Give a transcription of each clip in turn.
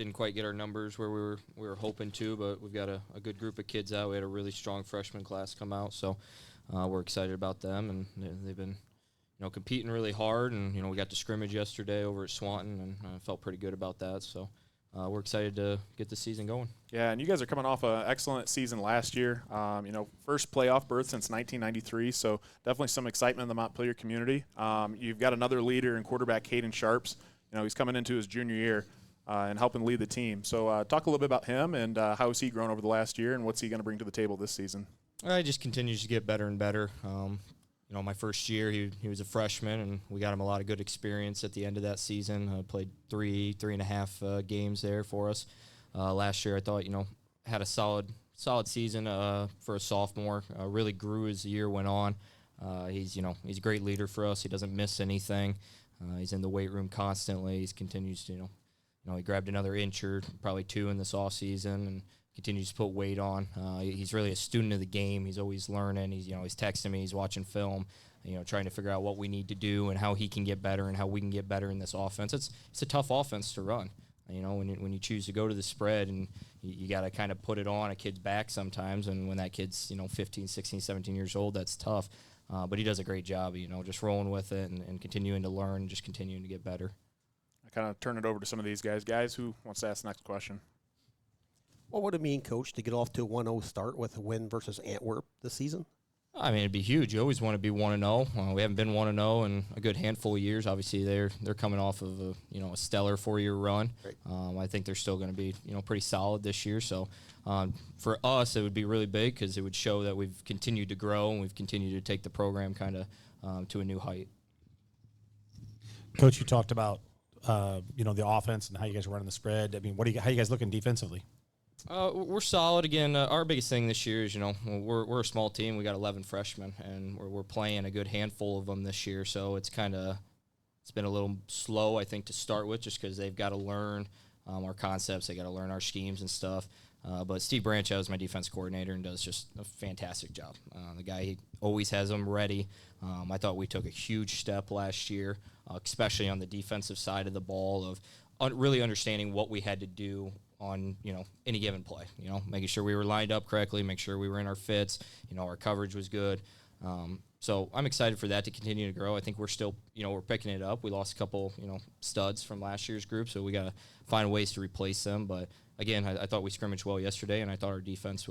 didn't quite get our numbers where we were hoping to, but we've got a good group of kids out. We had a really strong freshman class come out, so we're excited about them, and they've been competing really hard. And we got to scrimmage yesterday over at Swanton, and I felt pretty good about that. So we're excited to get the season going. Yeah, and you guys are coming off an excellent season last year. First playoff berth since 1993, so definitely some excitement in the Montpelier community. You've got another leader in quarterback Caden Sharps. He's coming into his junior year and helping lead the team. So talk a little bit about him and how has he grown over the last year, and what's he going to bring to the table this season? He just continues to get better and better. My first year, he was a freshman, and we got him a lot of good experience at the end of that season. Played three and a half games there for us. Last year, I thought, had a solid season for a sophomore. Really grew as the year went on. He's a great leader for us. He doesn't miss anything. He's in the weight room constantly. He continues to, he grabbed another inch or probably 2 in this off season, and continues to put weight on. He's really a student of the game. He's always learning. He's texting me. He's watching film, trying to figure out what we need to do and how he can get better and how we can get better in this offense. It's a tough offense to run. When you choose to go to the spread, and you got to kind of put it on a kid's back sometimes, and when that kid's 15, 16, 17 years old, that's tough. But he does a great job, just rolling with it and continuing to learn, just continuing to get better. I kind of turn it over to some of these guys. Guys, who wants to ask the next question? What would it mean, Coach, to get off to a 1-0 start with a win versus Antwerp this season? I mean, it'd be huge. You always want to be 1-0. We haven't been 1-0 in a good handful of years. Obviously, they're coming off of a stellar 4-year run. Right. I think they're still going to be pretty solid this year. So for us, it would be really big because it would show that we've continued to grow and we've continued to take the program kind of to a new height. Coach, you talked about the offense and how you guys are running the spread. I mean, how you guys looking defensively? We're solid. Again, our biggest thing this year is, we're a small team. We got 11 freshmen, and we're playing a good handful of them this year. So it's been a little slow, I think, to start with, just because they've got to learn our concepts. They got to learn our schemes and stuff. But Steve Branchow is my defense coordinator and does just a fantastic job. The guy, he always has them ready. I thought we took a huge step last year, especially on the defensive side of the ball, of really understanding what we had to do on any given play, making sure we were lined up correctly, make sure we were in our fits, our coverage was good. So I'm excited for that to continue to grow. I think we're still, we're picking it up. We lost a couple, studs from last year's group, so we got to find ways to replace them. But again, I thought we scrimmaged well yesterday, and I thought our defense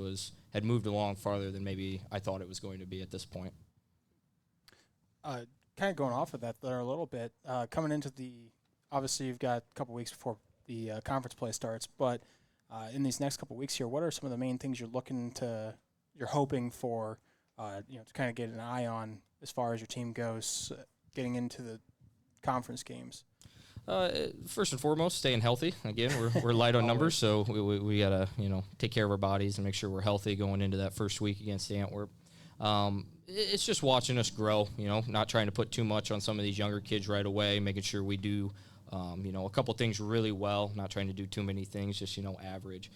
had moved along farther than maybe I thought it was going to be at this point. Kind of going off of that there a little bit, coming into obviously you've got a couple weeks before the conference play starts, but in these next couple weeks here, what are some of the main things you're hoping for, to kind of get an eye on as far as your team goes, getting into the conference games? First and foremost, staying healthy. Again, we're light on numbers, so we gotta take care of our bodies and make sure we're healthy going into that first week against Antwerp. It's just watching us grow. Not trying to put too much on some of these younger kids right away, making sure we do. A couple things really well, not trying to do too many things, just, average.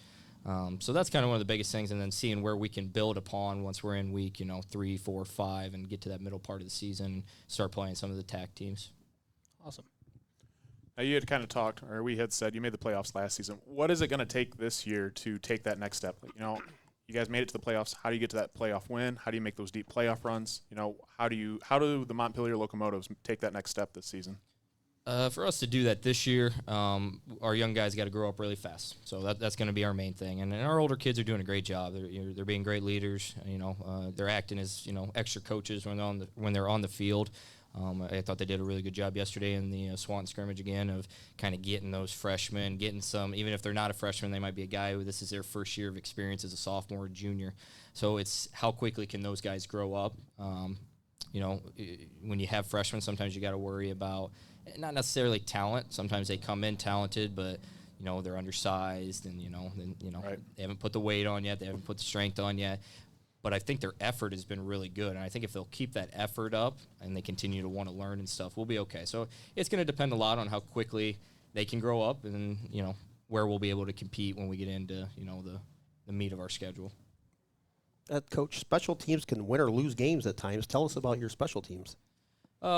So that's kind of one of the biggest things, and then seeing where we can build upon once we're in week, 3, 4, 5, and get to that middle part of the season and start playing some of the TAC teams. Awesome. Now, you had kind of talked, or we had said you made the playoffs last season. What is it going to take this year to take that next step? You guys made it to the playoffs. How do you get to that playoff win? How do you make those deep playoff runs? How do the Montpelier Locomotives take that next step this season? For us to do that this year, our young guys got to grow up really fast. So that's going to be our main thing. And our older kids are doing a great job. They're being great leaders. They're acting as extra coaches when they're on the field. I thought they did a really good job yesterday in the Swanton scrimmage again of kind of getting those freshmen, getting some, even if they're not a freshman, they might be a guy who this is their first year of experience as a sophomore or junior. So it's how quickly can those guys grow up. When you have freshmen, sometimes you got to worry about not necessarily talent. Sometimes they come in talented, but they're undersized, and Right. They haven't put the weight on yet. They haven't put the strength on yet. But I think their effort has been really good, and I think if they'll keep that effort up and they continue to want to learn and stuff, we'll be okay. So it's going to depend a lot on how quickly they can grow up, and where we'll be able to compete when we get into the meat of our schedule. Coach, special teams can win or lose games at times. Tell us about your special teams.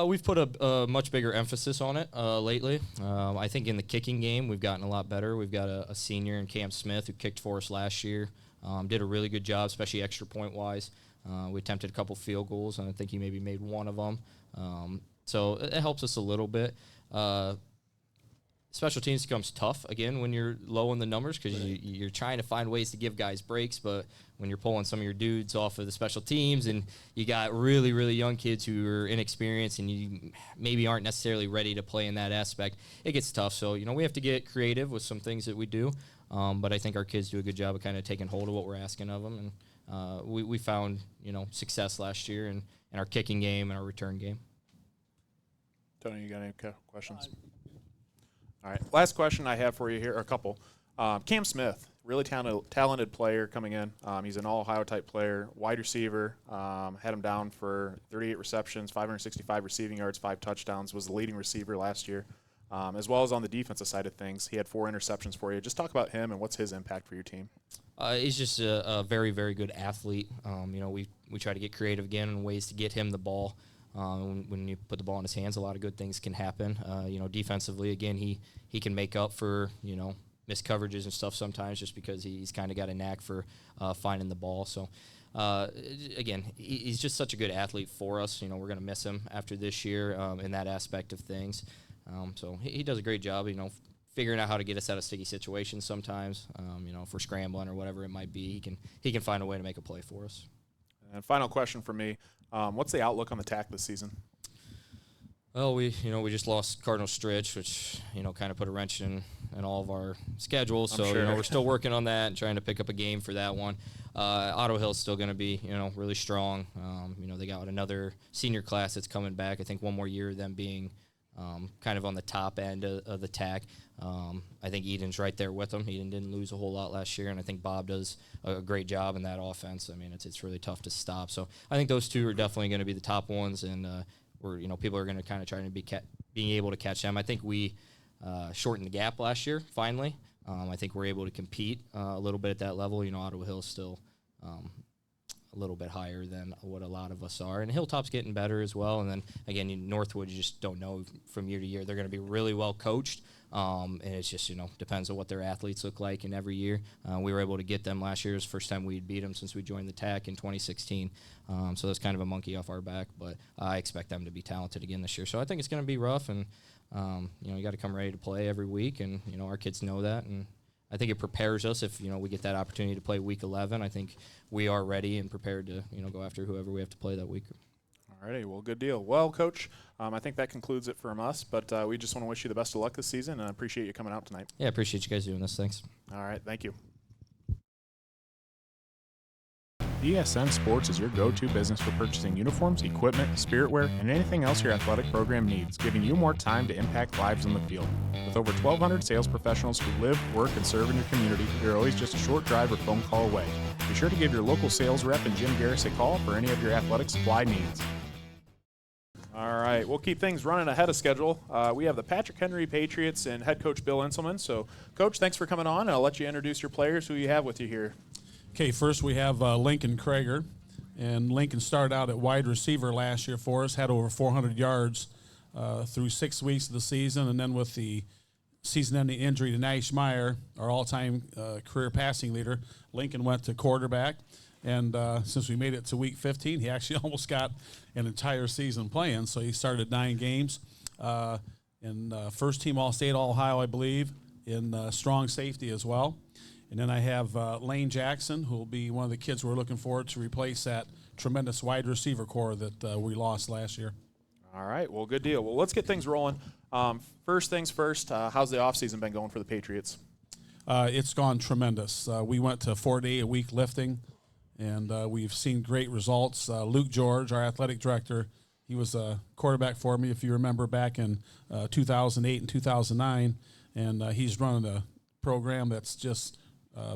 We've put a much bigger emphasis on it lately. I think in the kicking game, we've gotten a lot better. We've got a senior in Cam Smith who kicked for us last year. Did a really good job, especially extra point-wise. We attempted a couple field goals, and I think he maybe made one of them. So it helps us a little bit. Special teams becomes tough, again, when you're low in the numbers because you're trying to find ways to give guys breaks, but when you're pulling some of your dudes off of the special teams and you got really, really young kids who are inexperienced and you maybe aren't necessarily ready to play in that aspect, it gets tough. So, we have to get creative with some things that we do, but I think our kids do a good job of kind of taking hold of what we're asking of them, and we found, success last year in our kicking game and our return game. Tony, you got any questions? All right, last question I have for you here, or a couple. Cam Smith, really talented player coming in. He's an all-Ohio type player, wide receiver. Had him down for 38 receptions, 565 receiving yards, 5 touchdowns, was the leading receiver last year. As well as on the defensive side of things, he had 4 interceptions for you. Just talk about him and what's his impact for your team. He's just a very, very good athlete. We try to get creative again in ways to get him the ball. When you put the ball in his hands, a lot of good things can happen. Defensively, again, he can make up for, missed coverages and stuff sometimes just because he's kind of got a knack for finding the ball. So, again, he's just such a good athlete for us. We're going to miss him after this year in that aspect of things. So he does a great job, figuring out how to get us out of sticky situations sometimes. If we're scrambling or whatever it might be, he can find a way to make a play for us. And final question for me. What's the outlook on the TAC this season? Well, we just lost Cardinal Stritch, which, kind of put a wrench in all of our schedules. So, sure. We're still working on that and trying to pick up a game for that one. Otto Hill's still going to be, really strong. They got another senior class that's coming back. I think one more year of them being kind of on the top end of the TAC. I think Eden's right there with them. Eden didn't lose a whole lot last year, and I think Bob does a great job in that offense. I mean, it's really tough to stop. So I think those two are definitely going to be the top ones, and people are going to kind of try to being able to catch them. I think we shortened the gap last year finally. I think we're able to compete a little bit at that level. Ottawa Hill's still a little bit higher than what a lot of us are. And Hilltop's getting better as well. And then, again, Northwood, you just don't know from year to year. They're going to be really well coached. And it's just, depends on what their athletes look like in every year. We were able to get them last year. It was the first time we'd beat them since we joined the TAC in 2016. So that's kind of a monkey off our back. But I expect them to be talented again this year. So I think it's going to be rough. And, you got to come ready to play every week. And, our kids know that. And I think it prepares us if, we get that opportunity to play Week 11. I think we are ready and prepared to, go after whoever we have to play that week. All righty, well, good deal. Well, Coach, I think that concludes it from us, but we just want to wish you the best of luck this season, and I appreciate you coming out tonight. Yeah, I appreciate you guys doing this. Thanks. All right, thank you. ESN Sports is your go-to business for purchasing uniforms, equipment, spiritwear, and anything else your athletic program needs, giving you more time to impact lives on the field. With over 1,200 sales professionals who live, work, and serve in your community, you're always just a short drive or phone call away. Be sure to give your local sales rep and Jim Garris a call for any of your athletic supply needs. All right, we'll keep things running ahead of schedule. We have the Patrick Henry Patriots and head coach Bill Inselman. So, Coach, thanks for coming on, and I'll let you introduce your players who you have with you here. Okay, first we have Lincoln Krager, and Lincoln started out at wide receiver last year for us, had over 400 yards through 6 weeks of the season, and then with the season-ending injury to Nash Meyer, our all-time career passing leader, Lincoln went to quarterback, and since we made it to Week 15, he actually almost got an entire season playing, so he started 9 games, in first-team All-State, All-Ohio, I believe, in strong safety as well. And then I have Lane Jackson, who will be one of the kids we're looking forward to replace that tremendous wide receiver core that we lost last year. All right, well, good deal. Well, let's get things rolling. First things first, how's the offseason been going for the Patriots? It's gone tremendous. We went to 4-day-a-week lifting, and we've seen great results. Luke George, our athletic director, he was a quarterback for me, if you remember, back in 2008 and 2009, and he's running a program that's just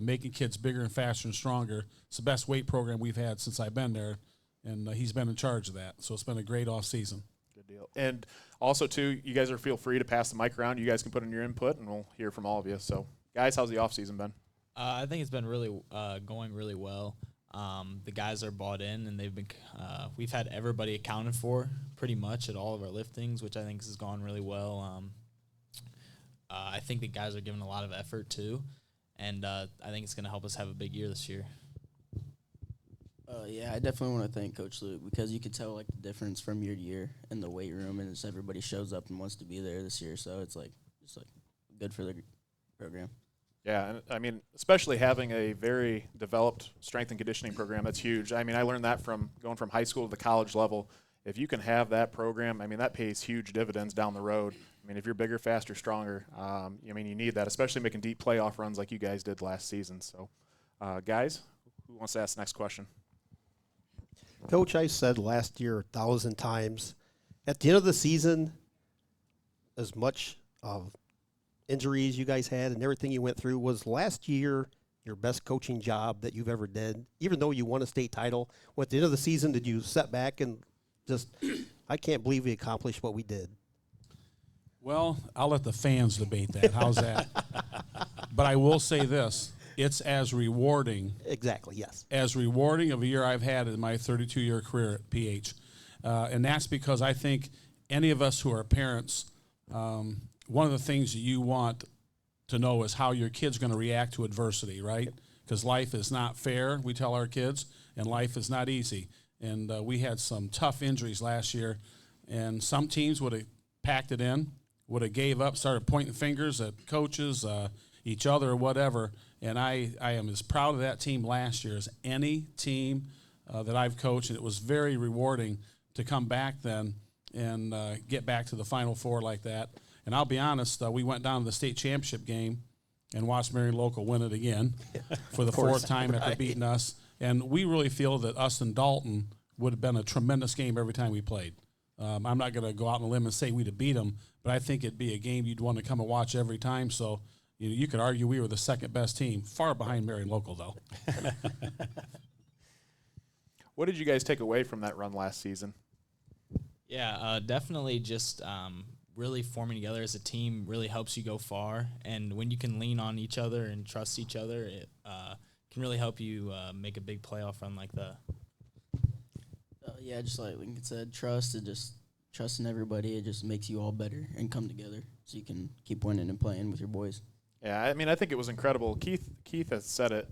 making kids bigger and faster and stronger. It's the best weight program we've had since I've been there, and he's been in charge of that. So it's been a great off season. Good deal. And also, too, you guys feel free to pass the mic around. You guys can put in your input, and we'll hear from all of you. So, guys, how's the off season been? I think it's been really going really well. The guys are bought in, and they've been. We've had everybody accounted for pretty much at all of our liftings, which I think has gone really well. I think the guys are giving a lot of effort too, and I think it's going to help us have a big year this year. Yeah, I definitely want to thank Coach Luke because you could tell like the difference from year to year in the weight room, and it's everybody shows up and wants to be there this year. So it's like good for the program. Yeah, and I mean, especially having a very developed strength and conditioning program, that's huge. I mean, I learned that from going from high school to the college level. If you can have that program, I mean, that pays huge dividends down the road. I mean, if you're bigger, faster, stronger, I mean, you need that, especially making deep playoff runs like you guys did last season. So, guys, who wants to ask the next question? Coach, I said last year 1,000 times, at the end of the season, as much of injuries you guys had and everything you went through, was last year your best coaching job that you've ever did? Even though you won a state title, at the end of the season, did you sit back and just, I can't believe we accomplished what we did? Well, I'll let the fans debate that. How's that? But I will say this. It's as rewarding. Exactly, yes. As rewarding of a year I've had in my 32-year career at PH. And that's because I think any of us who are parents, one of the things that you want to know is how your kid's going to react to adversity, right? Because life is not fair, we tell our kids, and life is not easy. And we had some tough injuries last year, and some teams would have packed it in, would have gave up, started pointing fingers at coaches, each other, or whatever. And I am as proud of that team last year as any team that I've coached, and it was very rewarding to come back then and get back to the Final Four like that. And I'll be honest, we went down to the state championship game and watched Marion Local win it again for the fourth time after beating us. And we really feel that us and Dalton would have been a tremendous game every time we played. I'm not going to go out on a limb and say we'd have beat them, but I think it'd be a game you'd want to come and watch every time. So you could argue we were the second best team, far behind Marion Local, though. What did you guys take away from that run last season? Yeah, definitely just really forming together as a team really helps you go far. And when you can lean on each other and trust each other, it can really help you make a big playoff run like that. Yeah, just like Lincoln said, trust and just trusting everybody. It just makes you all better and come together so you can keep winning and playing with your boys. Yeah, I mean, I think it was incredible. Keith has said it.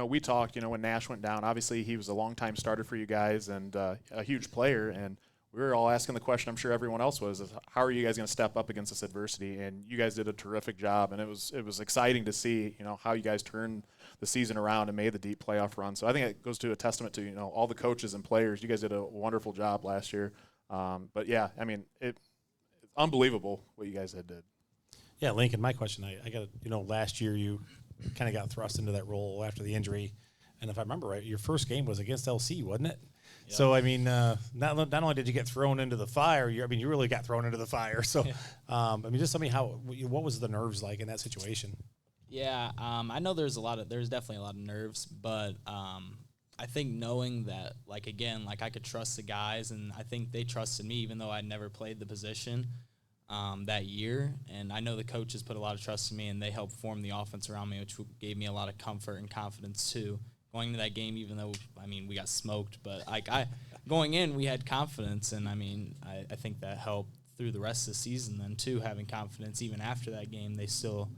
We talked, when Nash went down, obviously he was a longtime starter for you guys and a huge player. And we were all asking the question, I'm sure everyone else was, is how are you guys going to step up against this adversity? And you guys did a terrific job. And it was exciting to see, how you guys turned the season around and made the deep playoff run. So I think it goes to a testament to, all the coaches and players. You guys did a wonderful job last year. But yeah, I mean, it's unbelievable what you guys did. Yeah, Lincoln, my question, I got last year you kind of got thrust into that role after the injury. And if I remember right, your first game was against LC, wasn't it? Yep. So, I mean, not only did you get thrown into the fire, you really got thrown into the fire. So, yeah. Just tell me what was the nerves like in that situation? Yeah, I know there's definitely a lot of nerves, but I think knowing that, I could trust the guys, and I think they trusted me even though I never played the position that year. And I know the coaches put a lot of trust in me, and they helped form the offense around me, which gave me a lot of comfort and confidence too. Going into that game, even though, we got smoked, but going in, we had confidence, and I think that helped through the rest of the season then too, having confidence. Even after that game, they still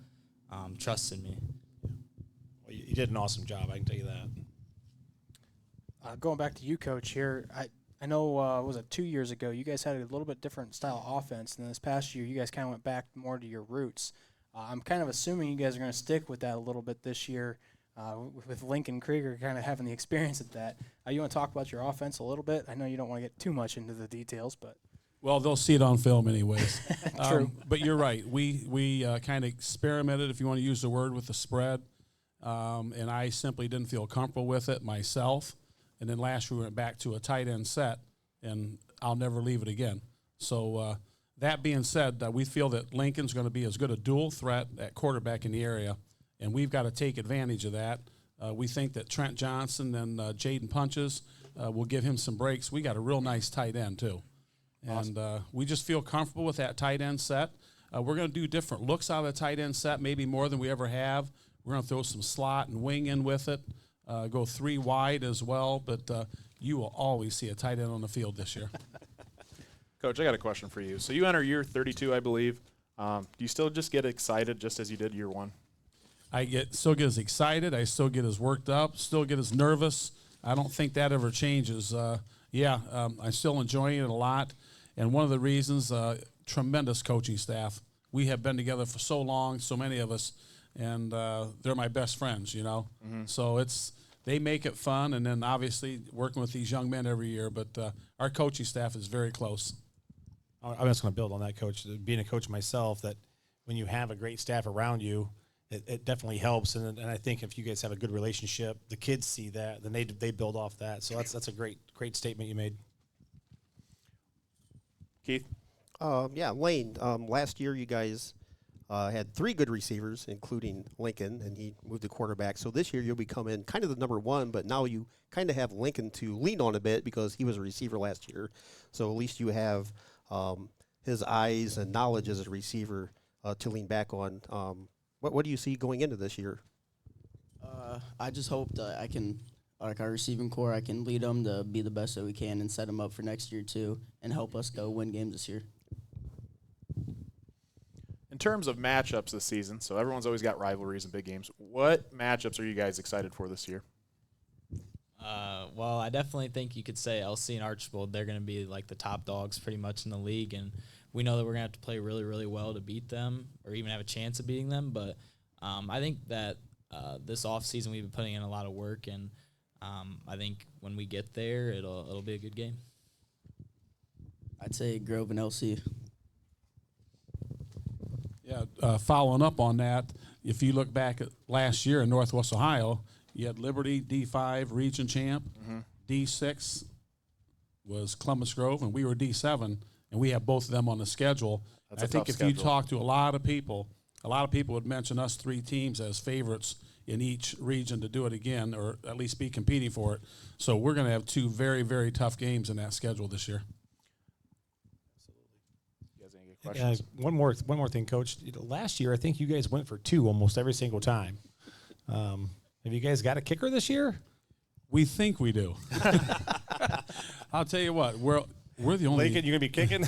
trusted me. Well, you did an awesome job, I can tell you that. Going back to you, Coach, here, I know, was it 2 years ago, you guys had a little bit different style of offense, and this past year, you guys kind of went back more to your roots. I'm kind of assuming you guys are going to stick with that a little bit this year. With Lincoln Krieger kind of having the experience at that. You want to talk about your offense a little bit? I know you don't want to get too much into the details, but. Well, they'll see it on film anyways. True. But you're right. We kind of experimented, if you want to use the word, with the spread, and I simply didn't feel comfortable with it myself. And then last year we went back to a tight end set, and I'll never leave it again. So that being said, we feel that Lincoln's going to be as good a dual threat at quarterback in the area, and we've got to take advantage of that. We think that Trent Johnson and Jaden Punches will give him some breaks. We got a real nice tight end, too. Awesome. And we just feel comfortable with that tight end set. We're going to do different looks out of the tight end set, maybe more than we ever have. We're going to throw some slot and wing in with it. go 3 wide as well, but you will always see a tight end on the field this year. Coach, I got a question for you. So you enter year 32, I believe. Do you still just get excited just as you did year 1? I still get as excited. I still get as worked up, still get as nervous. I don't think that ever changes. I'm still enjoying it a lot. And one of the reasons, tremendous coaching staff. We have been together for so long, so many of us, and they're my best friends, you know. Mm-hmm. So they make it fun, and then obviously working with these young men every year. But our coaching staff is very close. I'm just going to build on that, Coach. Being a coach myself, that when you have a great staff around you, it definitely helps. And I think if you guys have a good relationship, the kids see that, then they build off that. So that's a great statement you made. Keith? Lane, last year you guys had 3 good receivers, including Lincoln, and he moved to quarterback. So this year you'll become in kind of the number 1, but now you kind of have Lincoln to lean on a bit because he was a receiver last year. So at least you have his eyes and knowledge as a receiver to lean back on. What do you see going into this year? I just hope that I can, like our receiving core, I can lead them to be the best that we can and set them up for next year too, and help us go win games this year. In terms of matchups this season, so everyone's always got rivalries and big games. What matchups are you guys excited for this year? Well, I definitely think you could say LC and Archibald, they're going to be like the top dogs pretty much in the league, and we know that we're going to have to play really, really well to beat them or even have a chance of beating them. But I think that this offseason we've been putting in a lot of work, and I think when we get there, it'll be a good game. I'd say Grove and LC. Yeah, following up on that, if you look back at last year in Northwest Ohio, you had Liberty, D5, region champ. Mm-hmm. D6 was Columbus Grove, and we were D7, and we have both of them on the schedule. That's I a think tough if schedule. you talk to a lot of people would mention us 3 teams as favorites in each region to do it again, or at least be competing for it. So we're going to have 2 very, very tough games in that schedule this year. You guys any good questions? One more thing, Coach. Last year, I think you guys went for 2 almost every single time. Have you guys got a kicker this year? We think we do. I'll tell you what, we're the only. Lincoln, you gonna be kicking?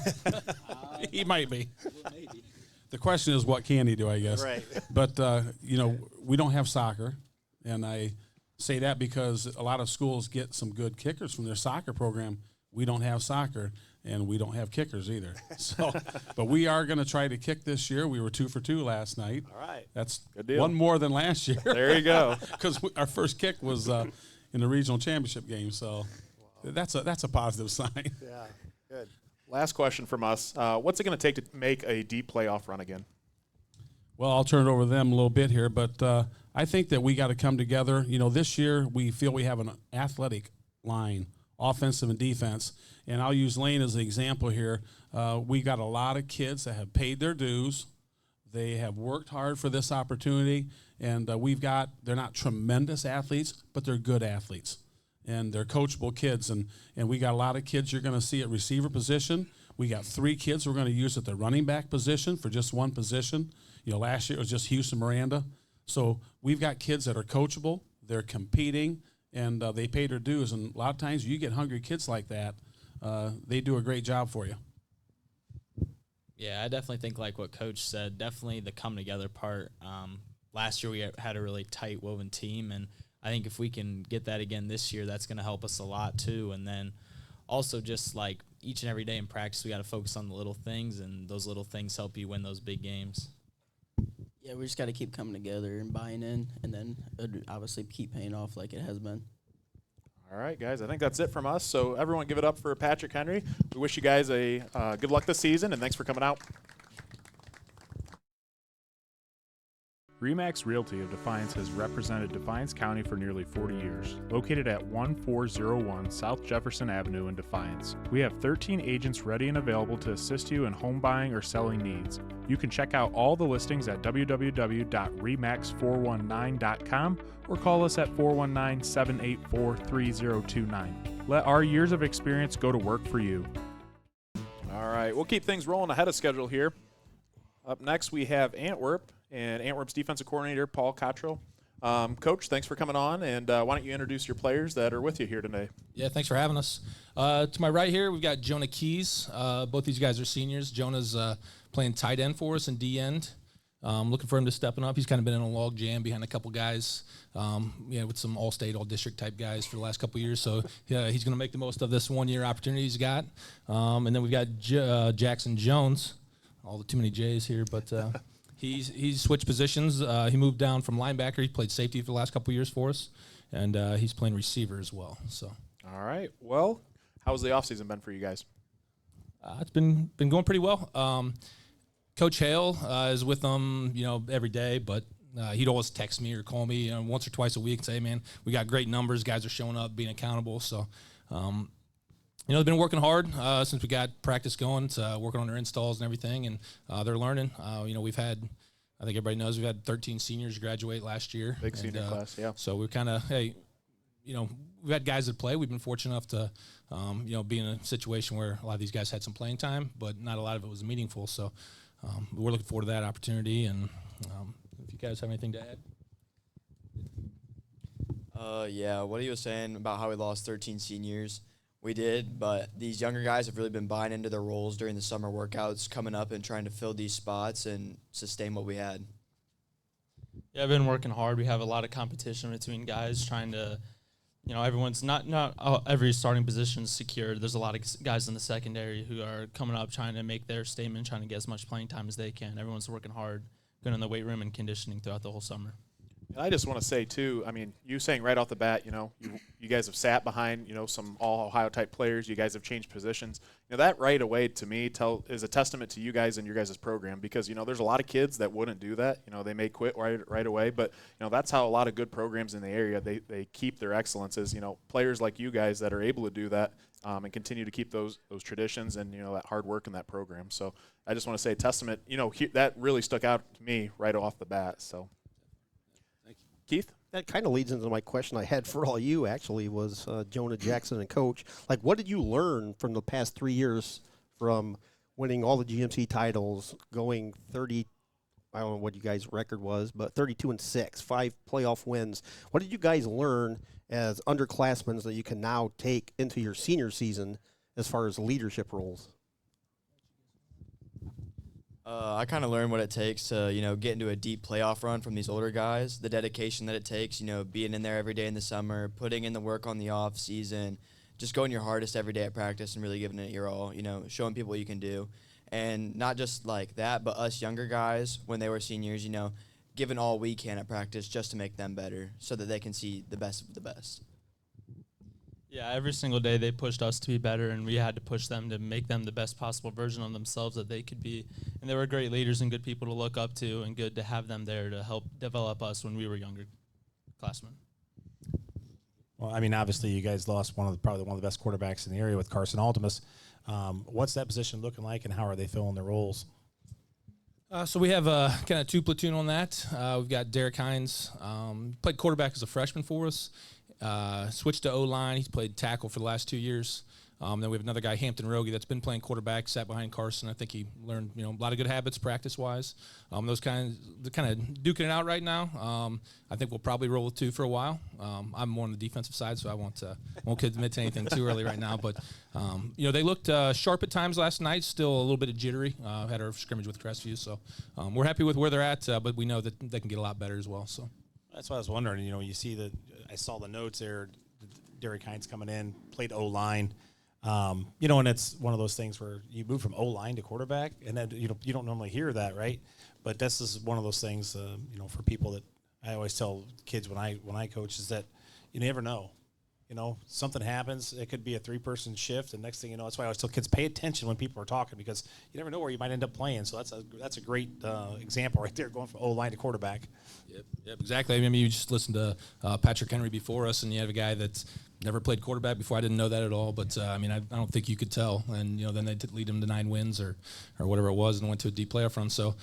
He might be. Maybe. The question is, what can he do? I guess. Right. But we don't have soccer, and I say that because a lot of schools get some good kickers from their soccer program. We don't have soccer, and we don't have kickers either. So, but we are going to try to kick this year. We were 2 for 2 last night. All right. That's Good deal. 1 more than last year. There you go. Because our first kick was in the regional championship game. So that's a positive sign. Yeah, good. Last question from us. What's it going to take to make a deep playoff run again? Well, I'll turn it over to them a little bit here, but I think that we got to come together. This year we feel we have an athletic line, offensive and defense, and I'll use Lane as an example here. We got a lot of kids that have paid their dues. They have worked hard for this opportunity, and they're not tremendous athletes, but they're good athletes, and they're coachable kids, and we got a lot of kids you're going to see at receiver position. We got 3 kids we're going to use at the running back position for just 1 position. Last year it was just Houston Miranda. So we've got kids that are coachable, they're competing, and they pay their dues. And a lot of times you get hungry kids like that, they do a great job for you. Yeah, I definitely think like what Coach said, definitely the come together part. Last year we had a really tight woven team, and I think if we can get that again this year, that's going to help us a lot too. And then also just like each and every day in practice, we got to focus on the little things, and those little things help you win those big games. Yeah, we just got to keep coming together and buying in, and then obviously keep paying off like it has been. All right, guys, I think that's it from us. So everyone give it up for Patrick Henry. We wish you guys a good luck this season, and thanks for coming out. RE/MAX Realty of Defiance has represented Defiance County for nearly 40 years. Located at 1401 South Jefferson Avenue in Defiance, we have 13 agents ready and available to assist you in home buying or selling needs. You can check out all the listings at www.remax419.com or call us at 419-784-3029. Let our years of experience go to work for you. All right, we'll keep things rolling ahead of schedule here. Up next, we have Antwerp and Antwerp's defensive coordinator, Paul Cottrell. Coach, thanks for coming on, and why don't you introduce your players that are with you here today? Yeah, thanks for having us. To my right here, we've got Jonah Keys. Both these guys are seniors. Jonah's playing tight end for us and D end. Looking for him to stepping up. He's kind of been in a log jam behind a couple guys, with some all-state, all-district type guys for the last couple years. So yeah, he's going to make the most of this one-year opportunity he's got. And then we've got Jackson Jones. All the too many J's here, but he's switched positions. He moved down from linebacker. He played safety for the last couple years for us, and he's playing receiver as well. So. All right. Well, how's the offseason been for you guys? It's been going pretty well. Coach Hale is with them, every day, but he'd always text me or call me, once or twice a week and say, hey, man, we got great numbers. Guys are showing up, being accountable. So, they've been working hard since we got practice going, working on their installs and everything, and they're learning. We've had, I think everybody knows, we've had 13 seniors graduate last year. Big senior class, yeah. So we're kind of, we've had guys that play. We've been fortunate enough to, be in a situation where a lot of these guys had some playing time, but not a lot of it was meaningful. So we're looking forward to that opportunity. And if you guys have anything to add. What he was saying about how we lost 13 seniors, we did, but these younger guys have really been buying into their roles during the summer workouts, coming up and trying to fill these spots and sustain what we had. Yeah, I've been working hard. We have a lot of competition between guys trying to, everyone's not every starting position is secured. There's a lot of guys in the secondary who are coming up trying to make their statement, trying to get as much playing time as they can. Everyone's working hard, going in the weight room and conditioning throughout the whole summer. And I just want to say, too, you saying right off the bat, you guys have sat behind, some all-Ohio-type players. You guys have changed positions. That right away, to me, is a testament to you guys and your guys' program because, there's a lot of kids that wouldn't do that. They may quit right away. But, that's how a lot of good programs in the area, they keep their excellences. Players like you guys that are able to do that and continue to keep those traditions and, that hard work in that program. So I just want to say testament, that really stuck out to me right off the bat. So. Keith? That kind of leads into my question I had for all you, actually, was Jonah, Jackson, and Coach. Like, what did you learn from the past 3 years from winning all the GMC titles, going 30, I don't know what you guys' record was, but 32-6, 5 playoff wins. What did you guys learn as underclassmen that you can now take into your senior season as far as leadership roles? I kind of learned what it takes to, get into a deep playoff run from these older guys, the dedication that it takes, being in there every day in the summer, putting in the work on the off season, just going your hardest every day at practice and really giving it your all, showing people what you can do. And not just like that, but us younger guys, when they were seniors, giving all we can at practice just to make them better so that they can see the best of the best. Yeah, every single day they pushed us to be better, and we had to push them to make them the best possible version of themselves that they could be. And they were great leaders and good people to look up to, and good to have them there to help develop us when we were younger classmen. Well, obviously you guys lost probably one of the best quarterbacks in the area with Carson Altimus. What's that position looking like, and how are they filling their roles? So we have kind of 2 platoon on that. We've got Derek Hines, played quarterback as a freshman for us. Switched to O-line. He's played tackle for the last 2 years. Then we have another guy, Hampton Rogie, that's been playing quarterback, sat behind Carson. I think he learned, a lot of good habits practice-wise. They're kind of duking it out right now. I think we'll probably roll with 2 for a while. I'm more on the defensive side, so I won't commit to anything too early right now. But, they looked sharp at times last night, still a little bit of jittery. Had our scrimmage with Crestview, so we're happy with where they're at, but we know that they can get a lot better as well. So that's what I was wondering. You see that I saw the notes there. Derek Hines coming in, played O-line. And it's one of those things where you move from O-line to quarterback, and then you don't normally hear that, right? But this is one of those things, for people that I always tell kids when I coach is that you never know. Something happens. It could be a 3-person shift, and next thing you know, that's why I always tell kids pay attention when people are talking because you never know where you might end up playing. So that's a great example right there, going from O-line to quarterback. Yep, exactly. You just listened to Patrick Henry before us, and you have a guy that's never played quarterback before. I didn't know that at all, but I don't think you could tell. And then they lead him to 9 wins or whatever it was, and went to a deep playoff run. So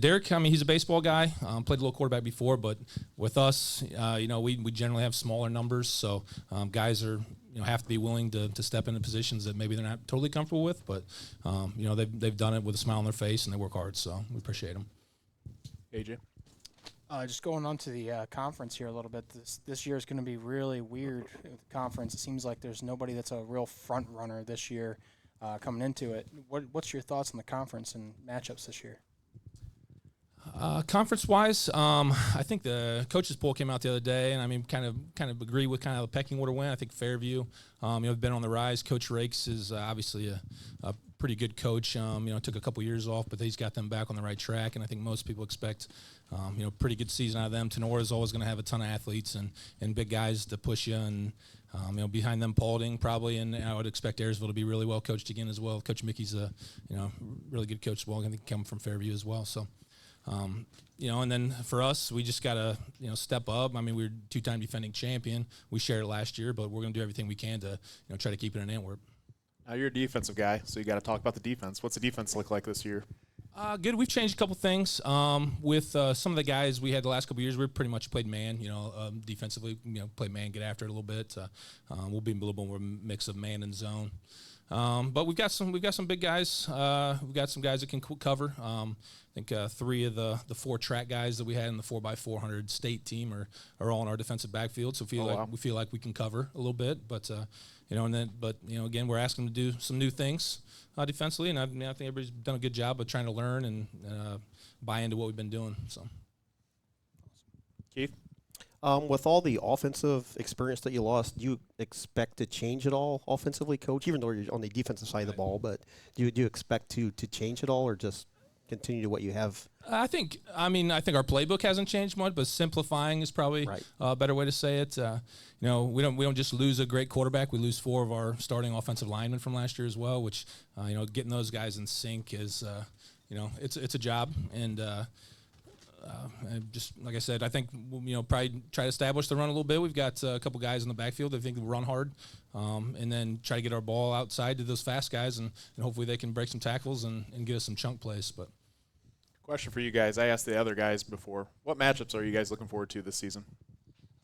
Derek, he's a baseball guy. Played a little quarterback before, but with us, we generally have smaller numbers, so guys are have to be willing to step into positions that maybe they're not totally comfortable with, but they've done it with a smile on their face and they work hard. So we appreciate them. AJ. Just going on to the conference here a little bit. This year is going to be really weird with the conference. It seems like there's nobody that's a real front runner this year coming into it. What's your thoughts on the conference and matchups this year? Conference-wise, I think the coaches poll came out the other day, and I mean, kind of agree with kind of the pecking order win. I think Fairview, been on the rise. Coach Rakes is obviously a pretty good coach. Took a couple years off, but he's got them back on the right track, and I think most people expect, pretty good season out of them. Tinora is always going to have a ton of athletes and big guys to push you, and behind them, Paulding probably, and I would expect Ayersville to be really well coached again as well. Coach Mickey's a really good coach as well. I think coming from Fairview as well, so. And then for us, we just got to, step up. I mean, we were two-time defending champion. We shared it last year, but we're going to do everything we can to, try to keep it in Antwerp. Now you're a defensive guy, so you got to talk about the defense. What's the defense look like this year? Good. We've changed a couple things. With some of the guys we had the last couple of years, we pretty much played man. Defensively, played man, get after it a little bit. We'll be a little bit more mix of man and zone. But we've got some big guys. We've got some guys that can cover. I think 3 of the 4 track guys that we had in the 4x400 state team are all in our defensive backfield. So we feel like we can cover a little bit. But again, we're asking them to do some new things defensively, and I think everybody's done a good job of trying to learn and buy into what we've been doing. So, Keith. With all the offensive experience that you lost, do you expect to change it all offensively, Coach? Even though you're on the defensive side of the ball, but do you expect to change it all, or just continue to what you have? I think our playbook hasn't changed much, but simplifying is probably a better way to say it. We don't just lose a great quarterback; we lose 4 of our starting offensive linemen from last year as well. Which getting those guys in sync is it's a job, and just like I said, I think probably try to establish the run a little bit. We've got a couple guys in the backfield. I think we'll run hard, and then try to get our ball outside to those fast guys, and hopefully they can break some tackles and get us some chunk plays. But question for you guys. I asked the other guys before. What matchups are you guys looking forward to this season?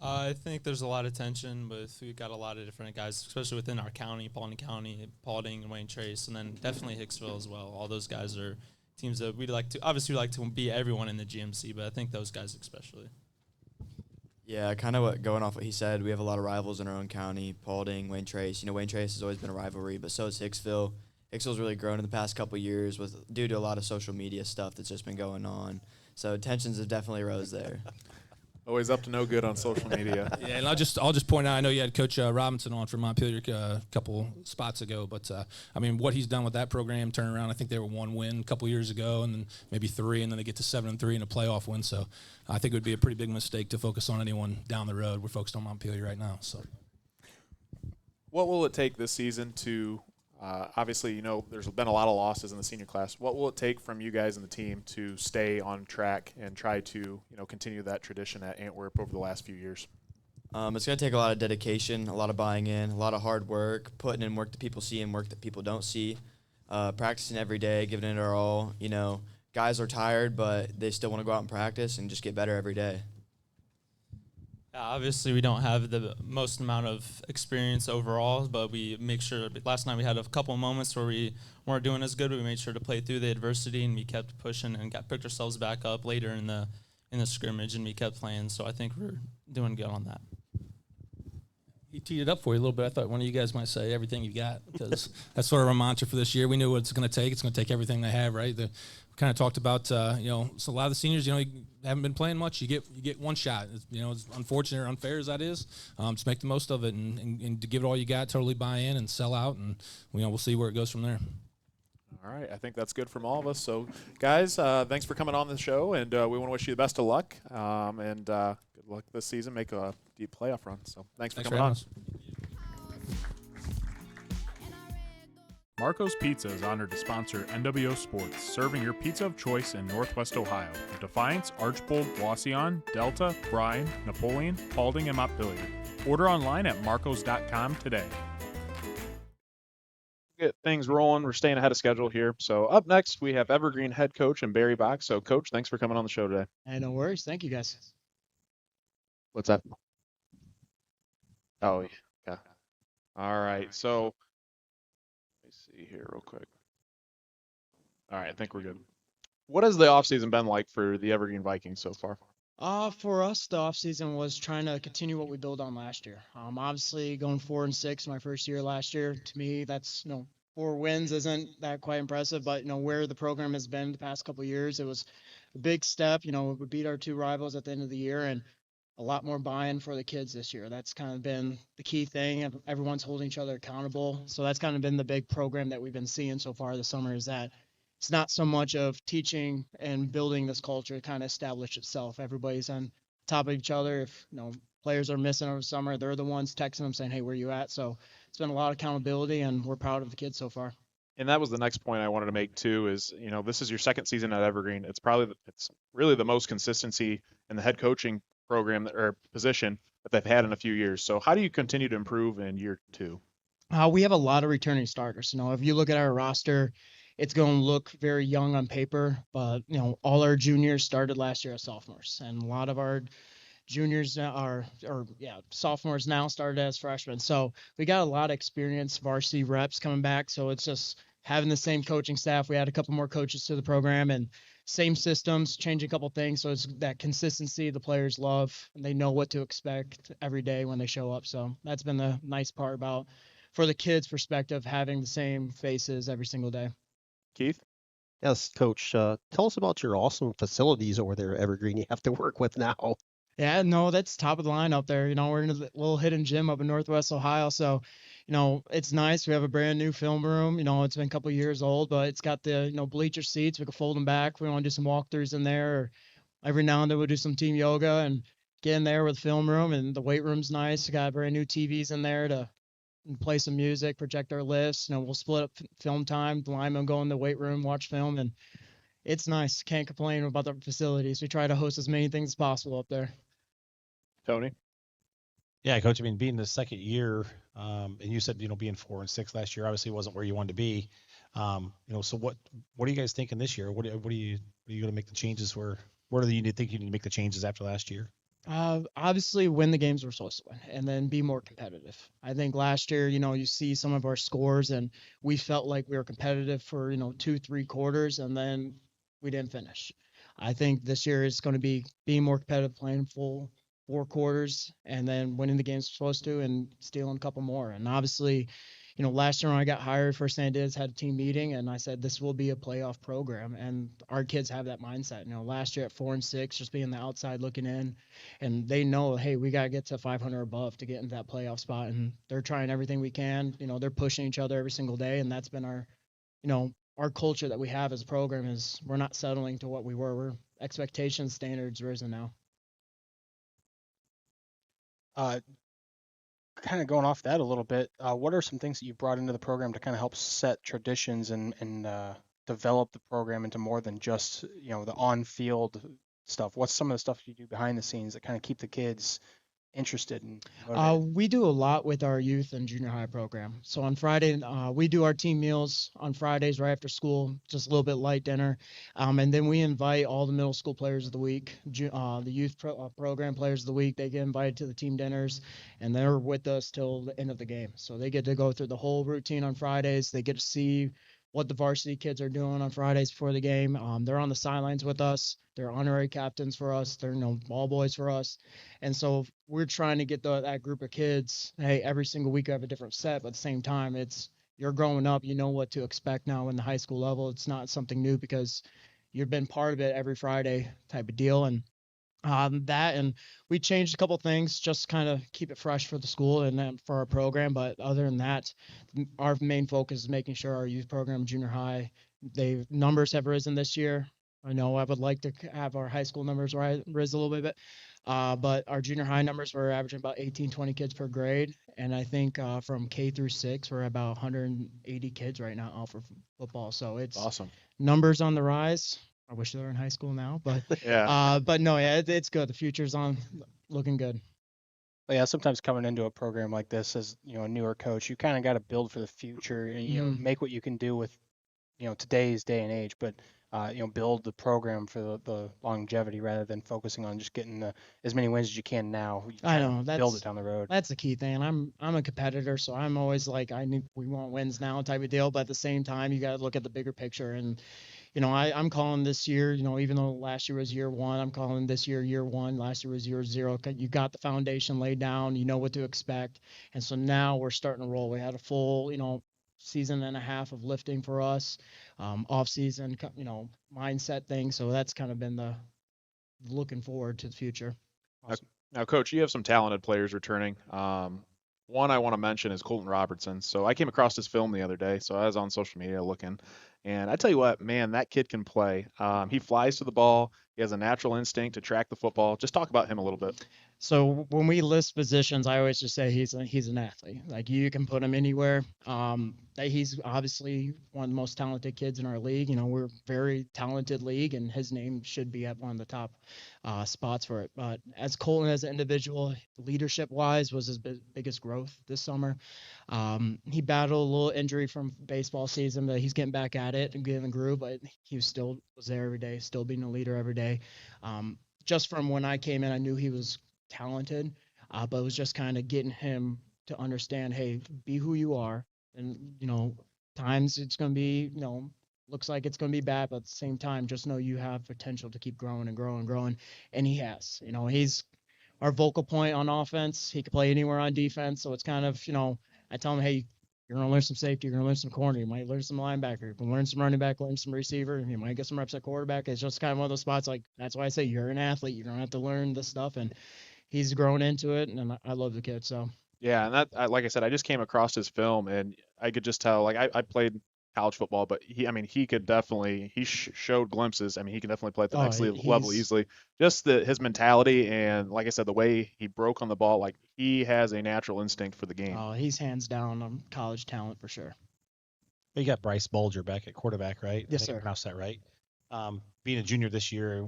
I think there's a lot of tension, but we've got a lot of different guys, especially within our county, Paulding, and Wayne Trace, and then definitely Hicksville as well. All those guys are teams that we'd like to beat everyone in the GMC, but I think those guys especially. Yeah, kind of going off what he said, we have a lot of rivals in our own county, Paulding, Wayne Trace. Wayne Trace has always been a rivalry, but so has Hicksville. Hicksville's really grown in the past couple of years due to a lot of social media stuff that's just been going on. So tensions have definitely rose there. Always up to no good on social media. Yeah, and I'll just point out, I know you had Coach Robinson on from Montpelier a couple spots ago, but what he's done with that program, turn around, I think they were 1 win a couple years ago, and then maybe 3, and then they get to 7-3 in a playoff win. So I think it would be a pretty big mistake to focus on anyone down the road. We're focused on Montpelier right now. So, what will it take this season to? Obviously, there's been a lot of losses in the senior class. What will it take from you guys and the team to stay on track and try to, continue that tradition at Antwerp over the last few years? It's going to take a lot of dedication, a lot of buying in, a lot of hard work, putting in work that people see and work that people don't see, practicing every day, giving it our all. Guys are tired, but they still want to go out and practice and just get better every day. Obviously, we don't have the most amount of experience overall, but we make sure. Last night we had a couple of moments where we weren't doing as good, but we made sure to play through the adversity, and we kept pushing and picked ourselves back up later in the scrimmage, and we kept playing. So I think we're doing good on that. He teed it up for you a little bit. I thought one of you guys might say everything you got, because that's sort of our mantra for this year. We knew what it's going to take. It's going to take everything they have, right? We kind of talked about, so a lot of the seniors, haven't been playing much. You get one shot. As unfortunate or unfair as that is, just make the most of it and to give it all you got, totally buy in and sell out, and we'll see where it goes from there. All right, I think that's good from all of us. So, guys, thanks for coming on the show, and we want to wish you the best of luck, and good luck this season. Make a deep playoff run. So, thanks for coming on. Marco's Pizza is honored to sponsor NWO Sports, serving your pizza of choice in Northwest Ohio. Defiance, Archbold, Wauseon, Delta, Bryan, Napoleon, Paulding, and Montpelier. Order online at marcos.com today. Get things rolling. We're staying ahead of schedule here. So up next, we have Evergreen head coach and Barry Bach. So, Coach, thanks for coming on the show today. Hey, no worries. Thank you, guys. What's that? Oh, yeah. All right. So let me see here real quick. All right. I think we're good. What has the offseason been like for the Evergreen Vikings so far? For us, the off season was trying to continue what we built on last year. Obviously going 4-6 my first year last year. To me, that's 4 wins isn't that quite impressive, but where the program has been the past couple of years, it was a big step. We beat our 2 rivals at the end of the year, and a lot more buy-in for the kids this year. That's kind of been the key thing. Everyone's holding each other accountable. So that's kind of been the big program that we've been seeing so far this summer, is that it's not so much of teaching and building this culture to kind of establish itself. Everybody's on top of each other. If players are missing over summer, they're the ones texting them saying, "Hey, where you at?" So it's been a lot of accountability, and we're proud of the kids so far. And that was the next point I wanted to make too. Is this is your second season at Evergreen. It's really the most consistency in the head coaching program or position that they've had in a few years. So how do you continue to improve in year 2? We have a lot of returning starters. If you look at our roster, it's going to look very young on paper, but all our juniors started last year as sophomores, and a lot of our juniors sophomores now started as freshmen. So we got a lot of experience varsity reps coming back. So it's just having the same coaching staff. We had a couple more coaches to the program, and same systems, change a couple things. So it's that consistency the players love, and they know what to expect every day when they show up. So that's been the nice part about, for the kids' perspective, having the same faces every single day. Keith? Yes, Coach. Tell us about your awesome facilities over there at Evergreen you have to work with now. Yeah, no, that's top of the line up there. We're in a little hidden gym up in Northwest Ohio. So, it's nice. We have a brand new film room. It's been a couple of years old, but it's got the, bleacher seats. We can fold them back. If we want to do some walkthroughs in there, or every now and then we'll do some team yoga and get in there with the film room. And the weight room's nice. We got brand new TVs in there to play some music, project our lifts. We'll split up film time. The linemen go in the weight room, watch film, and it's nice. Can't complain about the facilities. We try to host as many things as possible up there. Tony? Yeah, Coach. I mean, being the second year, and you said being 4-6 last year obviously wasn't where you wanted to be. So what are you guys thinking this year? What are you going to make the changes? Where do you think you need to make the changes after last year? Obviously win the games we're supposed to win, and then be more competitive. I think last year, you see some of our scores, and we felt like we were competitive for 2-3 quarters, and then we didn't finish. I think this year is going to be being more competitive, playing full 4 quarters, and then winning the games we're supposed to, and stealing a couple more. And obviously, last year when I got hired, first thing I did is had a team meeting, and I said this will be a playoff program, and our kids have that mindset. Last year at 4-6, just being the outside looking in, and they know, hey, we got to get to 500 above to get into that playoff spot, and they're trying everything we can. They're pushing each other every single day, and that's been our, our culture that we have as a program, is we're not settling to what we were. We're expectation standards risen now. Kind of going off that a little bit, what are some things that you brought into the program to kind of help set traditions and develop the program into more than just the on-field stuff? What's some of the stuff you do behind the scenes that kind of keep the kids interested and motivated? We do a lot with our youth and junior high program. So on Friday, we do our team meals on Fridays right after school, just a little bit light dinner. And then we invite all the middle school players of the week, the youth program players of the week. They get invited to the team dinners, and they're with us till the end of the game. So they get to go through the whole routine on Fridays. They get to see what the varsity kids are doing on Fridays before the game. They're on the sidelines with us. They're honorary captains for us. They're ball boys for us. And so we're trying to get that group of kids, hey, every single week I have a different set, but at the same time, you're growing up, you know what to expect now in the high school level. It's not something new because you've been part of it every Friday type of deal. And and we changed a couple things just kind of keep it fresh for the school and for our program. But other than that, our main focus is making sure our youth program, junior high, numbers have risen this year. I know I would like to have our high school numbers rise a little bit, but our junior high numbers, we're averaging about 18, 20 kids per grade. And I think from K through 6, we're about 180 kids right now out for football. So it's awesome. Numbers on the rise. I wish they were in high school now, but yeah. But no, yeah, it's good. The future's looking good. Well, yeah, sometimes coming into a program like this as a newer coach, you kind of got to build for the future and make what you can do with today's day and age, but build the program for the longevity rather than focusing on just getting as many wins as you can now. I know build it down the road. That's the key thing. I'm a competitor, so I'm always like we want wins now type of deal. But at the same time, you got to look at the bigger picture and. I'm calling this year, even though last year was year one, I'm calling this year one. Last year was year zero. You got the foundation laid down. You know what to expect. And so now we're starting to roll. We had a full, season and a half of lifting for us, off season, mindset thing. So that's kind of been the looking forward to the future. Now, Coach, you have some talented players returning. One I want to mention is Colton Robertson. So I came across his film the other day. So I was on social media looking, and I tell you what, man, that kid can play. He flies to the ball. He has a natural instinct to track the football. Just talk about him a little bit. So when we list positions, I always just say he's an athlete. Like you can put him anywhere. He's obviously one of the most talented kids in our league. We're a very talented league, and his name should be at one of the top spots for it. But as Colton as an individual, leadership-wise, was his biggest growth this summer. He battled a little injury from baseball season, but he's getting back at it and getting the groove. But he was there every day, still being a leader every day. Just from when I came in, I knew he was talented, but it was just kind of getting him to understand, hey, be who you are. And, times it's going to be, looks like it's going to be bad, but at the same time, just know you have potential to keep growing and growing and growing. And he has, he's our vocal point on offense. He can play anywhere on defense. So it's kind of, I tell him, hey, you're going to learn some safety. You're going to learn some corner. You might learn some linebacker. You can learn some running back, learn some receiver. You might get some reps at quarterback. It's just kind of one of those spots. Like, that's why I say you're an athlete. You're going to have to learn this stuff. And he's grown into it, and I love the kid. So Yeah, and like I said, I just came across his film, and I could just tell. Like I played college football, but he could definitely showed glimpses. I mean, he can definitely play at the next level easily. Just his mentality and, like I said, the way he broke on the ball, like he has a natural instinct for the game. Oh, he's hands down college talent for sure. You got Bryce Bulger back at quarterback, right? Yes, I think sir. I pronounced that right. Being a junior this year,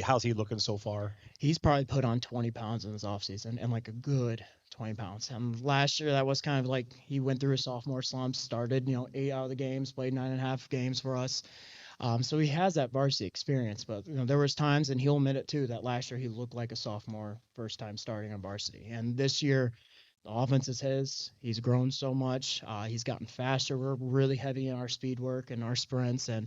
how's he looking so far? He's probably put on 20 pounds in his offseason, and like a good 20 pounds. And last year, that was kind of like he went through a sophomore slump, started, 8 out of the games, played 9.5 games for us. So he has that varsity experience, but there was times, and he'll admit it too, that last year he looked like a sophomore, first time starting on varsity. And this year, the offense is his. He's grown so much. He's gotten faster. We're really heavy in our speed work and our sprints, and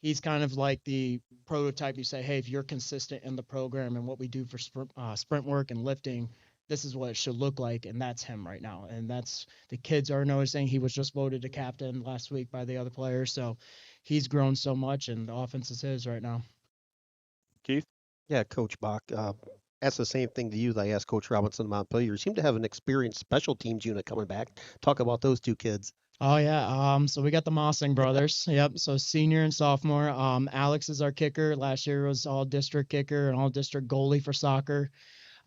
he's kind of like the prototype. You say, hey, if you're consistent in the program and what we do for sprint work and lifting, this is what it should look like, and that's him right now. And that's the kids are noticing. He was just voted a captain last week by the other players, so he's grown so much, and the offense is his right now. Keith? Yeah, Coach Bach. That's the same thing to you that I asked Coach Robinson of Montpelier. You seem to have an experienced special teams unit coming back. Talk about those two kids. Oh yeah. So we got the Mossing brothers. Yep. So senior and sophomore. Alex is our kicker. Last year was all district kicker and all district goalie for soccer.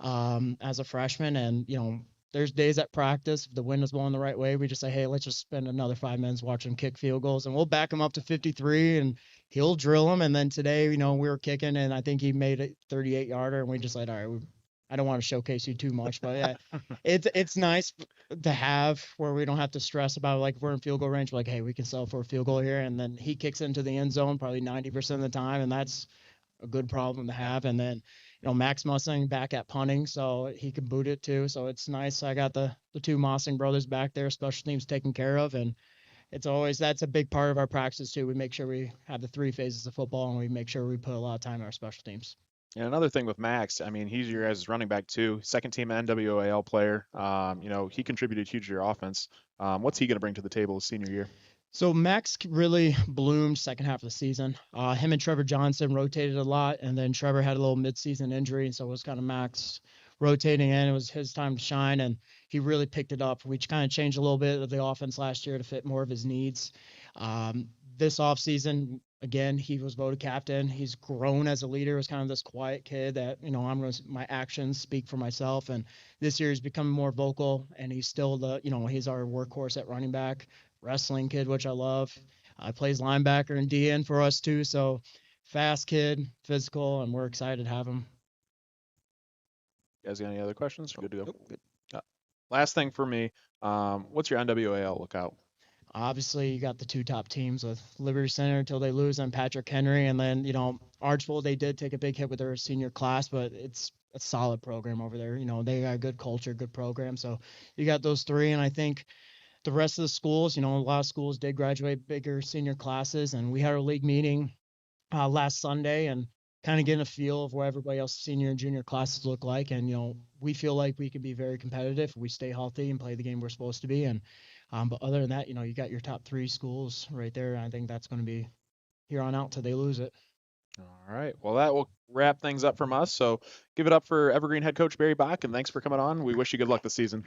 As a freshman, and there's days at practice, if the wind is blowing the right way, we just say, hey, let's just spend another 5 minutes watching kick field goals, and we'll back him up to 53, and he'll drill them. And then today, we were kicking, and I think he made a 38-yarder, and we just like, all right, I don't want to showcase you too much, but yeah, it's nice to have where we don't have to stress about, like, if we're in field goal range, we're like, hey, we can settle for a field goal here, and then he kicks into the end zone probably 90% of the time, and that's a good problem to have. And then Max Mussing back at punting, so he can boot it too. So it's nice. I got the two Mossing brothers back there, special teams taken care of, and that's a big part of our practice too. We make sure we have the 3 phases of football, and we make sure we put a lot of time in our special teams. And another thing with Max, I mean, he's your guys' running back too, second team NWAL player. He contributed huge to your offense. What's he going to bring to the table his senior year? So Max really bloomed second half of the season. Him and Trevor Johnson rotated a lot, and then Trevor had a little midseason injury, and so it was kind of Max rotating in. It was his time to shine, and he really picked it up. We kind of changed a little bit of the offense last year to fit more of his needs. This offseason, again, he was voted captain. He's grown as a leader. He was kind of this quiet kid that, my actions speak for myself. And this year he's become more vocal, and he's still he's our workhorse at running back. Wrestling kid, which I love. Plays linebacker and DN for us too. So fast kid, physical, and we're excited to have him. You guys got any other questions? Good to go. Nope, good. Last thing for me, what's your NWAL lookout? Obviously, you got the 2 top teams with Liberty Center until they lose, and Patrick Henry. And then, Archville, they did take a big hit with their senior class, but it's a solid program over there. They got a good culture, good program. So you got those 3, and I think the rest of the schools, a lot of schools did graduate bigger senior classes, and we had our league meeting last Sunday and kind of getting a feel of where everybody else's senior and junior classes look like. And, we feel like we could be very competitive if we stay healthy and play the game we're supposed to be. And, but other than that, you got your top 3 schools right there. And I think that's going to be here on out till they lose it. All right. Well, that will wrap things up from us. So give it up for Evergreen head coach Barry Bach, and thanks for coming on. We wish you good luck this season.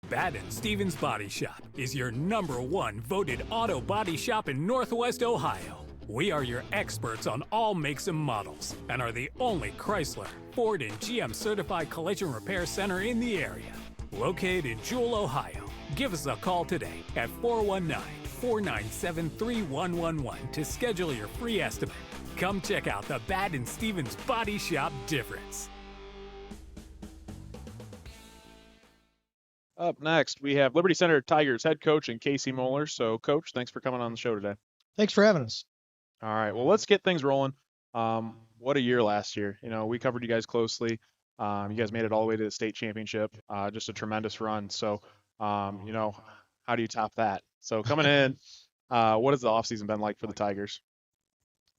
Baden Stevens Body Shop is your #1 voted auto body shop in Northwest Ohio. We are your experts on all makes and models and are the only Chrysler, Ford, and GM certified collision repair center in the area. Located in Jewel, Ohio. Give us a call today at 419-497-3111 to schedule your free estimate. Come check out the Baden Stevens Body Shop difference. Up next, we have Liberty Center Tigers head coach and Casey Moeller. So, Coach, thanks for coming on the show today. Thanks for having us. All right. Well, let's get things rolling. What a year last year. We covered you guys closely. You guys made it all the way to the state championship. Just a tremendous run. So, how do you top that? So, coming in, what has the offseason been like for the Tigers?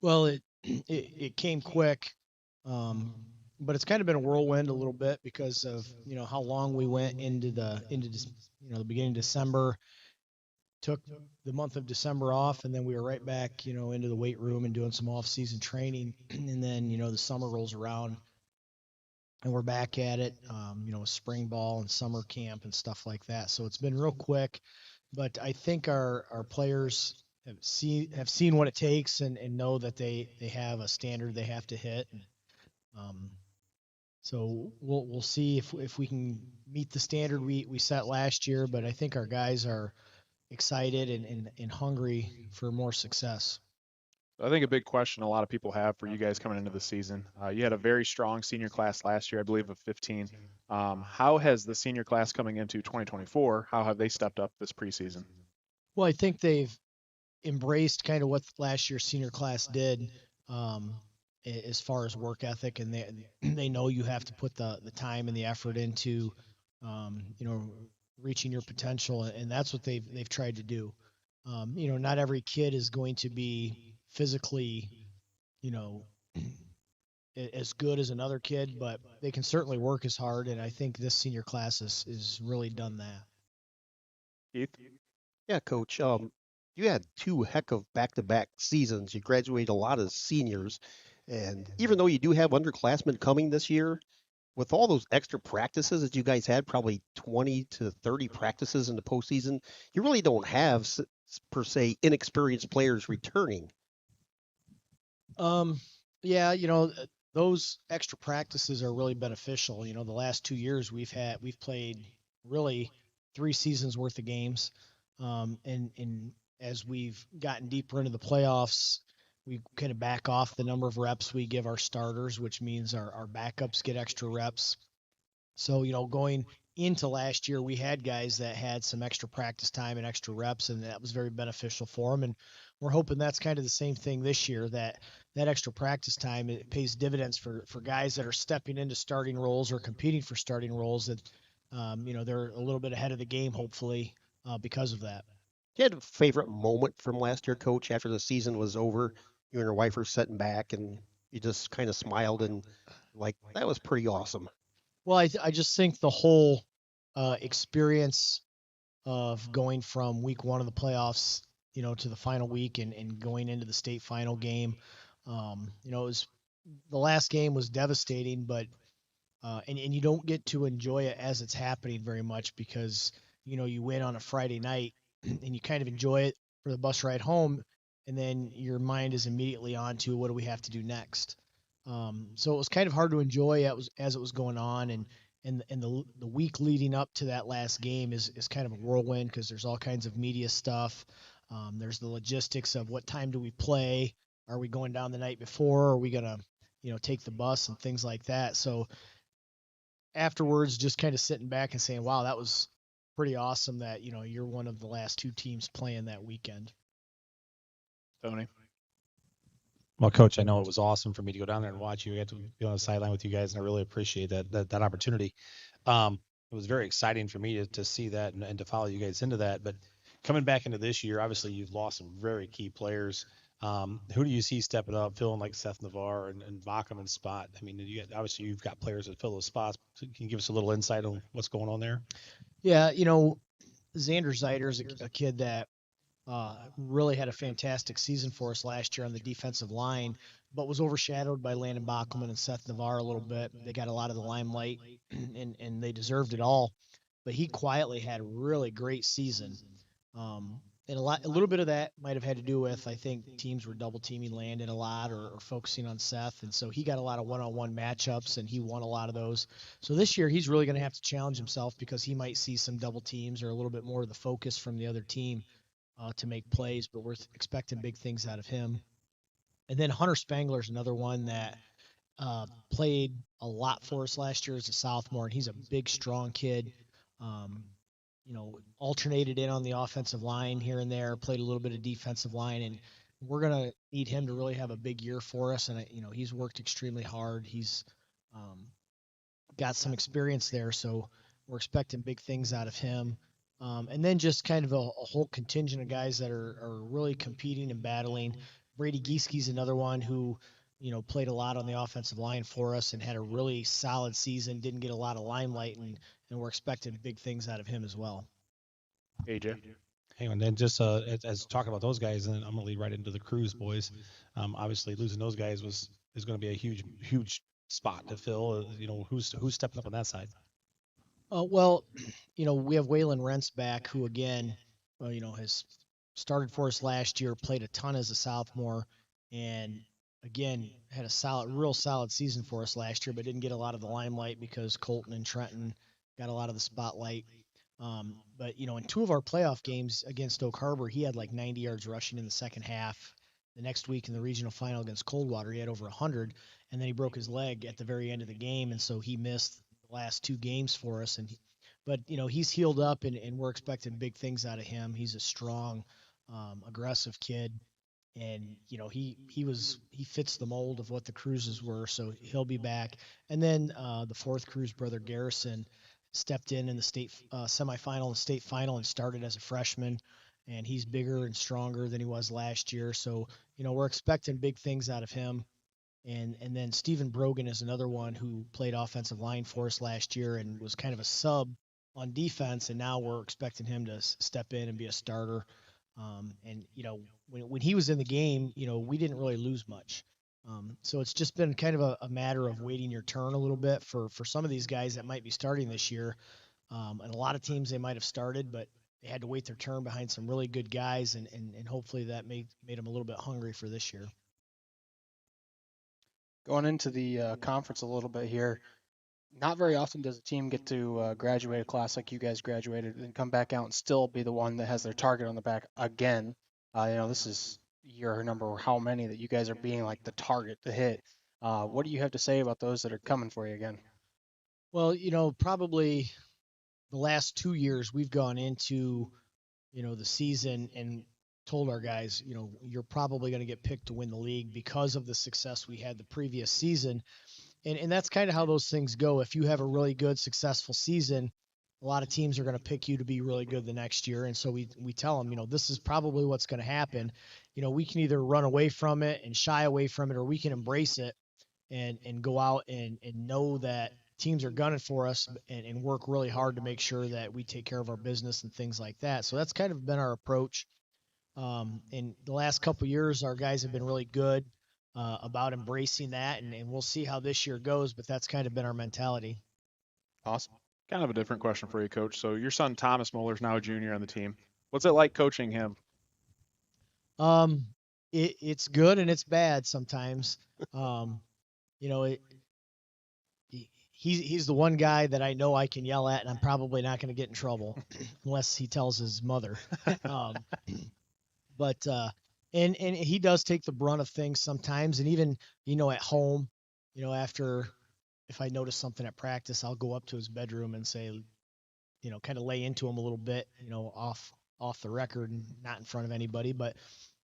Well, it came quick, but it's kind of been a whirlwind a little bit because of how long we went into the beginning of December. Took the month of December off, and then we were right back into the weight room and doing some off-season training, and then the summer rolls around and we're back at it, spring ball and summer camp and stuff like that. So it's been real quick, but I think our players have seen what it takes and know that they have a standard they have to hit. So we'll see if we can meet the standard we set last year, but I think our guys are excited and hungry for more success. I think a big question a lot of people have for you guys coming into the season. You had a very strong senior class last year, I believe, of 15. How has the senior class coming into 2024, how have they stepped up this preseason? Well, I think they've embraced kind of what last year's senior class did as far as work ethic, and they know you have to put the time and the effort into, reaching your potential, and that's what they've tried to do. Not every kid is going to be physically, as good as another kid, but they can certainly work as hard, and I think this senior class is really done that. Keith? Yeah, Coach. You had 2 heck of back-to-back seasons. You graduated a lot of seniors, and even though you do have underclassmen coming this year, with all those extra practices that you guys had, probably 20 to 30 practices in the postseason, you really don't have, per se, inexperienced players returning. Yeah, those extra practices are really beneficial. The last 2 years we've played really 3 seasons worth of games. And as we've gotten deeper into the playoffs, we kind of back off the number of reps we give our starters, which means our backups get extra reps. So, going into last year, we had guys that had some extra practice time and extra reps, and that was very beneficial for them. And we're hoping that's kind of the same thing this year, that extra practice time, it pays dividends for guys that are stepping into starting roles or competing for starting roles, that, they're a little bit ahead of the game, hopefully, because of that. You had a favorite moment from last year, Coach, after the season was over? You and your wife were sitting back, and you just kind of smiled and that was pretty awesome. Well, I just think the whole experience of going from week 1 of the playoffs, to the final week and going into the state final game, it was, the last game was devastating, but and you don't get to enjoy it as it's happening very much because you win on a Friday night and you kind of enjoy it for the bus ride home, and then your mind is immediately on to what do we have to do next. So it was kind of hard to enjoy as it was going on, and the week leading up to that last game is kind of a whirlwind because there's all kinds of media stuff. There's the logistics of what time do we play? Are we going down the night before? Are we gonna take the bus and things like that? So afterwards, just kind of sitting back and saying, wow, that was pretty awesome that you're one of the last 2 teams playing that weekend. Tony? Well, Coach, I know it was awesome for me to go down there and watch you. I got to be on the sideline with you guys, and I really appreciate that opportunity. it was very exciting for me to see that and to follow you guys into that. But coming back into this year, obviously you've lost some very key players. Who do you see stepping up, filling like Seth Navarre and Bacham and spot? I mean, obviously you've got players that fill those spots. So can you give us a little insight on what's going on there? Yeah, Xander Zeiter is a kid that really had a fantastic season for us last year on the defensive line, but was overshadowed by Landon Bachman and Seth Navarre a little bit. They got a lot of the limelight, and they deserved it all. But he quietly had a really great season. And a little bit of that might have had to do with, I think, teams were double teaming Landon a lot or focusing on Seth, and so he got a lot of one-on-one matchups, and he won a lot of those. So this year he's really going to have to challenge himself because he might see some double teams or a little bit more of the focus from the other team to make plays. But we're expecting big things out of him. And then Hunter Spangler is another one that played a lot for us last year as a sophomore, and he's a big, strong kid. Alternated in on the offensive line here and there, played a little bit of defensive line, and we're going to need him to really have a big year for us. And, he's worked extremely hard. He's got some experience there, so we're expecting big things out of him. And then just kind of a whole contingent of guys that are really competing and battling. Brady Gieski's another one who, played a lot on the offensive line for us and had a really solid season, didn't get a lot of limelight, and we're expecting big things out of him as well. AJ. Hey, and then just as talking about those guys, and I'm going to lead right into the Cruise boys. Obviously, losing those guys is going to be a huge spot to fill. Who's stepping up on that side? Well, we have Waylon Rents back, who again, has started for us last year, played a ton as a sophomore, and again had a real solid season for us last year, but didn't get a lot of the limelight because Colton and Trenton got a lot of the spotlight. But in two of our playoff games against Oak Harbor, he had like 90 yards rushing in the second half. The next week in the regional final against Coldwater, he had over 100, and then he broke his leg at the very end of the game, and so he missed the last two games for us. But he's healed up, and we're expecting big things out of him. He's a strong, aggressive kid, and he fits the mold of what the Cruises were, so he'll be back. And then the fourth Cruise brother Garrison stepped in the state semifinal and state final and started as a freshman, and he's bigger and stronger than he was last year. So we're expecting big things out of him. And then Stephen Brogan is another one who played offensive line for us last year and was kind of a sub on defense, and now we're expecting him to step in and be a starter. And when he was in the game, we didn't really lose much. So it's just been kind of a matter of waiting your turn a little bit for some of these guys that might be starting this year. And a lot of teams, they might have started, but they had to wait their turn behind some really good guys, and hopefully that made them a little bit hungry for this year. Going into the conference a little bit here, not very often does a team get to graduate a class like you guys graduated and come back out and still be the one that has their target on the back again. This is year number how many that you guys are being like the target to hit. What do you have to say about those that are coming for you again? Well, probably the last 2 years we've gone into, the season and told our guys, you're probably going to get picked to win the league because of the success we had the previous season. And that's kind of how those things go. If you have a really good, successful season, a lot of teams are going to pick you to be really good the next year. And so we tell them, this is probably what's going to happen. We can either run away from it and shy away from it, or we can embrace it and go out and know that teams are gunning for us and work really hard to make sure that we take care of our business and things like that. So that's kind of been our approach. In the last couple of years, our guys have been really good about embracing that, and we'll see how this year goes, but that's kind of been our mentality. Awesome. Kind of a different question for you, Coach. So your son Thomas Moeller is now a junior on the team. What's it like coaching him? It's good and it's bad sometimes. He's the one guy that I know I can yell at, and I'm probably not going to get in trouble unless he tells his mother. But he does take the brunt of things sometimes, and even at home, after. If I notice something at practice, I'll go up to his bedroom and say, kind of lay into him a little bit, off the record and not in front of anybody. But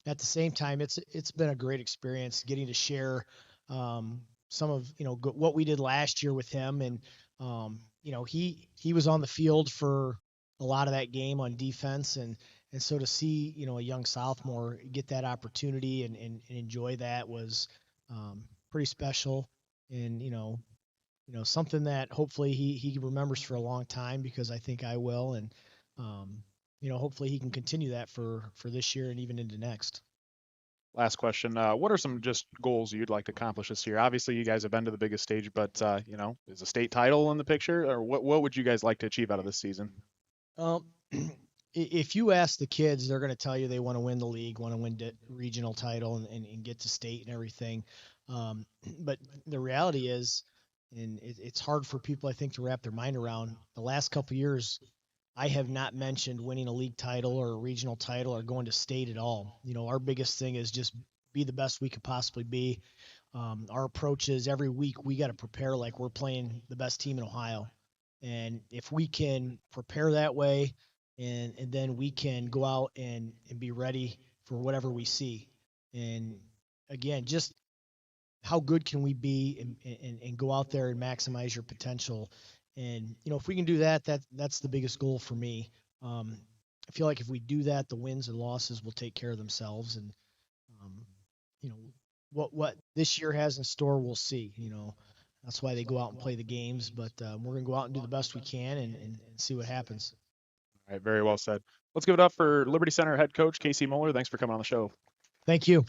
at the same time, it's been a great experience getting to share some of what we did last year with him, and he was on the field for a lot of that game on defense, and so to see a young sophomore get that opportunity and enjoy that was pretty special, and something that hopefully he remembers for a long time, because I think I will, and hopefully he can continue that for this year and even into next. Last question. What are some just goals you'd like to accomplish this year? Obviously, you guys have been to the biggest stage, but is a state title in the picture, or what would you guys like to achieve out of this season? If you ask the kids, they're going to tell you they want to win the league, want to win regional title, and get to state and everything. But the reality is, and it's hard for people, I think, to wrap their mind around. The last couple of years, I have not mentioned winning a league title or a regional title or going to state at all. Our biggest thing is just be the best we could possibly be. Our approach is every week we got to prepare like we're playing the best team in Ohio. And if we can prepare that way, and then we can go out and be ready for whatever we see. And again, just how good can we be and go out there and maximize your potential. And, if we can do that, that's the biggest goal for me. I feel like if we do that, the wins and losses will take care of themselves. And, what this year has in store, we'll see. That's why they go out and play the games. But we're going to go out and do the best we can and see what happens. All right, very well said. Let's give it up for Liberty Center head coach Casey Mueller. Thanks for coming on the show. Thank you.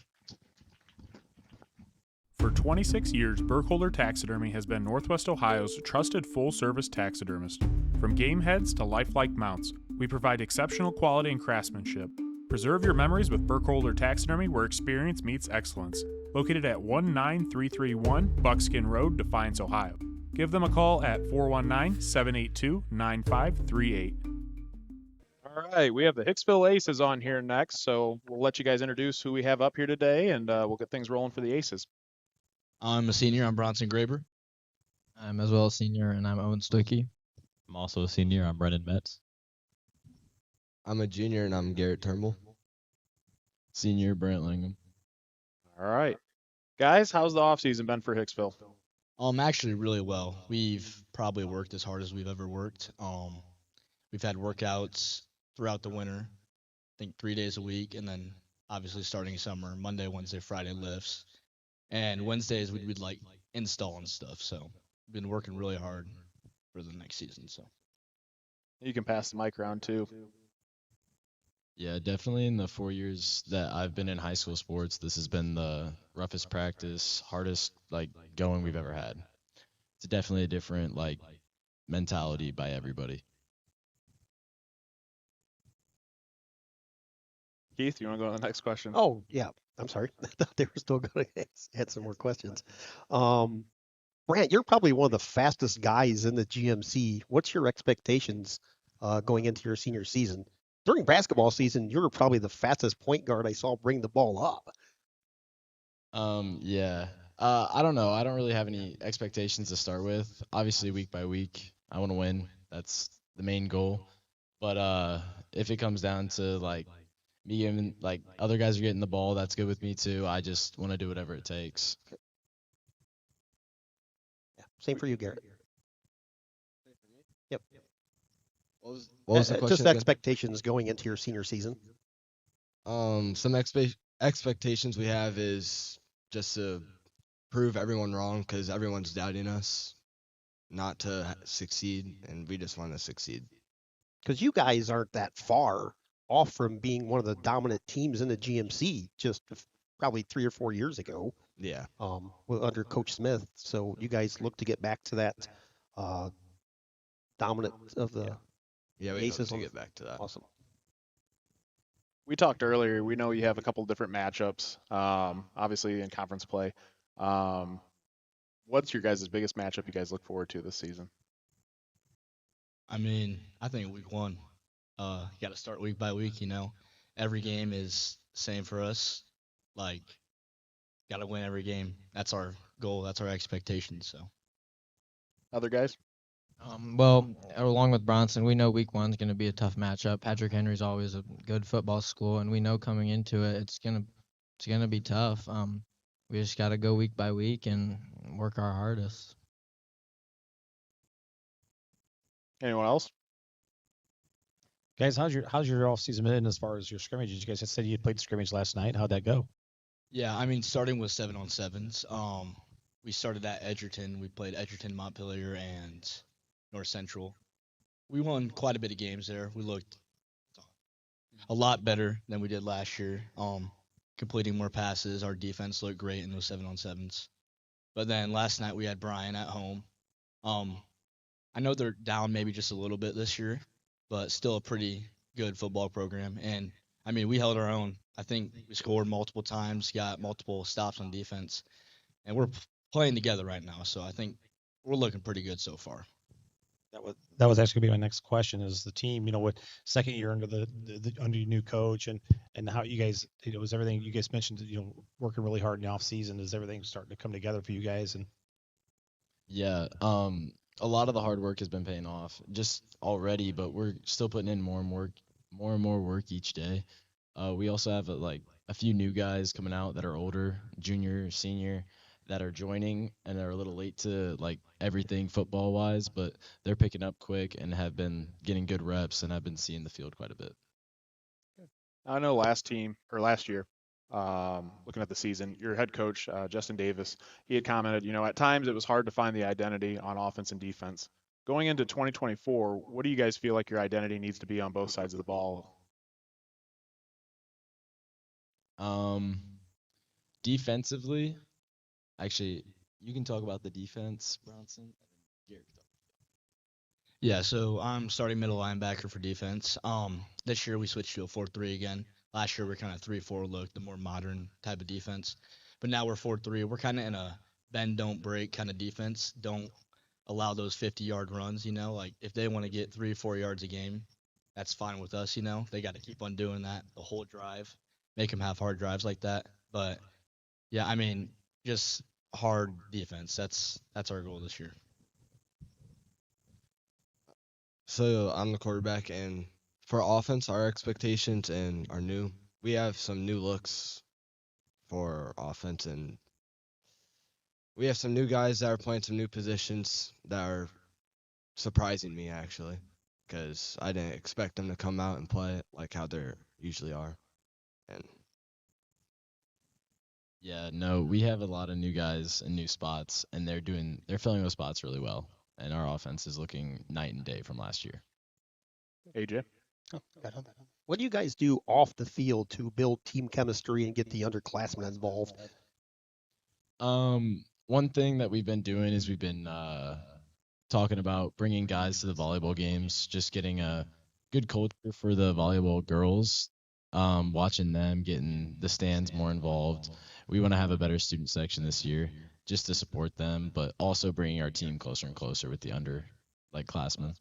For 26 years, Burkholder Taxidermy has been Northwest Ohio's trusted full-service taxidermist. From game heads to lifelike mounts, we provide exceptional quality and craftsmanship. Preserve your memories with Burkholder Taxidermy, where experience meets excellence. Located at 19331 Buckskin Road, Defiance, Ohio. Give them a call at 419-782-9538. All right, we have the Hicksville Aces on here next, so we'll let you guys introduce who we have up here today, and we'll get things rolling for the Aces. I'm a senior. I'm Bronson Graber. I'm as well a senior, and I'm Owen Stoicky. I'm also a senior. I'm Brendan Metz. I'm a junior, and I'm Garrett Turnbull. Senior, Brent Lingham. All right. Guys, how's the offseason been for Hicksville? Actually really well. We've probably worked as hard as we've ever worked. We've had workouts throughout the winter, I think 3 days a week, and then obviously starting summer, Monday, Wednesday, Friday lifts. And Wednesdays we'd like install and stuff. So we've been working really hard for the next season. So you can pass the mic around too. Yeah, definitely in the 4 years that I've been in high school sports, this has been the roughest practice, hardest going we've ever had. It's definitely a different mentality by everybody. Keith, you want to go to the next question? Oh, yeah. I'm sorry. I thought they were still going to add some more questions. Brant, you're probably one of the fastest guys in the GMC. What's your expectations going into your senior season? During basketball season, you were probably the fastest point guard I saw bring the ball up. Yeah. I don't know. I don't really have any expectations to start with. Obviously, week by week, I want to win. That's the main goal. But if it comes down to me giving other guys are getting the ball, that's good with me too. I just want to do whatever it takes. Yeah, same for you, Garrett. Yep. What was the question? Just expectations going into your senior season. Some expectations we have is just to prove everyone wrong, because everyone's doubting us, not to succeed, and we just want to succeed. Because you guys aren't that far off from being one of the dominant teams in the GMC just probably 3 or 4 years ago. Yeah. Under Coach Smith. So you guys look to get back to that dominant of the Yeah, we Aces. hope to get back to that. Awesome. We talked earlier. We know you have a couple different matchups, obviously in conference play. What's your guys' biggest matchup you guys look forward to this season? I think week one. You got to start week by week, Every game is the same for us. Got to win every game. That's our goal. That's our expectation. So, other guys? Well, along with Bronson, we know week one's going to be a tough matchup. Patrick Henry's always a good football school, and we know coming into it, it's gonna be tough. We just got to go week by week and work our hardest. Anyone else? Guys, how's your off season been as far as your scrimmages? You guys had said you played the scrimmage last night. How'd that go? Yeah, I mean, starting with 7-on-7s. We started at Edgerton. We played Edgerton, Montpelier, and North Central. We won quite a bit of games there. We looked a lot better than we did last year. Completing more passes. Our defense looked great in those 7-on-7s. But then last night we had Brian at home. I know they're down maybe just a little bit this year, but still a pretty good football program. And I mean, we held our own. I think we scored multiple times, got multiple stops on defense, and we're playing together right now. So I think we're looking pretty good so far. That was actually gonna be my next question. Is the team, what second year under the under your new coach and how you guys, was everything you guys mentioned, working really hard in the off season? Is everything starting to come together for you guys? And Yeah, a lot of the hard work has been paying off just already, but we're still putting in more and more work each day. We also have a few new guys coming out that are older, junior, senior, that are joining and are a little late to everything football wise, but they're picking up quick and have been getting good reps, and I've been seeing the field quite a bit. I know last year, looking at the season, your head coach, Justin Davis, he had commented, at times it was hard to find the identity on offense and defense. Going into 2024, what do you guys feel like your identity needs to be on both sides of the ball? Defensively, actually, you can talk about the defense, Bronson. Yeah, so I'm starting middle linebacker for defense. This year we switched to a 4-3 again. Last year we are kind of 3-4 look, the more modern type of defense. But now we're 4-3. We're kind of in a bend, don't break kind of defense. Don't allow those 50-yard runs, if they want to get 3-4 yards a game, that's fine with us, They got to keep on doing that the whole drive, make them have hard drives like that. But, yeah, I mean, just hard defense. That's our goal this year. So I'm the quarterback, and for offense, our expectations we have some new looks for offense, and we have some new guys that are playing some new positions that are surprising me, actually, because I didn't expect them to come out and play like how they usually are. And Yeah, no, we have a lot of new guys in new spots, and they're filling those spots really well. And our offense is looking night and day from last year. AJ? What do you guys do off the field to build team chemistry and get the underclassmen involved? One thing that we've been doing is we've been talking about bringing guys to the volleyball games, just getting a good culture for the volleyball girls, watching them, getting the stands more involved. We want to have a better student section this year just to support them, but also bringing our team closer and closer with the classmen.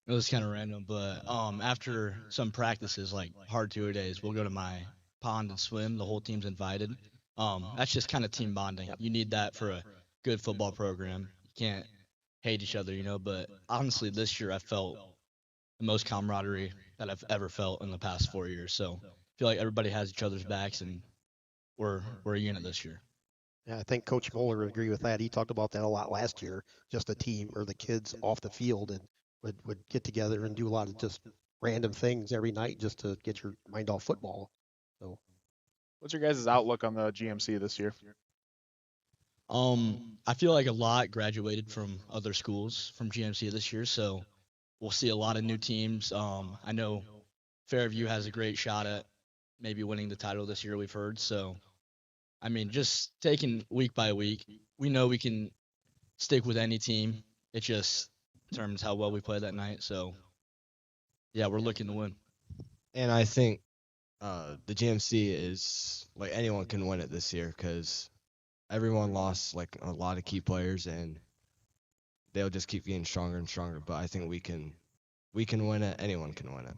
It was kind of random, but after some practices, hard 2 days, we'll go to my pond and swim. The whole team's invited. That's just kind of team bonding. You need that for a good football program. You can't hate each other, but honestly, this year I felt the most camaraderie that I've ever felt in the past 4 years. So I feel like everybody has each other's backs, and we're a unit this year. Yeah, I think Coach Moeller would agree with that. He talked about that a lot last year, just the team or the kids off the field and would get together and do a lot of just random things every night just to get your mind off football. So, what's your guys' outlook on the GMC this year? I feel like a lot graduated from other schools from GMC this year, so we'll see a lot of new teams. I know Fairview has a great shot at maybe winning the title this year, we've heard. So, I mean, just taking week by week, we know we can stick with any team. It just determines how well we play that night. So, yeah, we're looking to win. And I think the GMC is anyone can win it this year because everyone lost a lot of key players, and they'll just keep getting stronger and stronger. But I think we can win it. Anyone can win it.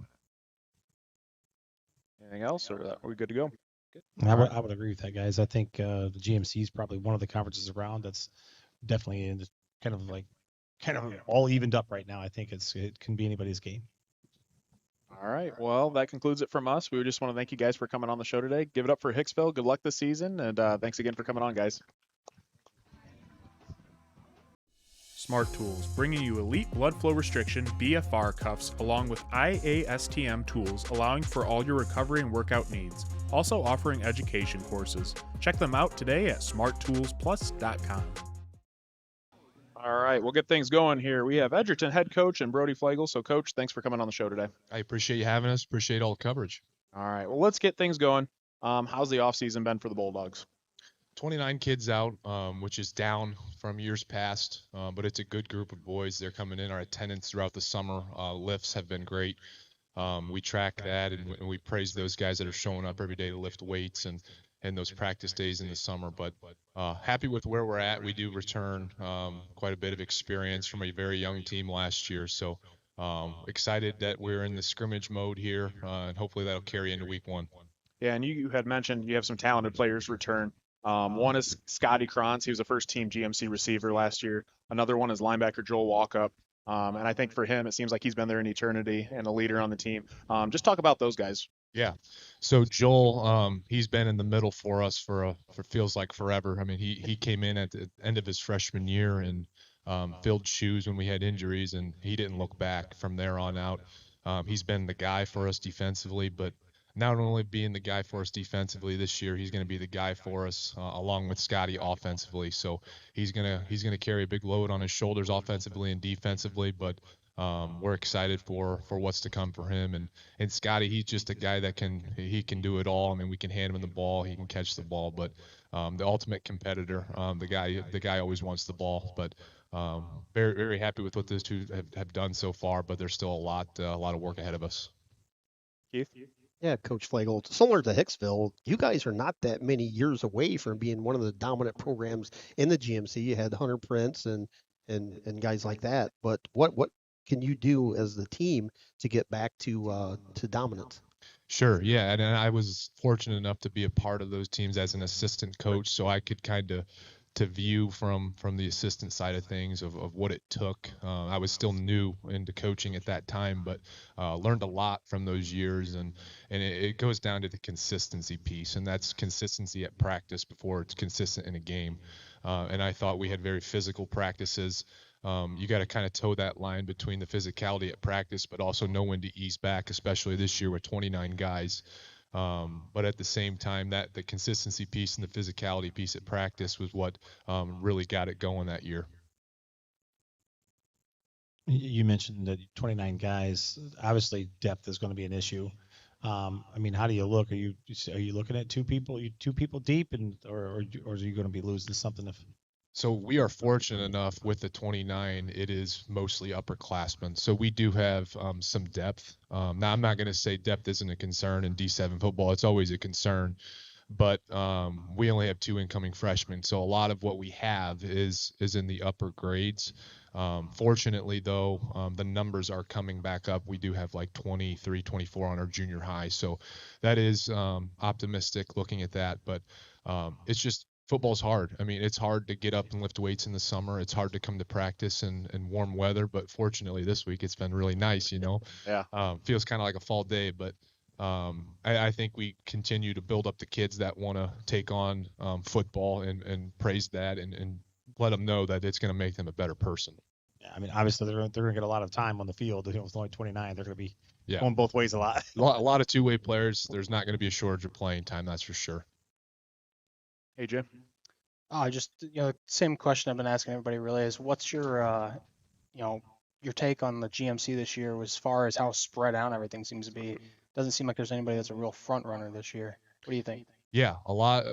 Anything else, or are we good to go? Good. I would agree with that, guys. I think the GMC is probably one of the conferences around that's definitely in kind of all evened up right now. I think it can be anybody's game. All right. Well, that concludes it from us. We just want to thank you guys for coming on the show today. Give it up for Hicksville. Good luck this season, and thanks again for coming on, guys. Smart Tools, bringing you elite blood flow restriction BFR cuffs along with IASTM tools, allowing for all your recovery and workout needs. Also offering education courses. Check them out today at smarttoolsplus.com. All right, we'll get things going here. We have Edgerton head coach and Brody Flagel. So, Coach, thanks for coming on the show today. I appreciate you having us. Appreciate all the coverage. All right, well, let's get things going. How's the offseason been for the Bulldogs? 29 kids out, which is down from years past, but it's a good group of boys. They're coming in. Our attendance throughout the summer lifts have been great. We track that, and we praise those guys that are showing up every day to lift weights and those practice days in the summer. But happy with where we're at. We do return quite a bit of experience from a very young team last year. So excited that we're in the scrimmage mode here, and hopefully that'll carry into week one. Yeah, and you had mentioned you have some talented players return. One is Scotty Kranz. He was a first-team GMC receiver last year. Another one is linebacker Joel Walkup. And I think for him, it seems like he's been there an eternity and a leader on the team. Just talk about those guys. Yeah. So Joel, he's been in the middle for us for feels like forever. I mean, he came in at the end of his freshman year and filled shoes when we had injuries, and he didn't look back from there on out. He's been the guy for us defensively, but not only being the guy for us defensively this year, he's going to be the guy for us along with Scotty offensively. So he's gonna carry a big load on his shoulders offensively and defensively. But we're excited for what's to come for him. And Scotty, he's just a guy that can do it all. I mean, we can hand him the ball, he can catch the ball, but the ultimate competitor, the guy always wants the ball. But very, very happy with what those two have done so far. But there's still a lot of work ahead of us. Keith? Yeah, Coach Flagel, similar to Hicksville, you guys are not that many years away from being one of the dominant programs in the GMC. You had Hunter Prince and guys like that. But what can you do as the team to get back to dominance? Sure, yeah, and I was fortunate enough to be a part of those teams as an assistant coach, so I could kind of to view from the assistant side of things of what it took. I was still new into coaching at that time, but learned a lot from those years, and it goes down to the consistency piece, and that's consistency at practice before it's consistent in a game. And I thought we had very physical practices. You got to kind of toe that line between the physicality at practice, but also know when to ease back, especially this year with 29 guys. But at the same time, that the consistency piece and the physicality piece at practice was what really got it going that year. You mentioned that 29 guys. Obviously, depth is going to be an issue. I mean, how do you look? Are you looking at two people? Are you two people deep, or are you going to be losing something if? So we are fortunate enough with the 29, it is mostly upperclassmen. So we do have some depth. Now, I'm not going to say depth isn't a concern in D7 football. It's always a concern. But we only have 2 incoming freshmen. So a lot of what we have is in the upper grades. Fortunately, though, the numbers are coming back up. We do have like 23, 24 on our junior high. So that is optimistic looking at that. But it's just football's hard. I mean, it's hard to get up and lift weights in the summer. It's hard to come to practice in warm weather, but fortunately this week it's been really nice, Yeah. Feels kind of like a fall day, but I think we continue to build up the kids that want to take on football and praise that and let them know that it's going to make them a better person. Yeah, I mean, obviously they're going to get a lot of time on the field. With only 29, they're going to be going both ways a lot. A lot of two-way players. There's not going to be a shortage of playing time, that's for sure. Hey, Jim. Just same question I've been asking everybody really is what's your your take on the GMC this year as far as how spread out everything seems to be? Doesn't seem like there's anybody that's a real front runner this year. What do you think? Yeah, a lot.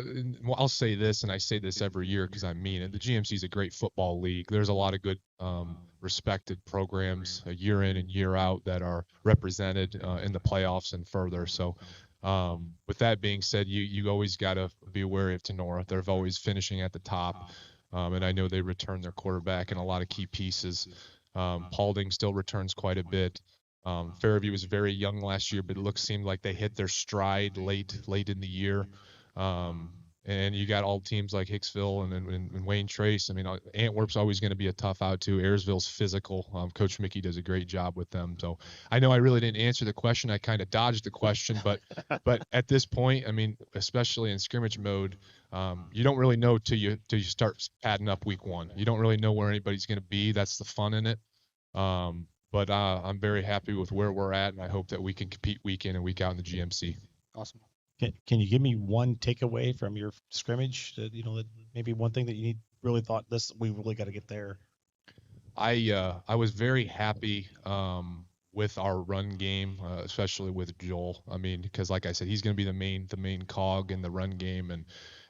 Well, I'll say this, and I say this every year because I mean it. The GMC is a great football league. There's a lot of good, respected programs year in and year out that are represented in the playoffs and further. So with that being said, you always got to be wary of Tinora. They're always finishing at the top, and I know they return their quarterback and a lot of key pieces. Paulding still returns quite a bit. Fairview was very young last year, but it seemed like they hit their stride late in the year. And you got all teams like Hicksville and Wayne Trace. I mean, Antwerp's always going to be a tough out too. Ayersville's physical. Coach Mickey does a great job with them. So I know I really didn't answer the question. I kind of dodged the question, but at this point, I mean, especially in scrimmage mode, you don't really know till you start padding up week one. You don't really know where anybody's going to be. That's the fun in it. But I'm very happy with where we're at, and I hope that we can compete week in and week out in the GMC. Awesome. Can you give me one takeaway from your scrimmage? That maybe one thing that you really thought we really got to get there. I was very happy with our run game, especially with Joel. I mean, because like I said, he's going to be the main cog in the run game,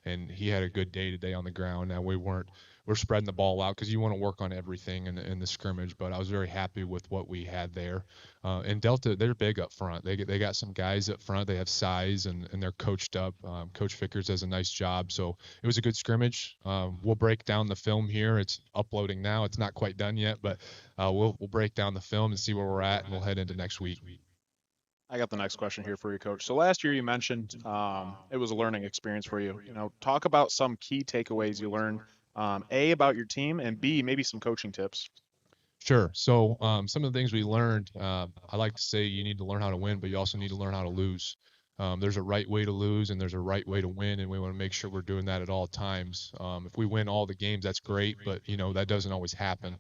and he had a good day today on the ground. Now we're spreading the ball out because you want to work on everything in the scrimmage, but I was very happy with what we had there. And Delta, they're big up front. They got some guys up front. They have size and they're coached up. Coach Vickers does a nice job. So it was a good scrimmage. We'll break down the film here. It's uploading now. It's not quite done yet, but we'll break down the film and see where we're at, and we'll head into next week. I got the next question here for you, Coach. So last year you mentioned it was a learning experience for you. Talk about some key takeaways you learned. A, about your team, and B, maybe some coaching tips. Sure. So some of the things we learned, I like to say you need to learn how to win, but you also need to learn how to lose. There's a right way to lose and there's a right way to win, and we want to make sure we're doing that at all times. If we win all the games, that's great, but that doesn't always happen.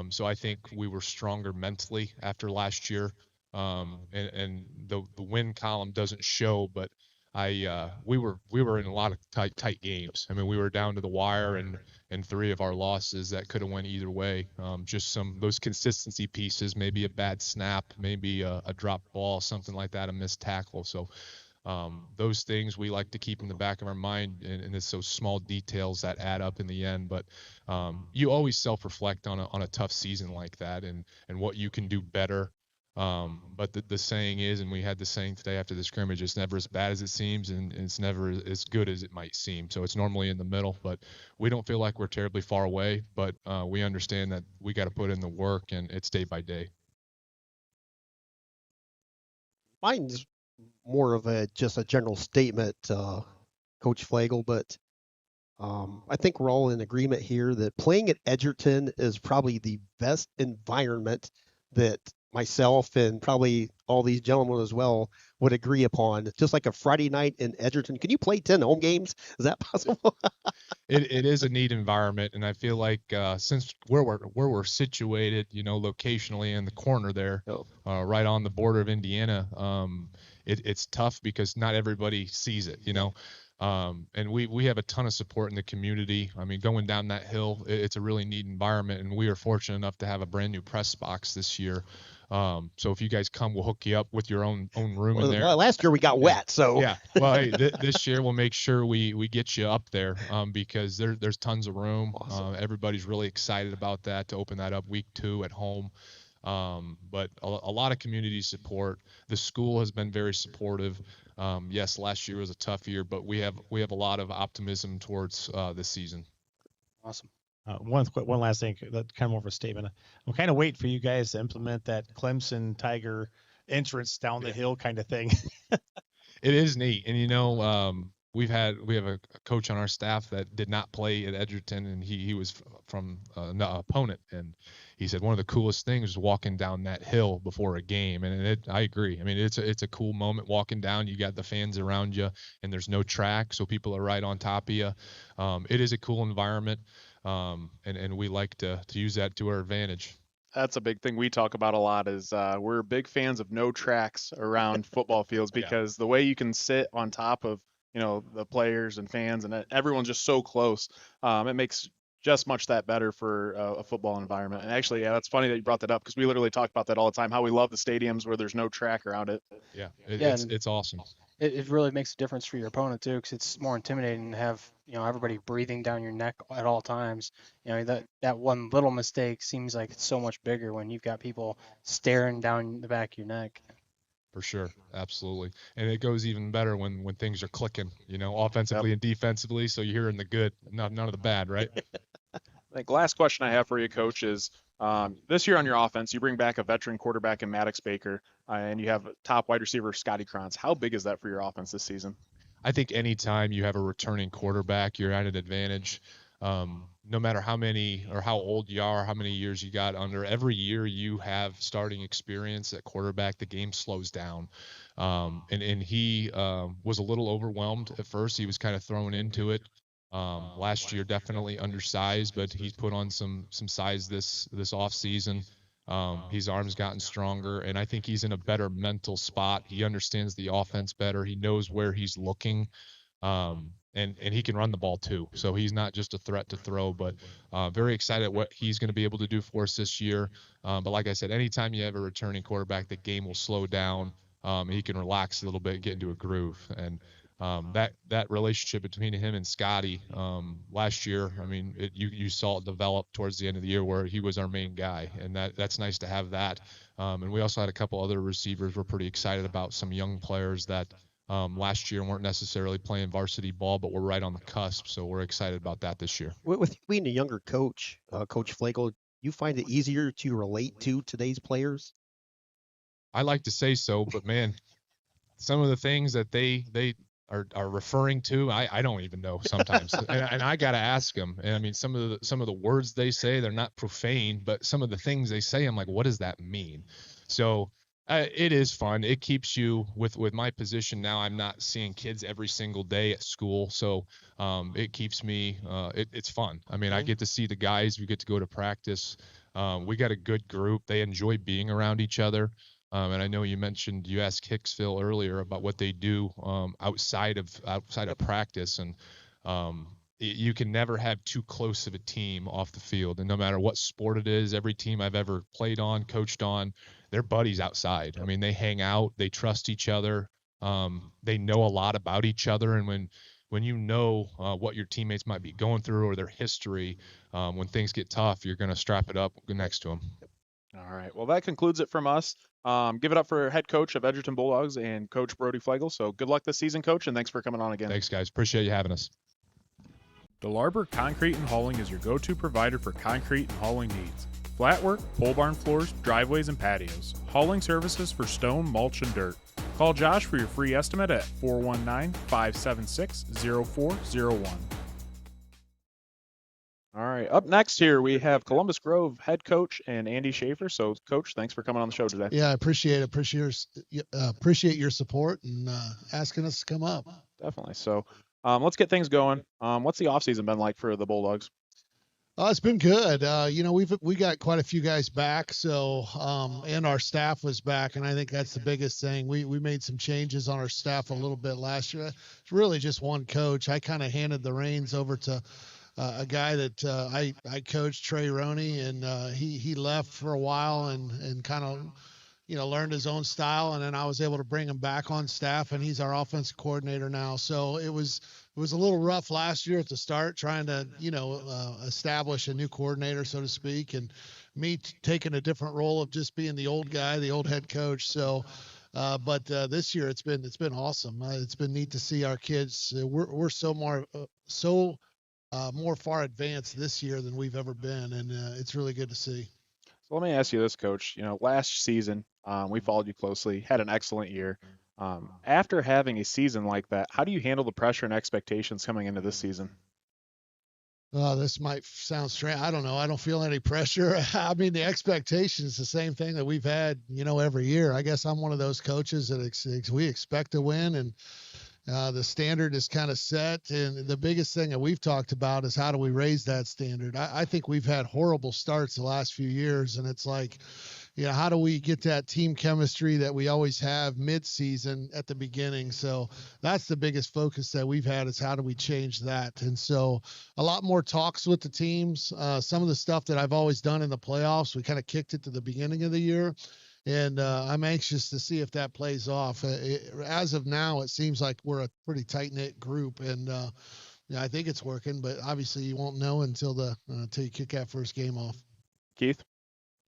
So I think we were stronger mentally after last year, and the win column doesn't show, but we were in a lot of tight games. I mean, we were down to the wire and 3 of our losses that could have went either way. Just those consistency pieces, maybe a bad snap, maybe a dropped ball, something like that, a missed tackle. So those things we like to keep in the back of our mind, and it's those small details that add up in the end. But you always self-reflect on a tough season like that and what you can do better. But the saying is, and we had the saying today after the scrimmage, it's never as bad as it seems, and it's never as good as it might seem. So it's normally in the middle, but we don't feel like we're terribly far away, but we understand that we got to put in the work, and it's day by day. Mine's more of just a general statement, Coach Flagel, but I think we're all in agreement here that playing at Edgerton is probably the best environment that myself and probably all these gentlemen as well would agree upon. Just like a Friday night in Edgerton. Can you play 10 home games? Is that possible? It is a neat environment, and I feel like since where we're situated, locationally in the corner there, right on the border of Indiana, it's tough because not everybody sees it, and we have a ton of support in the community. I mean, going down that hill, it's a really neat environment, and we are fortunate enough to have a brand new press box this year. So if you guys come, we'll hook you up with your own room in there. Well, last year we got wet, so yeah. Well, hey, this year we'll make sure we get you up there because there's tons of room. Awesome. Everybody's really excited about that, to open that up week 2 at home. But a lot of community support. The school has been very supportive. Yes, last year was a tough year, but we have a lot of optimism towards this season. Awesome. One last thing, that kind of more of a statement. I'm kind of waiting for you guys to implement that Clemson Tiger entrance down the hill kind of thing. It is neat, and we have a coach on our staff that did not play at Edgerton, and he was from an opponent, and he said one of the coolest things was walking down that hill before a game, and I agree. I mean, it's a cool moment walking down. You got the fans around you, and there's no track, so people are right on top of you. It is a cool environment, and we like to use that to our advantage. That's a big thing we talk about a lot is we're big fans of no tracks around football fields because the way you can sit on top of the players and fans and everyone's just so close. It makes just much that better for a football environment. And actually, yeah, that's funny that you brought that up because we literally talk about that all the time, how we love the stadiums where there's no track around it. Yeah, it's awesome. It really makes a difference for your opponent too, because it's more intimidating to have everybody breathing down your neck at all times. That one little mistake seems like it's so much bigger when you've got people staring down the back of your neck. For sure, absolutely, and it goes even better when things are clicking, offensively and defensively. So you're hearing the good, none of the bad, right? Like last question I have for you, Coach, is this year on your offense, you bring back a veteran quarterback in Maddox Baker, and you have top wide receiver Scotty Kranz. How big is that for your offense this season? I think anytime you have a returning quarterback, you're at an advantage. No matter how many or how old you are, how many years you got under, every year you have starting experience at quarterback, the game slows down. And he was a little overwhelmed at first. He was kind of thrown into it. Last year, definitely undersized, but he's put on some size this off season. His arm's gotten stronger, and I think he's in a better mental spot. He understands the offense better. He knows where he's looking, and he can run the ball too. So he's not just a threat to throw, but very excited what he's going to be able to do for us this year. But like I said, anytime you have a returning quarterback, the game will slow down. He can relax a little bit, get into a groove, and that relationship between him and Scotty last year, I mean, you saw it develop towards the end of the year where he was our main guy, and that's nice to have that. And we also had a couple other receivers we're pretty excited about, some young players that last year weren't necessarily playing varsity ball, but we're right on the cusp, so we're excited about that this year. With you being a younger coach, Coach Flagel, you find it easier to relate to today's players? I like to say so, but man, some of the things that they are referring to, I don't even know sometimes, and I gotta ask them. And I mean, some of the words they say, they're not profane, but some of the things they say, I'm like, what does that mean? So it is fun. It keeps you with my position now. I'm not seeing kids every single day at school, so it keeps me. It's fun. I mean, I get to see the guys. We get to go to practice. We got a good group. They enjoy being around each other. And I know you asked Hicksville earlier about what they do outside of practice, and you can never have too close of a team off the field. And no matter what sport it is, every team I've ever played on, coached on, they're buddies outside. I mean, they hang out, they trust each other, they know a lot about each other, and when you know what your teammates might be going through or their history, when things get tough, you're going to strap it up next to them. All right. Well, that concludes it from us. Give it up for head coach of Edgerton Bulldogs and Coach Brody Flagel. So good luck this season, Coach, and thanks for coming on again. Thanks, guys. Appreciate you having us. DeLarber Concrete and Hauling is your go-to provider for concrete and hauling needs. Flat work, pole barn floors, driveways, and patios. Hauling services for stone, mulch, and dirt. Call Josh for your free estimate at 419-576-0401. All right. Up next here, we have Columbus Grove head coach and Andy Schaefer. So, Coach, thanks for coming on the show today. Yeah, I appreciate it. Appreciate your support and asking us to come up. Definitely. So, let's get things going. What's the offseason been like for the Bulldogs? It's been good. We got quite a few guys back, so and our staff was back, and I think that's the biggest thing. We made some changes on our staff a little bit last year. It's really just one coach. I kind of handed the reins over to a guy that I coached, Trey Roney, and he left for a while and kind of learned his own style, and then I was able to bring him back on staff, and he's our offensive coordinator now. So it was a little rough last year at the start trying to establish a new coordinator, so to speak, and me taking a different role of just being the old guy, the old head coach. So but this year it's been awesome. It's been neat to see our kids. We're more far advanced this year than we've ever been, and it's really good to see. So let me ask you this, Coach. Last season we followed you closely, had an excellent year. After having a season like that, how do you handle the pressure and expectations coming into this season? This might sound strange. I don't know. I don't feel any pressure. I mean, the expectation is the same thing that we've had, every year. I guess I'm one of those coaches that we expect to win, and the standard is kind of set. And the biggest thing that we've talked about is how do we raise that standard? I think we've had horrible starts the last few years, and it's like, how do we get that team chemistry that we always have mid-season at the beginning? So that's the biggest focus that we've had, is how do we change that? And so a lot more talks with the teams. Some of the stuff that I've always done in the playoffs, we kind of kicked it to the beginning of the year. And I'm anxious to see if that plays off. As of now, it seems like we're a pretty tight-knit group, and I think it's working. But obviously, you won't know until you kick that first game off. Keith?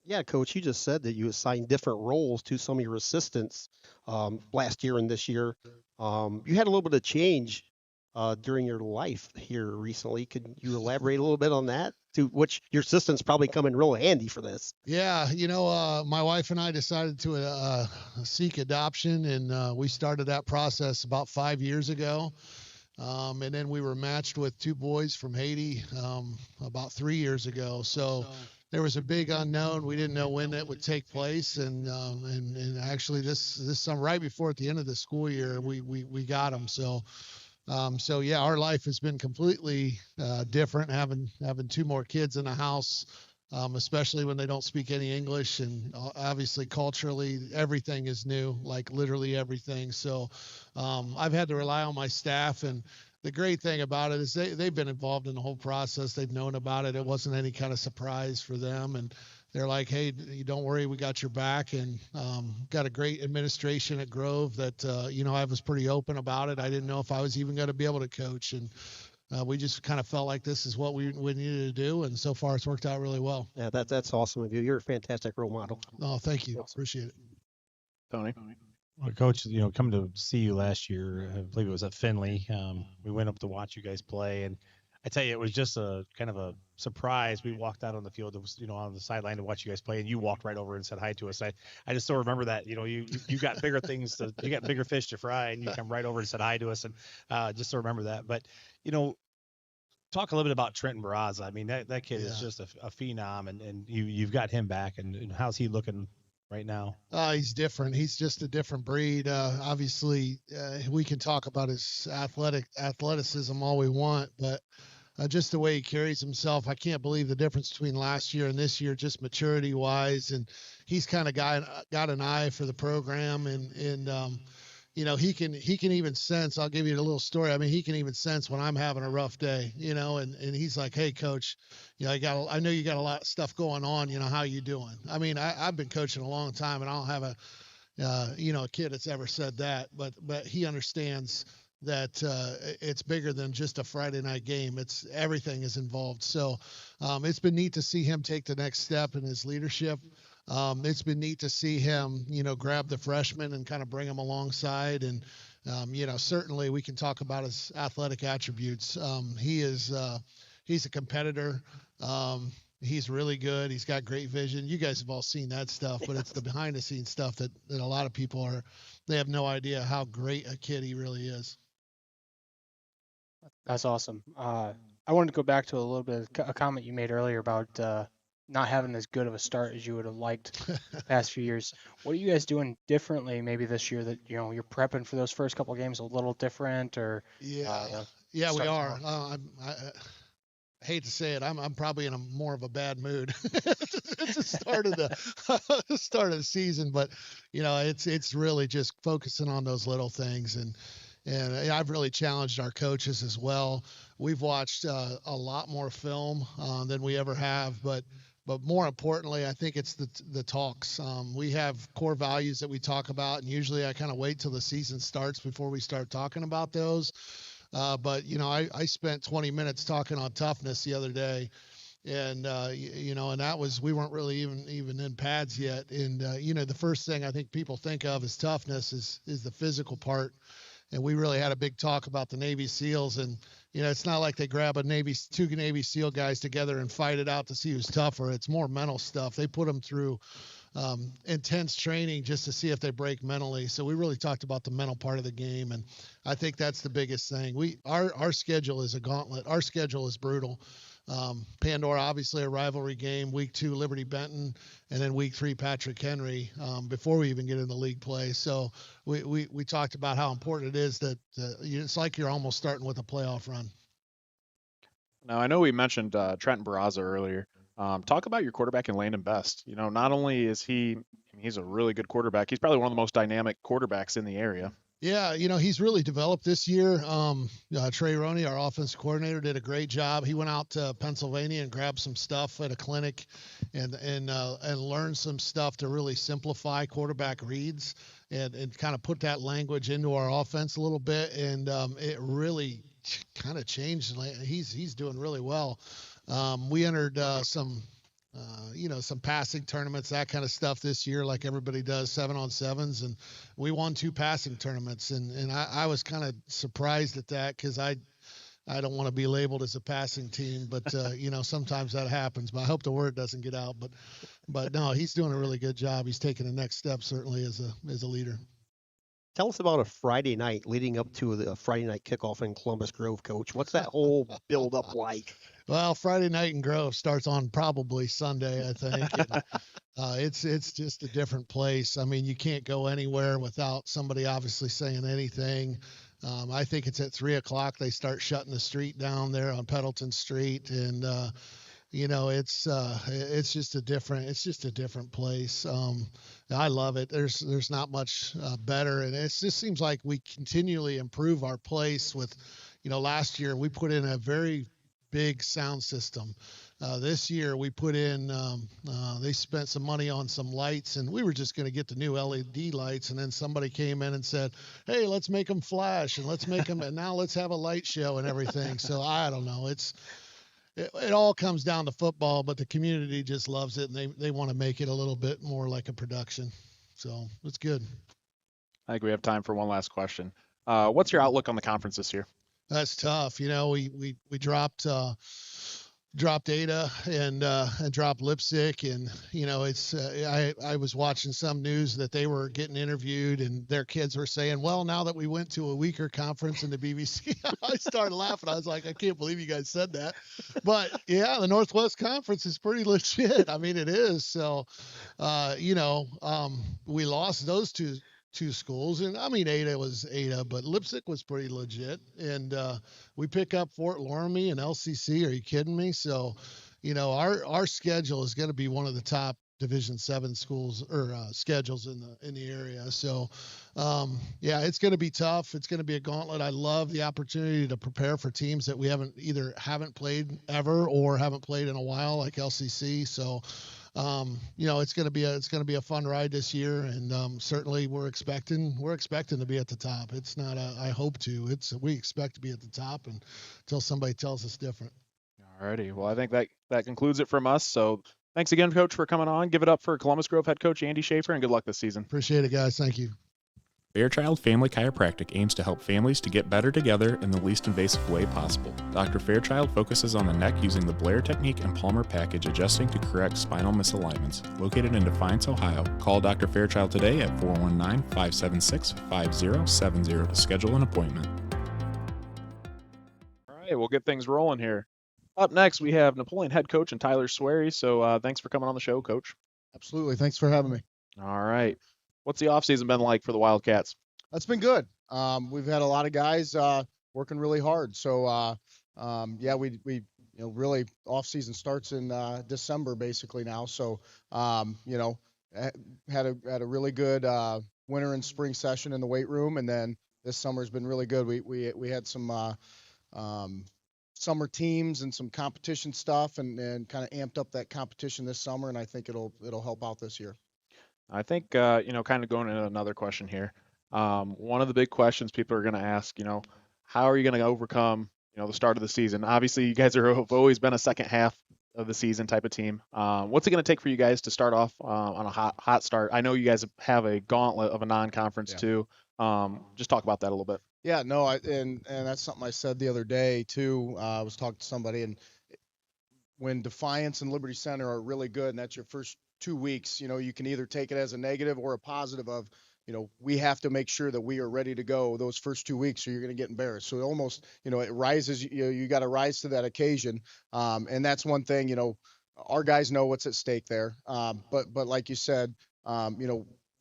Yeah, Coach, you just said that you assigned different roles to some of your assistants last year and this year. You had a little bit of change during your life here recently. Could you elaborate a little bit on that? to which your system's probably come in real handy for this. Yeah, my wife and I decided to seek adoption, and we started that process about 5 years ago. And then we were matched with 2 boys from Haiti about 3 years ago. So there was a big unknown. We didn't know when that would take place, and actually this summer, right before at the end of the school year, we got them. So yeah, our life has been completely different having 2 more kids in the house, especially when they don't speak any English, and obviously culturally everything is new, like literally everything. So I've had to rely on my staff, and the great thing about it is they've been involved in the whole process. They've known about it. It wasn't any kind of surprise for them. And they're like, hey, don't worry, we got your back. And got a great administration at Grove that, I was pretty open about it. I didn't know if I was even going to be able to coach. And we just kind of felt like this is what we needed to do. And so far it's worked out really well. Yeah, that's awesome of you. You're a fantastic role model. Oh, thank you. Appreciate it. Tony. Well, Coach, coming to see you last year, I believe it was at Finley. We went up to watch you guys play, and I tell you, it was just a kind of a surprise. We walked out on the field, it was, on the sideline to watch you guys play, and you walked right over and said hi to us. I just still remember that. You got bigger things you got bigger fish to fry, and you come right over and said hi to us, and just to remember that. But talk a little bit about Trenton Barraza. I mean, that kid is just a phenom, and you've got him back, and how's he looking right now? He's different. He's just a different breed. Obviously, we can talk about his athleticism all we want, but just the way he carries himself, I can't believe the difference between last year and this year, just maturity wise. And he's kind of got an eye for the program, and he can even sense. I'll give you a little story. I mean, he can even sense when I'm having a rough day, and he's like, hey, coach, I know you got a lot of stuff going on. How you doing? I mean, I've been coaching a long time, and I don't have a kid that's ever said that, but he understands that it's bigger than just a Friday night game. It's everything is involved. So it's been neat to see him take the next step in his leadership. It's been neat to see him, grab the freshmen and kind of bring them alongside. And, certainly we can talk about his athletic attributes. He's a competitor. He's really good. He's got great vision. You guys have all seen that stuff, but it's the behind the scenes stuff that a lot of people they have no idea how great a kid he really is. That's awesome. I wanted to go back to a little bit of a comment you made earlier about not having as good of a start as you would have liked the past few years. What are you guys doing differently maybe this year that, you're prepping for those first couple of games a little different, or? Yeah, we are. I hate to say it. I'm probably in more of a bad mood at the start of the season, but it's really just focusing on those little things. And I've really challenged our coaches as well. We've watched a lot more film than we ever have, but more importantly, I think it's the talks. We have core values that we talk about, and usually I kind of wait till the season starts before we start talking about those. But I spent 20 minutes talking on toughness the other day, and and that was, we weren't really even in pads yet. And the first thing I think people think of as toughness is the physical part. And we really had a big talk about the Navy SEALs, and it's not like they grab two Navy SEAL guys together and fight it out to see who's tougher. It's more mental stuff. They put them through intense training just to see if they break mentally. So we really talked about the mental part of the game, and I think that's the biggest thing. Our schedule is a gauntlet. Our schedule is brutal. Pandora, obviously a rivalry game, week 2, Liberty Benton, and then week 3, Patrick Henry, before we even get into league play. So we talked about how important it is that it's like you're almost starting with a playoff run. Now, I know we mentioned Trenton Barraza earlier. Talk about your quarterback in Landon Best. Not only is he's a really good quarterback, he's probably one of the most dynamic quarterbacks in the area. Yeah, he's really developed this year. Trey Roney, our offensive coordinator, did a great job. He went out to Pennsylvania and grabbed some stuff at a clinic and learned some stuff to really simplify quarterback reads and kind of put that language into our offense a little bit. And it really kind of changed. He's doing really well. We entered some passing tournaments, that kind of stuff this year, like everybody does, 7-on-7s, and we won 2 passing tournaments. And I was kind of surprised at that, because I don't want to be labeled as a passing team, but sometimes that happens. But I hope the word doesn't get out. But no, he's doing a really good job. He's taking the next step certainly as a leader. Tell us about a Friday night leading up to the Friday night kickoff in Columbus Grove, Coach. What's that whole build up like? Well, Friday night in Grove starts on probably Sunday, I think. And, it's just a different place. I mean, you can't go anywhere without somebody obviously saying anything. I think it's at 3:00 they start shutting the street down there on Pendleton Street, and it's just a different place. I love it. There's not much better, and it just seems like we continually improve our place. With, last year we put in a very big sound system. This year we put in, they spent some money on some lights, and we were just going to get the new LED lights. And then somebody came in and said, hey, let's make them flash and let's make them, and now let's have a light show and everything. So I don't know. It all comes down to football, but the community just loves it, and they want to make it a little bit more like a production. So it's good. I think we have time for one last question. What's your outlook on the conference this year? That's tough. We dropped Ada and dropped Lipsick, and it's I was watching some news that they were getting interviewed, and their kids were saying, well, now that we went to a weaker conference in the BBC, I started laughing. I was like, I can't believe you guys said that. But yeah, the Northwest Conference is pretty legit. I mean, it is. So we lost those two schools, and I mean, Ada was Ada, but Lipsick was pretty legit, and we pick up Fort Loramie and LCC. Are you kidding me? So our schedule is going to be one of the top Division 7 schools or schedules in the area. So it's going to be tough. It's going to be a gauntlet. I love the opportunity to prepare for teams that we haven't played ever or haven't played in a while, like LCC. So it's going to be a fun ride this year, and certainly we're expecting to be at the top. It's not I hope to. We expect to be at the top, and until somebody tells us different. Alrighty. Well, I think that concludes it from us. So thanks again, Coach, for coming on. Give it up for Columbus Grove head coach Andy Schaefer, and good luck this season. Appreciate it, guys. Thank you. Fairchild Family Chiropractic aims to help families to get better together in the least invasive way possible. Dr. Fairchild focuses on the neck using the Blair technique and Palmer package, adjusting to correct spinal misalignments. Located in Defiance, Ohio. Call Dr. Fairchild today at 419-576-5070 to schedule an appointment. All right, we'll get things rolling here. Up next, we have Napoleon head coach and Tyler Swery. So thanks for coming on the show, Coach. Absolutely. Thanks for having me. All right. What's the offseason been like for the Wildcats? That's been good. We've had a lot of guys working really hard. So we really offseason starts in December basically now. So had a really good winter and spring session in the weight room, and then this summer's been really good. We had some summer teams and some competition stuff, and kind of amped up that competition this summer, and I think it'll help out this year. I think, kind of going into another question here. One of the big questions people are going to ask, how are you going to overcome, the start of the season? Obviously, you guys have always been a second half of the season type of team. What's it going to take for you guys to start off on a hot start? I know you guys have a gauntlet of a non-conference too. Just talk about that a little bit. Yeah, no, and that's something I said the other day too. I was talking to somebody, and when Defiance and Liberty Center are really good, and that's your first 2 weeks, you can either take it as a negative or a positive of, we have to make sure that we are ready to go those first 2 weeks, or you're going to get embarrassed. So it almost, it rises, you got to rise to that occasion. And that's one thing, our guys know what's at stake there. But like you said,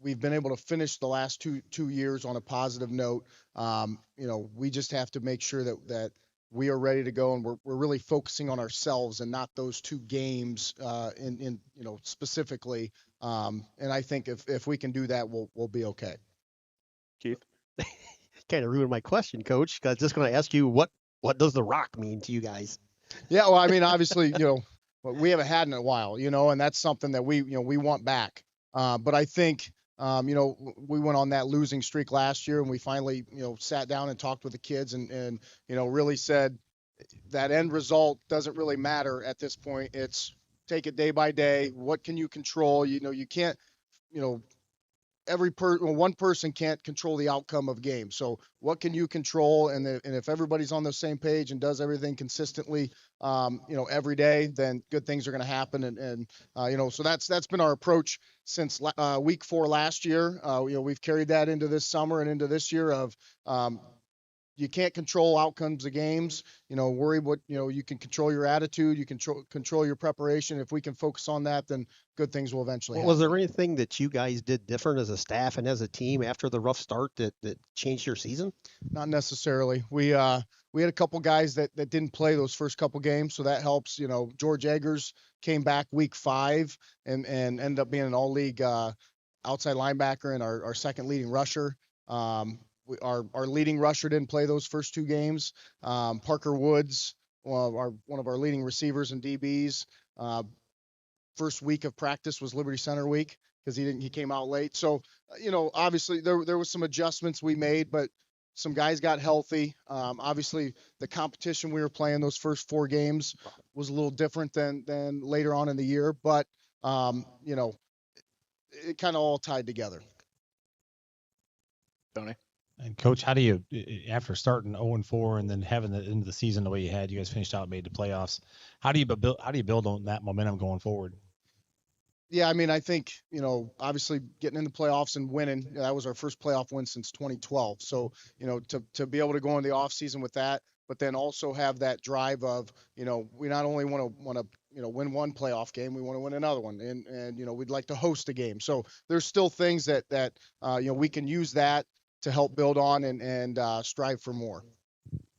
we've been able to finish the last two years on a positive note. We just have to make sure that we are ready to go, and we're really focusing on ourselves and not those two games in specifically. And I think if we can do that, we'll be okay. Keith? Kind of ruined my question, Coach, because I was just going to ask you, what does the Rock mean to you guys? Yeah, well, I mean, obviously, we haven't had in a while, and that's something that we want back. But I think, we went on that losing streak last year, and we finally, sat down and talked with the kids and really said that end result doesn't really matter at this point. It's take it day by day. What can you control? You can't, one person can't control the outcome of a game. So what can you control? And if everybody's on the same page and does everything consistently, every day, then good things are going to happen. And so that's been our approach since week 4 last year. We've carried that into this summer and into this year of, you can't control outcomes of games. Worry what, you can control your attitude. You can control your preparation. If we can focus on that, then good things will eventually happen. Was there anything that you guys did different as a staff and as a team after the rough start that changed your season? Not necessarily. We had a couple guys that didn't play those first couple games, so that helps. George Eggers came back week 5 and ended up being an all-league outside linebacker and our second leading rusher. Our leading rusher didn't play those first 2 games. Parker Woods, one of our leading receivers and DBs, first week of practice was Liberty Center week because he came out late. So, obviously there was some adjustments we made, but some guys got healthy. Obviously the competition we were playing those first 4 games was a little different than later on in the year, but it kind of all tied together. Tony? And Coach, how do you, after starting 0-4 and then having the end of the season the way you had, you guys finished out and made the playoffs. How do you build on that momentum going forward? Yeah, I mean, I think, obviously getting in the playoffs and winning, that was our first playoff win since 2012. So, to be able to go in the off season with that, but then also have that drive of, we not only want to win one playoff game, we want to win another one, and we'd like to host a game. So there's still things that we can use that to help build on and strive for more.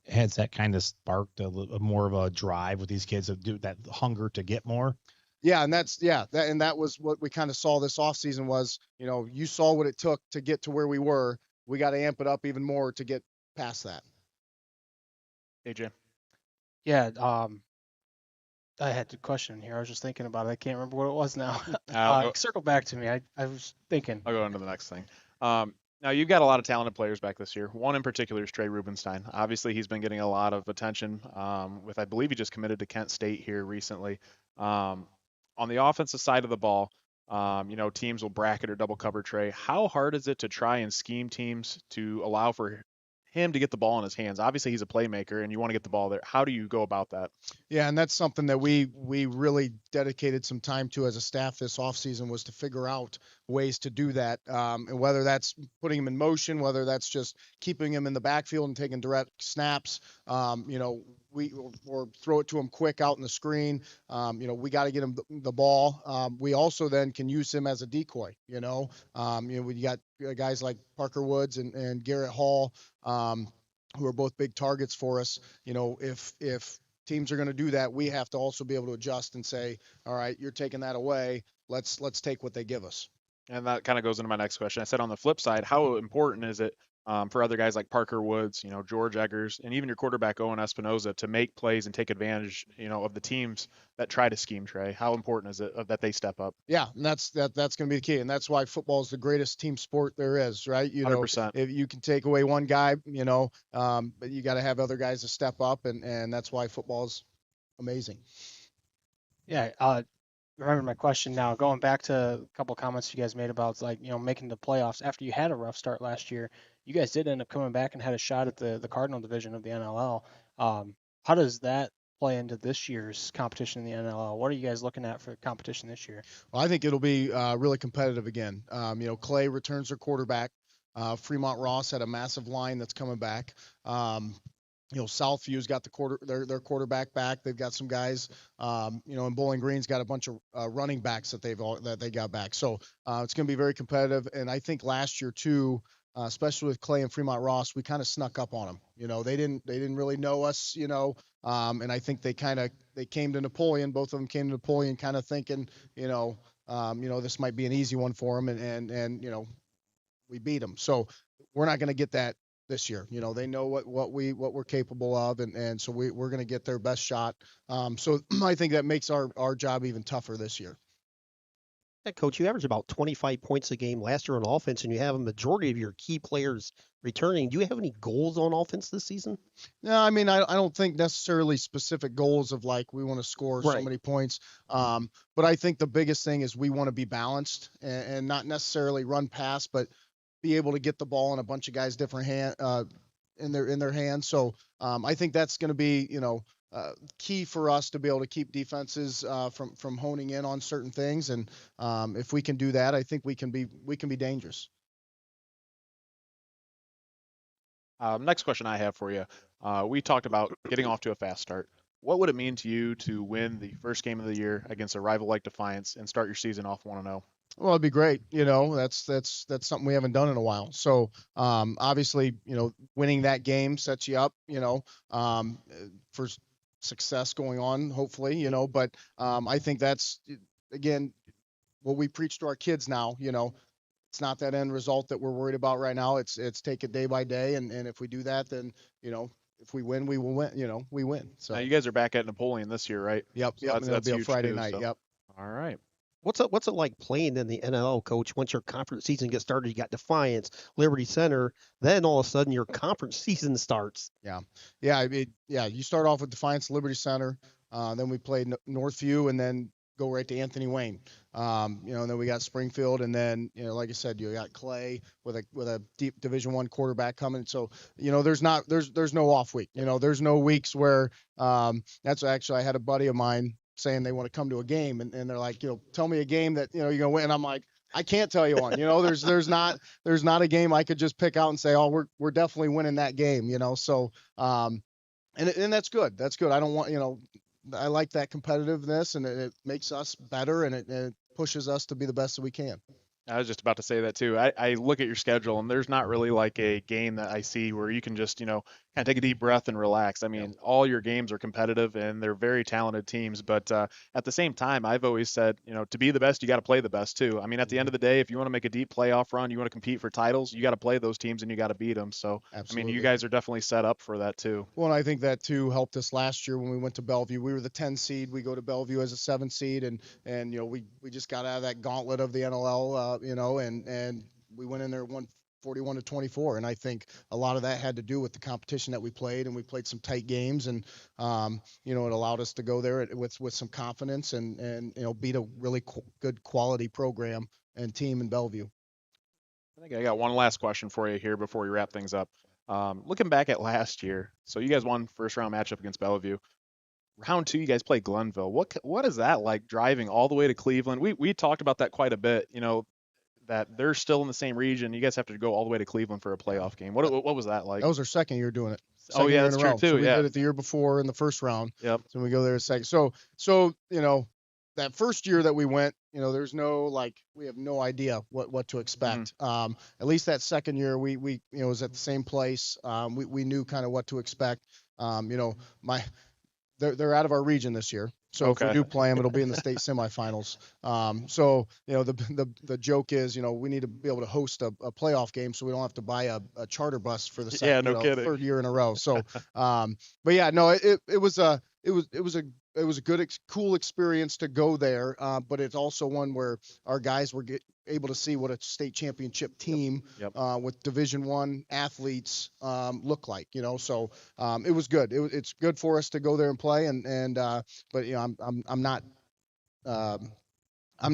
Has that kind of sparked a more of a drive with these kids to do that hunger to get more? Yeah, and that was what we kind of saw this offseason was, you saw what it took to get to where we were. We got to amp it up even more to get past that. AJ. Yeah, I had the question here. I was just thinking about it. I can't remember what it was now. Circle back to me. I was thinking. I'll go on to the next thing. Now, you've got a lot of talented players back this year. One in particular is Trey Rubenstein. Obviously, he's been getting a lot of attention I believe he just committed to Kent State here recently. On the offensive side of the ball, teams will bracket or double cover Trey. How hard is it to try and scheme teams to allow for him to get the ball in his hands? Obviously, he's a playmaker, and you want to get the ball there. How do you go about that? Yeah, and that's something that we really dedicated some time to as a staff this offseason was to figure out ways to do that. And whether that's putting him in motion, whether that's just keeping him in the backfield and taking direct snaps, or throw it to him quick out in the screen. We got to get him the ball. We also then can use him as a decoy. We got guys like Parker Woods and Garrett Hall, who are both big targets for us. If teams are going to do that, we have to also be able to adjust and say, all right, you're taking that away. Let's take what they give us. And that kind of goes into my next question. I said on the flip side, how important is it for other guys like Parker Woods, George Eggers, and even your quarterback Owen Espinoza to make plays and take advantage, of the teams that try to scheme Trey? How important is it that they step up? Yeah, and that's going to be the key, and that's why football is the greatest team sport there is, right? 100%. If you can take away one guy, but you got to have other guys to step up, and that's why football is amazing. Yeah, remember my question now. Going back to a couple of comments you guys made about making the playoffs after you had a rough start last year. You guys did end up coming back and had a shot at the Cardinal division of the NLL. How does that play into this year's competition in the NLL? What are you guys looking at for competition this year? Well, I think it'll be really competitive again. Clay returns their quarterback. Fremont Ross had a massive line that's coming back. Southview's got their quarterback back. They've got some guys, and Bowling Green's got a bunch of running backs that they got back. So it's going to be very competitive. And I think last year too, especially with Clay and Fremont Ross, we kind of snuck up on them. They didn't really know us, and I think they came to Napoleon. Both of them came to Napoleon kind of thinking, this might be an easy one for them, and we beat them. So we're not going to get that this year. They know what we're capable of, and so we're going to get their best shot. So I think that makes our job even tougher this year. Yeah, Coach, you average about 25 points a game last year on offense, and you have a majority of your key players returning. Do you have any goals on offense this season? No, I mean, I don't think necessarily specific goals of like we want to score so Right. many points. But I think the biggest thing is we want to be balanced and not necessarily run past, but be able to get the ball in a bunch of guys' different in their hands. So I think that's going to be key for us to be able to keep defenses from honing in on certain things. And if we can do that, I think we can be dangerous. Next question I have for you. We talked about getting off to a fast start. What would it mean to you to win the first game of the year against a rival like Defiance and start your season off 1-0? Well, it'd be great. That's something we haven't done in a while. So obviously, winning that game sets you up, for success going on, hopefully, But I think that's again what we preach to our kids now. It's not that end result that we're worried about right now. It's take it day by day, and if we do that, then if we win, we will win. We win. So Now you guys are back at Napoleon this year, right? Yep. So Yep. And it'll be a huge Friday too, night. so- Yep. All right. What's it like playing in the NLL, Coach? Once your conference season gets started, you got Defiance, Liberty Center, then all of a sudden your conference season starts. Yeah. You start off with Defiance, Liberty Center, then we played Northview, and then go right to Anthony Wayne. And then we got Springfield, and then like I said, you got Clay with a deep Division I quarterback coming. So there's no off week. There's no weeks where that's actually I had a buddy of mine saying they want to come to a game, and they're like, tell me a game that you're gonna win. And I'm like, I can't tell you one. There's not a game I could just pick out and say, oh, we're definitely winning that game. So and that's good. That's good. I don't want I like that competitiveness, and it makes us better, and it pushes us to be the best that we can. I was just about to say that too. I look at your schedule, and there's not really like a game that I see where you can just, kind of take a deep breath and relax. I mean, all your games are competitive, and they're very talented teams. But at the same time, I've always said, to be the best, you got to play the best too. I mean, at the end of the day, if you want to make a deep playoff run, you want to compete for titles, you got to play those teams, and you got to beat them. So, Absolutely. I mean, you guys are definitely set up for that too. Well, and I think that too helped us last year when we went to Bellevue. We were the 10 seed. We go to Bellevue as a 7 seed, and we just got out of that gauntlet of the NLL, and we went in there 141-24, and I think a lot of that had to do with the competition that we played, and we played some tight games, and it allowed us to go there with some confidence and beat a really good quality program and team in Bellevue. I think I got one last question for you here before we wrap things up. Looking back at last year, so you guys won first round matchup against Bellevue. Round 2, you guys played Glenville. What is that like, driving all the way to Cleveland? We talked about that quite a bit. That they're still in the same region. You guys have to go all the way to Cleveland for a playoff game. What was that like? That was our second year doing it. Oh, yeah, that's true, too, So we yeah. did it the year before in the first round. Yep. So we go there a second. So that first year that we went, there's no we have no idea what to expect. Mm-hmm. At least that second year we was at the same place. We knew kind of what to expect. They're out of our region this year. So if we do play them, it'll be in the state semifinals. So the joke is, we need to be able to host a playoff game, so we don't have to buy a charter bus for the second, third year in a row. So, but yeah, no, it was a good, cool experience to go there. But it's also one where our guys were able to see what a state championship team with Division I athletes look like. So it was good. It's good for us to go there and play. But I'm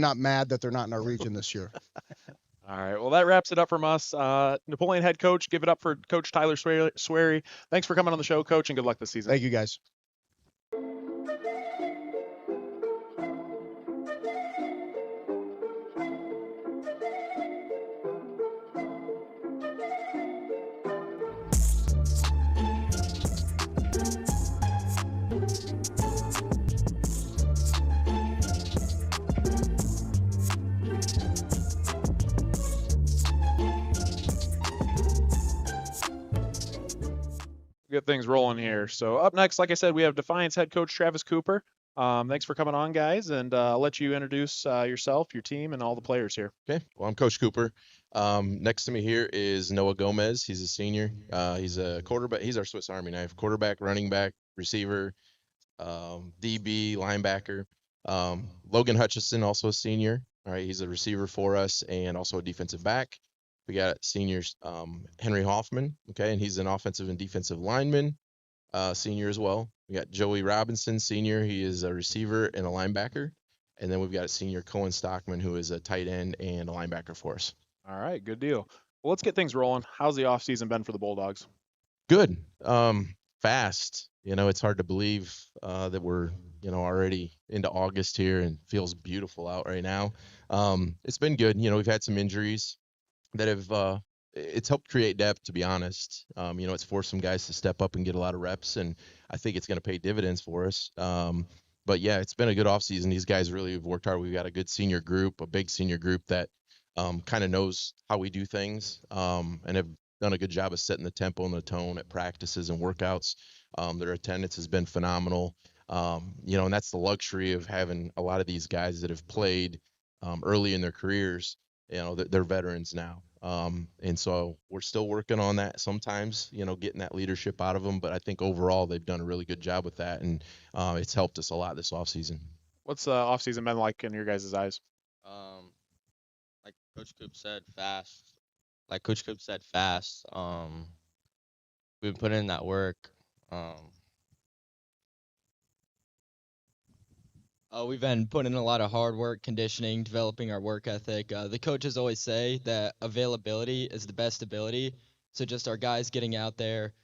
not mad that they're not in our region this year. All right. Well, that wraps it up from us. Napoleon head coach, give it up for Coach Tyler Swery. Thanks for coming on the show, Coach, and good luck this season. Thank you, guys. Get things rolling here. So up next, like I said, we have Defiance head coach Travis Cooper. Thanks for coming on, guys, and I'll let you introduce yourself, your team, and all the players here. Okay. Well, I'm Coach Cooper. Next to me here is Noah Gomez. He's a senior. He's a quarterback. He's our Swiss Army knife. Quarterback, running back, receiver, DB, linebacker. Logan Hutchison, also a senior. All right, he's a receiver for us and also a defensive back. We got seniors Henry Hoffman, okay, and he's an offensive and defensive lineman, senior as well. We got Joey Robinson, senior. He is a receiver and a linebacker. And then we've got a senior Cohen Stockman, who is a tight end and a linebacker for us. All right, good deal. Well, let's get things rolling. How's the offseason been for the Bulldogs? Good. Fast. It's hard to believe that we're, already into August here and feels beautiful out right now. It's been good. We've had some injuries that have it's helped create depth, to be honest. It's forced some guys to step up and get a lot of reps, and I think it's going to pay dividends for us. But yeah, it's been a good offseason. These guys really have worked hard. We've got a good senior group, a big senior group that kind of knows how we do things, and have done a good job of setting the tempo and the tone at practices and workouts. Their attendance has been phenomenal. And that's the luxury of having a lot of these guys that have played early in their careers. They're veterans now. And so we're still working on that sometimes, getting that leadership out of them. But I think overall they've done a really good job with that, and it's helped us a lot this offseason. What's the offseason been like in your guys' eyes? Like Coach Coop said, fast. We've been putting in that work. We've been putting in a lot of hard work, conditioning, developing our work ethic. The coaches always say that availability is the best ability. So just our guys getting out there,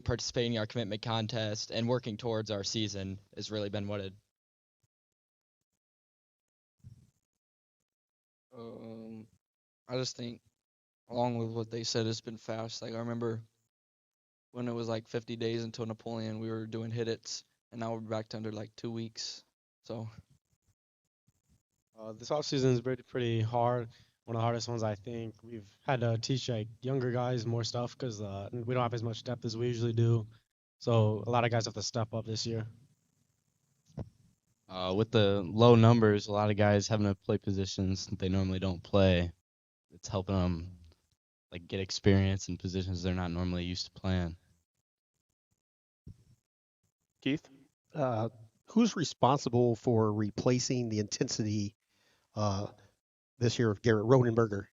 participating in our commitment contest, and working towards our season has really been what it. I just think, along with what they said, it's been fast. Like I remember when it was like 50 days until Napoleon, we were doing hit-its, and now we're back to under like 2 weeks. So this offseason is pretty hard. One of the hardest ones, I think. We've had to teach like younger guys more stuff because we don't have as much depth as we usually do. So a lot of guys have to step up this year. With the low numbers, a lot of guys having to play positions that they normally don't play. It's helping them like get experience in positions they're not normally used to playing. Keith? Who's responsible for replacing the intensity this year of Garrett Rodenberger?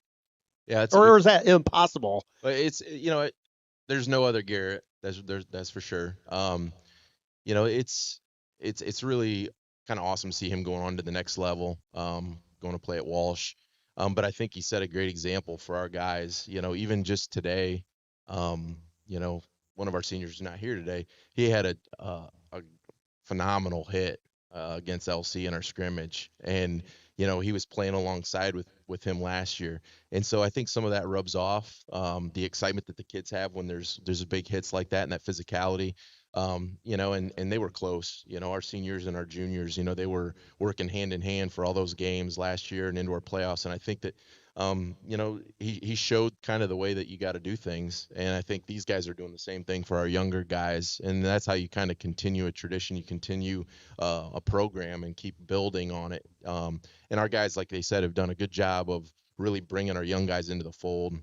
Yeah, or is that impossible? But it's there's no other Garrett. That's for sure. It's really kind of awesome to see him going on to the next level, going to play at Walsh. But I think he set a great example for our guys. Even just today, one of our seniors is not here today. He had a phenomenal hit against LC in our scrimmage, and he was playing alongside with him last year, and so I think some of that rubs off the excitement that the kids have when there's big hits like that and that physicality. And they were close. Our seniors and our juniors, they were working hand in hand for all those games last year and into our playoffs. And I think that, he showed kind of the way that you got to do things. And I think these guys are doing the same thing for our younger guys. And that's how you kind of continue a tradition. You continue a program and keep building on it. And our guys, like they said, have done a good job of really bringing our young guys into the fold.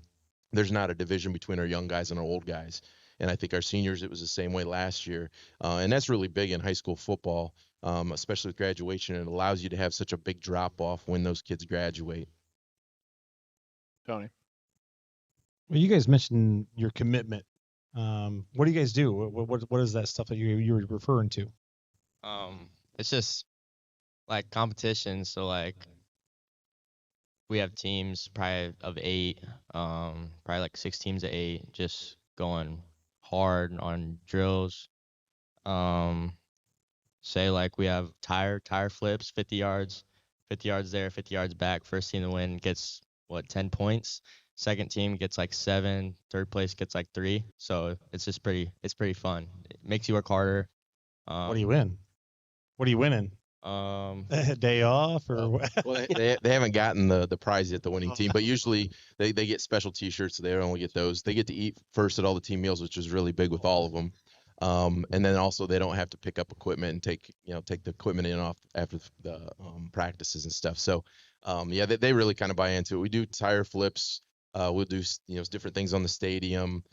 There's not a division between our young guys and our old guys. And I think our seniors, it was the same way last year. And that's really big in high school football, especially with graduation. It allows you to have such a big drop-off when those kids graduate. Tony? Well, you guys mentioned your commitment. What do you guys do? What is that stuff that you were referring to? It's just like competition. So like we have teams probably of 8, probably like 6 teams of 8, just going hard on drills. Say like we have tire flips, 50 yards there, 50 yards back. First team to win gets 10 points. Second team gets like 7. Third place gets like 3. So it's just pretty fun. It makes you work harder. What do you win? What are you winning? A day off or what? Well, they haven't gotten the prize yet, the winning team, but usually they get special T-shirts, so they only get those. They get to eat first at all the team meals, which is really big with all of them. And then also they don't have to pick up equipment and take the equipment in off after the practices and stuff. So they really kind of buy into it. We do tire flips. We'll do different things on the stadium.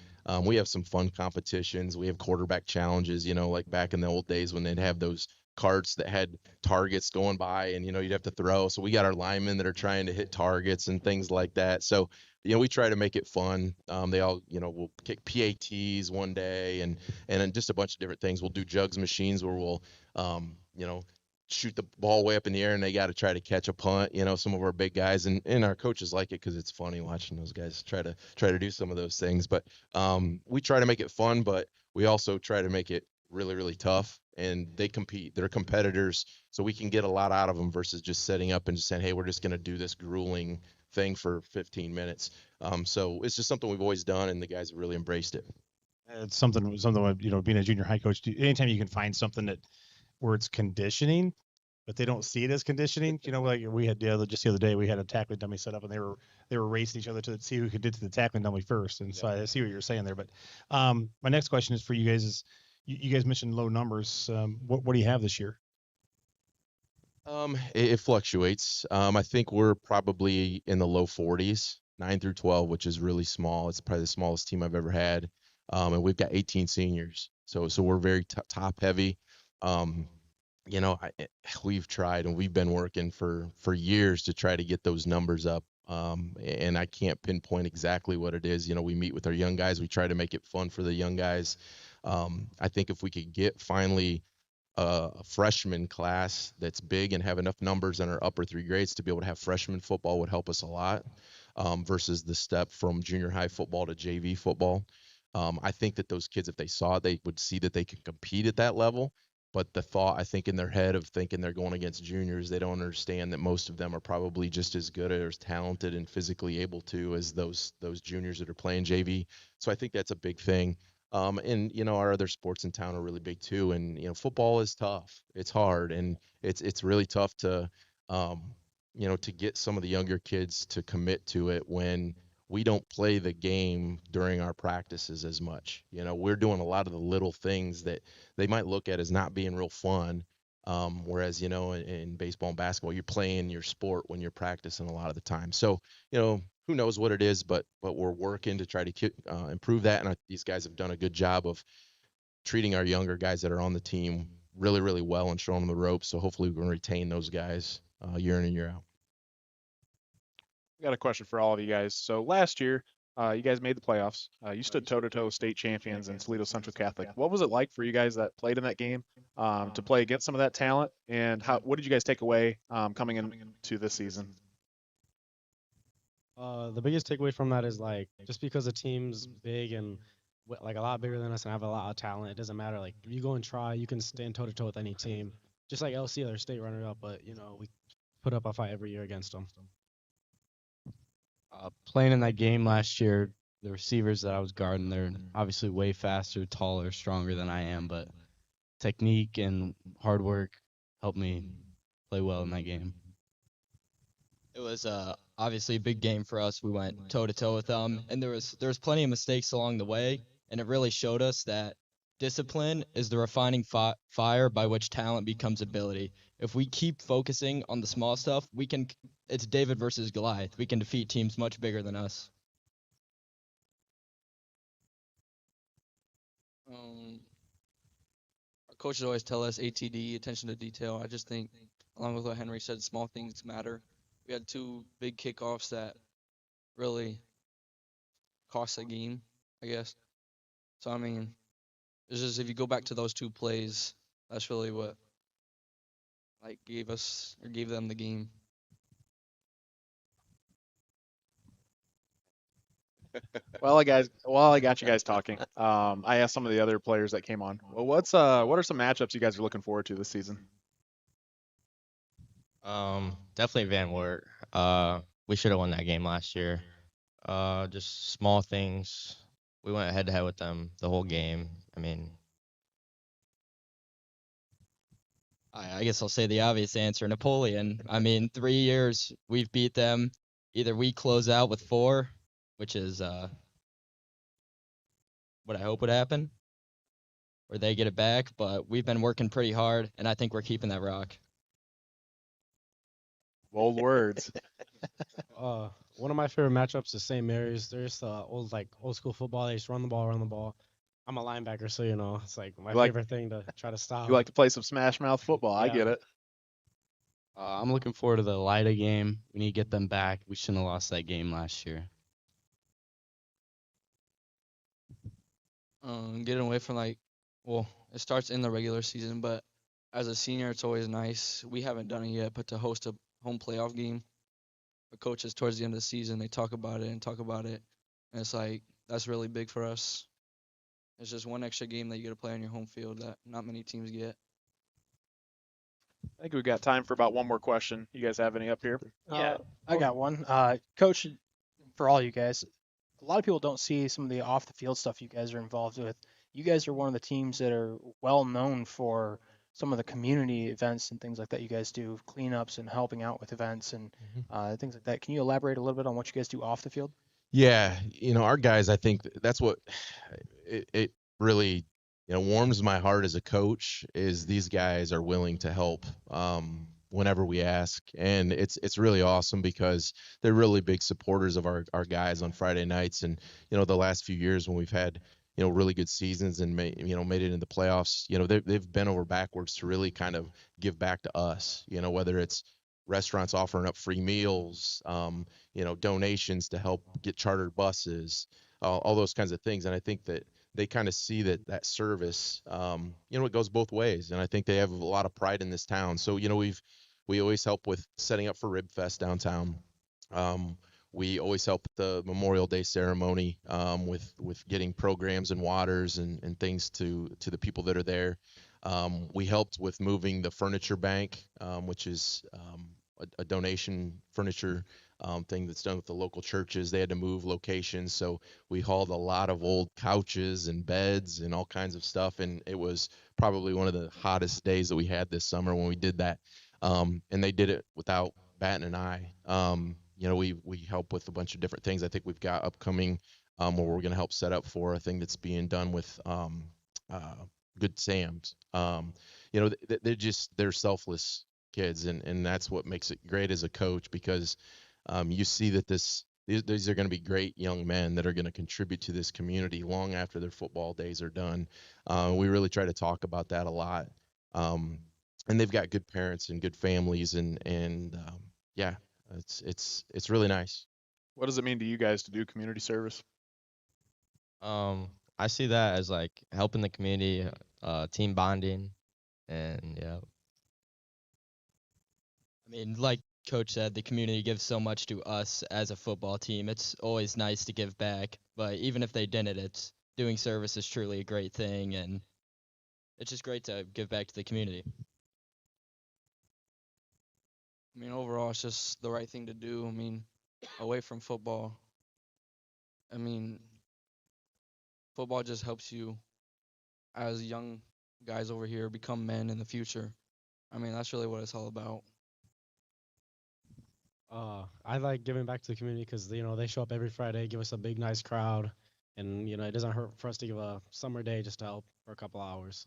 We have some fun competitions. We have quarterback challenges. Like back in the old days when they'd have those carts that had targets going by, and you'd have to throw. So we got our linemen that are trying to hit targets and things like that. So we try to make it fun. They all we'll kick PATs one day, and then just a bunch of different things. We'll do jugs machines where we'll shoot the ball way up in the air, and they got to try to catch a punt. Some of our big guys and our coaches like it because it's funny watching those guys try to do some of those things. But we try to make it fun, but we also try to make it really, really tough. And they compete. They're competitors, so we can get a lot out of them versus just setting up and just saying, hey, we're just going to do this grueling thing for 15 minutes. So it's just something we've always done, and the guys have really embraced it. It's something being a junior high coach, anytime you can find something where it's conditioning, but they don't see it as conditioning. Like we had just the other day, we had a tackling dummy set up, and they were racing each other to see who could get to the tackling dummy first. And so I see what you're saying there. But my next question is for you guys is, you guys mentioned low numbers. What do you have this year? It fluctuates. I think we're probably in the low 40s, 9 through 12, which is really small. It's probably the smallest team I've ever had. And we've got 18 seniors. So we're very top heavy. We've tried, and we've been working for years to try to get those numbers up. And I can't pinpoint exactly what it is. We meet with our young guys. We try to make it fun for the young guys. I think if we could get finally a freshman class that's big and have enough numbers in our upper 3 grades to be able to have freshman football would help us a lot, versus the step from junior high football to JV football. I think that those kids, if they saw it, they would see that they can compete at that level. But the thought, I think, in their head of thinking they're going against juniors, they don't understand that most of them are probably just as good or as talented and physically able to as those juniors that are playing JV. So I think that's a big thing. And our other sports in town are really big too. And football is tough. It's hard, and it's really tough to to get some of the younger kids to commit to it when we don't play the game during our practices as much. We're doing a lot of the little things that they might look at as not being real fun. Whereas, in baseball and basketball, you're playing your sport when you're practicing a lot of the time. So, who knows what it is, but we're working to try to improve that. And these guys have done a good job of treating our younger guys that are on the team really, really well and showing them the ropes. So hopefully we can retain those guys year in and year out. I got a question for all of you guys. So last year, you guys made the playoffs. You stood toe-to-toe with state champions in Toledo Central Catholic. What was it like for you guys that played in that game to play against some of that talent? And what did you guys take away coming into this season? The biggest takeaway from that is just because the team's big and a lot bigger than us and have a lot of talent, it doesn't matter. If you go and try, you can stand toe to toe with any team. Just like LC, their state runner up, but we put up a fight every year against them. Playing in that game last year, the receivers that I was guarding, they're obviously way faster, taller, stronger than I am, but technique and hard work helped me play well in that game. It was obviously a big game for us. We went toe-to-toe with them, and there was plenty of mistakes along the way, and it really showed us that discipline is the refining fire by which talent becomes ability. If we keep focusing on the small stuff, it's David versus Goliath. We can defeat teams much bigger than us. Our coaches always tell us ATD, attention to detail. I just think, along with what Henry said, small things matter. We had 2 big kickoffs that really cost the game, I guess. So, it's just if you go back to those 2 plays, that's really what gave them the game. Well, I got you guys talking. I asked some of the other players that came on. Well, what are some matchups you guys are looking forward to this season? Definitely Van Wert. We should have won that game last year. Just small things. We went head to head with them the whole game. I guess I'll say the obvious answer, Napoleon. 3 years we've beat them. Either we close out with 4, which is what I hope would happen, or they get it back. But we've been working pretty hard, and I think we're keeping that rock. Bold words. One of my favorite matchups is St. Mary's. They're just old school football. They just run the ball. I'm a linebacker, so it's like my You like- favorite thing to try to stop. You like to play some smash mouth football. I Yeah. get it. I'm looking forward to the Lida game. We need to get them back. We shouldn't have lost that game last year. Getting away from it starts in the regular season, but as a senior, it's always nice. We haven't done it yet, but to host a home playoff game, the coaches towards the end of the season, they talk about it, and it's like that's really big for us. It's just one extra game that you get to play on your home field that not many teams get. I think we've got time for about one more question. You guys have any up here? I got one. Coach, for all you guys, a lot of people don't see some of the off the field stuff you guys are involved with. You guys are one of the teams that are well known for some of the community events and things like that you guys do, cleanups and helping out with events and things like that. Can you elaborate a little bit on what you guys do off the field? Yeah, our guys, I think that's what it really, warms my heart as a coach is these guys are willing to help whenever we ask. And it's really awesome because they're really big supporters of our guys on Friday nights. And, the last few years when we've had, really good seasons and made it into the playoffs, they've bent over backwards to really kind of give back to us, whether it's restaurants offering up free meals, donations to help get chartered buses, all those kinds of things. And I think that they kind of see that service, it goes both ways. And I think they have a lot of pride in this town. So, we always help with setting up for Rib Fest downtown. We always help at the Memorial Day ceremony with getting programs and waters and things to the people that are there. We helped with moving the furniture bank, which is a donation furniture thing that's done with the local churches. They had to move locations, so we hauled a lot of old couches and beds and all kinds of stuff, and it was probably one of the hottest days that we had this summer when we did that. And they did it without batting an eye. We help with a bunch of different things. I think we've got upcoming where we're going to help set up for a thing that's being done with Good Sam's. They're selfless kids, and that's what makes it great as a coach because you see that these are going to be great young men that are going to contribute to this community long after their football days are done. We really try to talk about that a lot. And they've got good parents and good families, and it's really nice. What does it mean to you guys to do community service? I see that as like helping the community, team bonding, and yeah. I mean, like Coach said, the community gives so much to us as a football team. It's always nice to give back, but even if they didn't, doing service is truly a great thing, and it's just great to give back to the community. I mean, overall, it's just the right thing to do. I mean, away from football, football just helps you as young guys over here become men in the future. I mean, that's really what it's all about. I like giving back to the community because they show up every Friday, give us a big nice crowd, and it doesn't hurt for us to give a summer day just to help for a couple hours.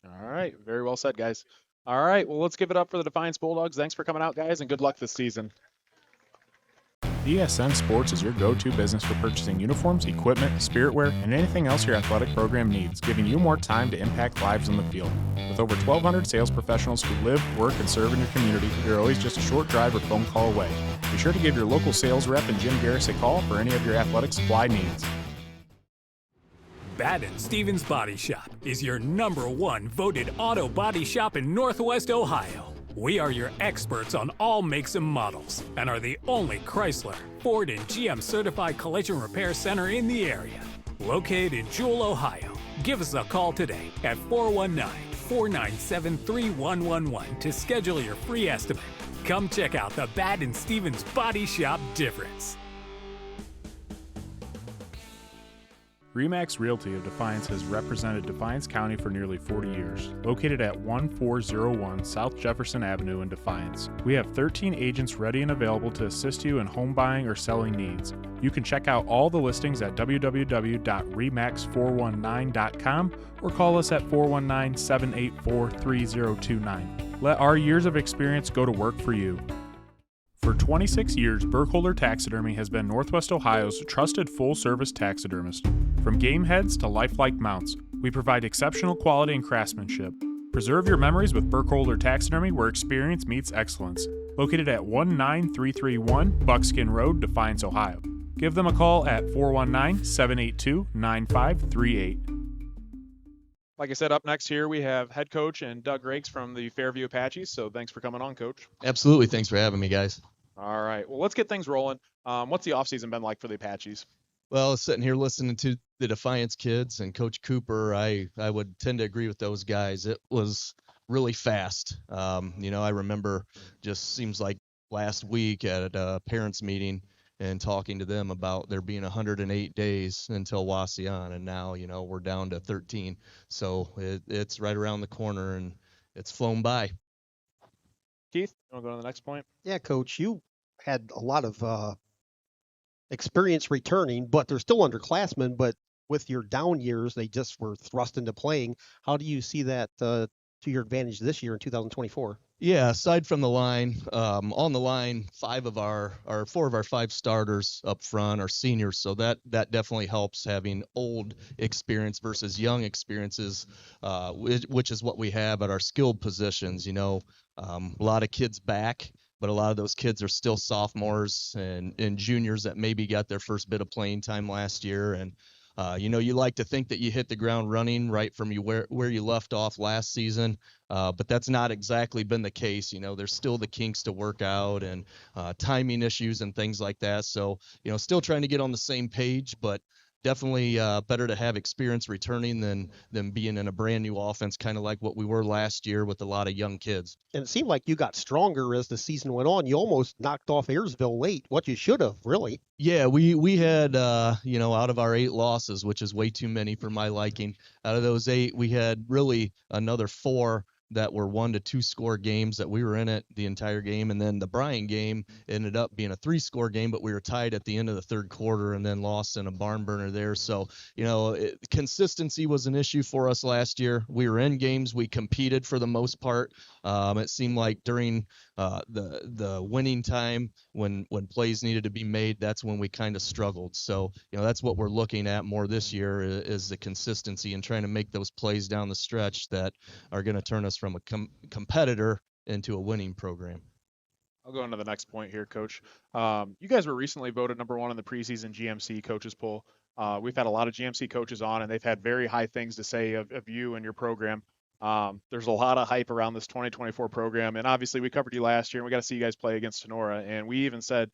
All right. Very well said, guys. All right. Well, let's give it up for the Defiance Bulldogs. Thanks for coming out, guys, and good luck this season. ESN Sports is your go-to business for purchasing uniforms, equipment, spiritwear, and anything else your athletic program needs, giving you more time to impact lives on the field. With over 1,200 sales professionals who live, work, and serve in your community, you're always just a short drive or phone call away. Be sure to give your local sales rep and Jim Garris a call for any of your athletic supply needs. Baden Stevens Body Shop is your #1 voted auto body shop in Northwest Ohio. We are your experts on all makes and models and are the only Chrysler, Ford, and GM certified collision repair center in the area. Located in Jewel, Ohio. Give us a call today at 419-497-3111 to schedule your free estimate. Come check out the Baden Stevens Body Shop difference. RE/MAX Realty of Defiance has represented Defiance County for nearly 40 years. Located at 1401 South Jefferson Avenue in Defiance, we have 13 agents ready and available to assist you in home buying or selling needs. You can check out all the listings at www.remax419.com or call us at 419-784-3029. Let our years of experience go to work for you. For 26 years, Burkholder Taxidermy has been Northwest Ohio's trusted full-service taxidermist. From game heads to lifelike mounts, we provide exceptional quality and craftsmanship. Preserve your memories with Burkholder Taxidermy, where experience meets excellence. Located at 19331 Buckskin Road, Defiance, Ohio. Give them a call at 419-782-9538. Like I said, up next here we have head coach and Doug Rakes from the Fairview Apaches. So thanks for coming on, Coach. Absolutely. Thanks for having me, guys. All right. Well, let's get things rolling. What's the offseason been like for the Apaches? Well, sitting here listening to the Defiance kids and Coach Cooper, I would tend to agree with those guys. It was really fast. I remember just seems like last week at a parents meeting and talking to them about there being 108 days until Wasion, and now, we're down to 13. So it's right around the corner, and it's flown by. Keith, you want to go to the next point? Yeah, Coach, you had a lot of experience returning, but they're still underclassmen. But with your down years, they just were thrust into playing. How do you see that to your advantage this year in 2024? Yeah, aside from the line, on the line, four of our five starters up front are seniors, so that definitely helps having old experience versus young experiences, which is what we have at our skilled positions. A lot of kids back, but a lot of those kids are still sophomores and juniors that maybe got their first bit of playing time last year. And you like to think that you hit the ground running right from where you left off last season, but that's not exactly been the case. There's still the kinks to work out and timing issues and things like that. So, still trying to get on the same page, but definitely better to have experience returning than being in a brand new offense, kind of like what we were last year with a lot of young kids. And it seemed like you got stronger as the season went on. You almost knocked off Ayersville late, what you should have, really. Yeah, we had, out of our 8 losses, which is way too many for my liking, out of those 8, we had really another 4 that were 1 to 2 score games that we were in it the entire game. And then the Bryan game ended up being a 3-score game, but we were tied at the end of the third quarter and then lost in a barn burner there. So, consistency was an issue for us last year. We were in games. We competed for the most part. It seemed like during the winning time when plays needed to be made, that's when we kind of struggled. So, that's what we're looking at more this year is the consistency and trying to make those plays down the stretch that are going to turn us from a competitor into a winning program. I'll go into the next point here, Coach. You guys were recently voted number 1 in the preseason GMC coaches poll. We've had a lot of GMC coaches on, and they've had very high things to say of you and your program. There's a lot of hype around this 2024 program, and obviously we covered you last year, and we got to see you guys play against Tinora, and we even said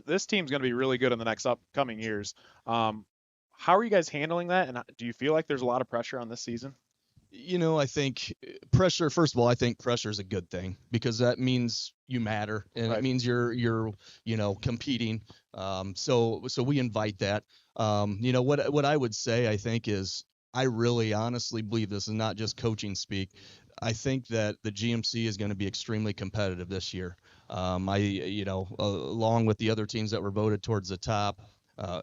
this team's going to be really good in the next upcoming years. How are you guys handling that, and do you feel like there's a lot of pressure on this season? I think pressure, first of all, I think pressure is a good thing because that means you matter and it means you're competing. So we invite that. What I would say, I think, is I really honestly believe this is not just coaching speak. I think that the GMC is going to be extremely competitive this year. Along with the other teams that were voted towards the top,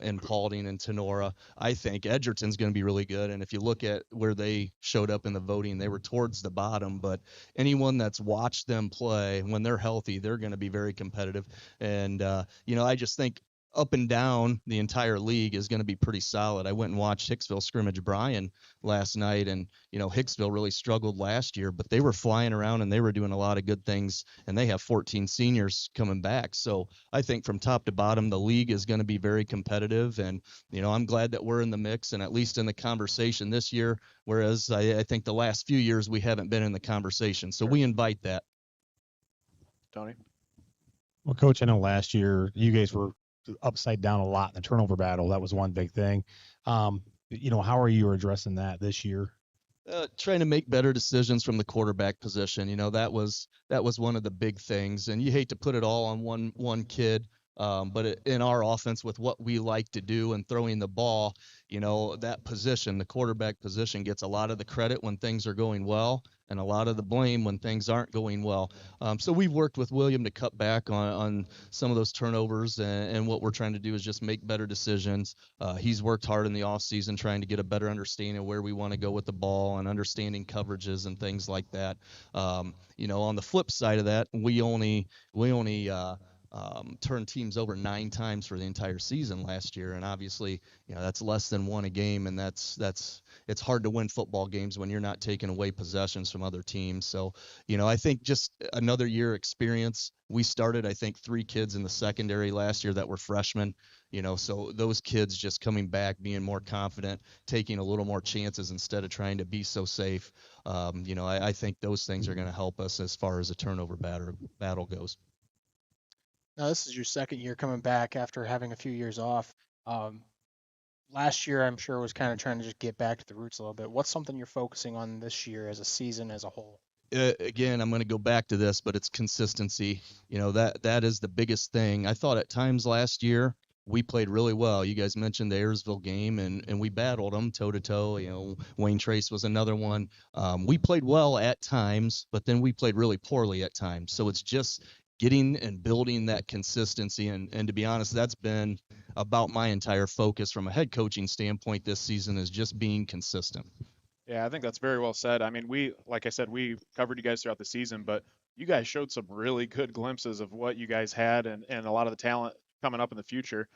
in Paulding and Tinora, I think Edgerton's going to be really good. And if you look at where they showed up in the voting, they were towards the bottom. But anyone that's watched them play, when they're healthy, they're going to be very competitive. And, I just think up and down the entire league is going to be pretty solid. I went and watched Hicksville scrimmage Bryan last night, and Hicksville really struggled last year, but they were flying around and they were doing a lot of good things, and they have 14 seniors coming back. So I think from top to bottom, the league is going to be very competitive, and I'm glad that we're in the mix and at least in the conversation this year, whereas I think the last few years we haven't been in the conversation. So we invite that. Tony? Well, Coach, I know last year you guys were upside down a lot in the turnover battle. That was one big thing. How are you addressing that this year? Trying to make better decisions from the quarterback position. That was one of the big things, and you hate to put it all on one kid. But in our offense, with what we like to do and throwing the ball, that position, the quarterback position, gets a lot of the credit when things are going well and a lot of the blame when things aren't going well. So we've worked with William to cut back on some of those turnovers, and what we're trying to do is just make better decisions. He's worked hard in the offseason trying to get a better understanding of where we want to go with the ball and understanding coverages and things like that. On the flip side of that, we only turned teams over 9 times for the entire season last year, and obviously, that's less than 1 a game, and it's hard to win football games when you're not taking away possessions from other teams. So, I think just another year experience. We started, I think, 3 kids in the secondary last year that were freshmen. So those kids just coming back, being more confident, taking a little more chances instead of trying to be so safe. I think those things are going to help us as far as the turnover battle goes. Now, this is your second year coming back after having a few years off. Last year, I'm sure, was kind of trying to just get back to the roots a little bit. What's something you're focusing on this year as a season as a whole? Again, I'm going to go back to this, but it's consistency. That is the biggest thing. I thought at times last year we played really well. You guys mentioned the Ayersville game, and we battled them toe-to-toe. Wayne Trace was another one. We played well at times, but then we played really poorly at times. So it's just getting and building that consistency. And to be honest, that's been about my entire focus from a head coaching standpoint this season, is just being consistent. Yeah, I think that's very well said. I mean, like I said, we covered you guys throughout the season, but you guys showed some really good glimpses of what you guys had and a lot of the talent coming up in the future.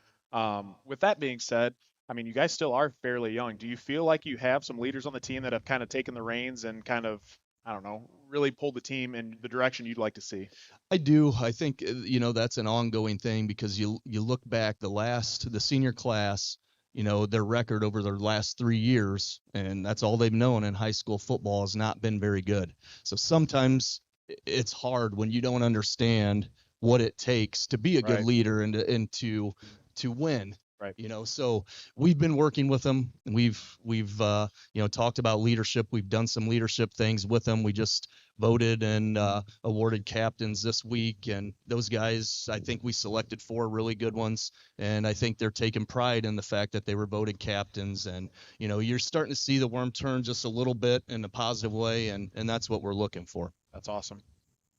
With that being said, I mean, you guys still are fairly young. Do you feel like you have some leaders on the team that have kind of taken the reins and kind of, I don't know, really pulled the team in the direction you'd like to see? I do. I think, that's an ongoing thing, because you look back the senior class, their record over their last 3 years, and that's all they've known in high school football, has not been very good. So sometimes it's hard when you don't understand what it takes to be a good leader and to win. Right. So we've been working with them. We've talked about leadership. We've done some leadership things with them. We just voted and awarded captains this week, and those guys, I think we selected 4 really good ones, and I think they're taking pride in the fact that they were voted captains. And you're starting to see the worm turn just a little bit in a positive way, and that's what we're looking for. That's awesome.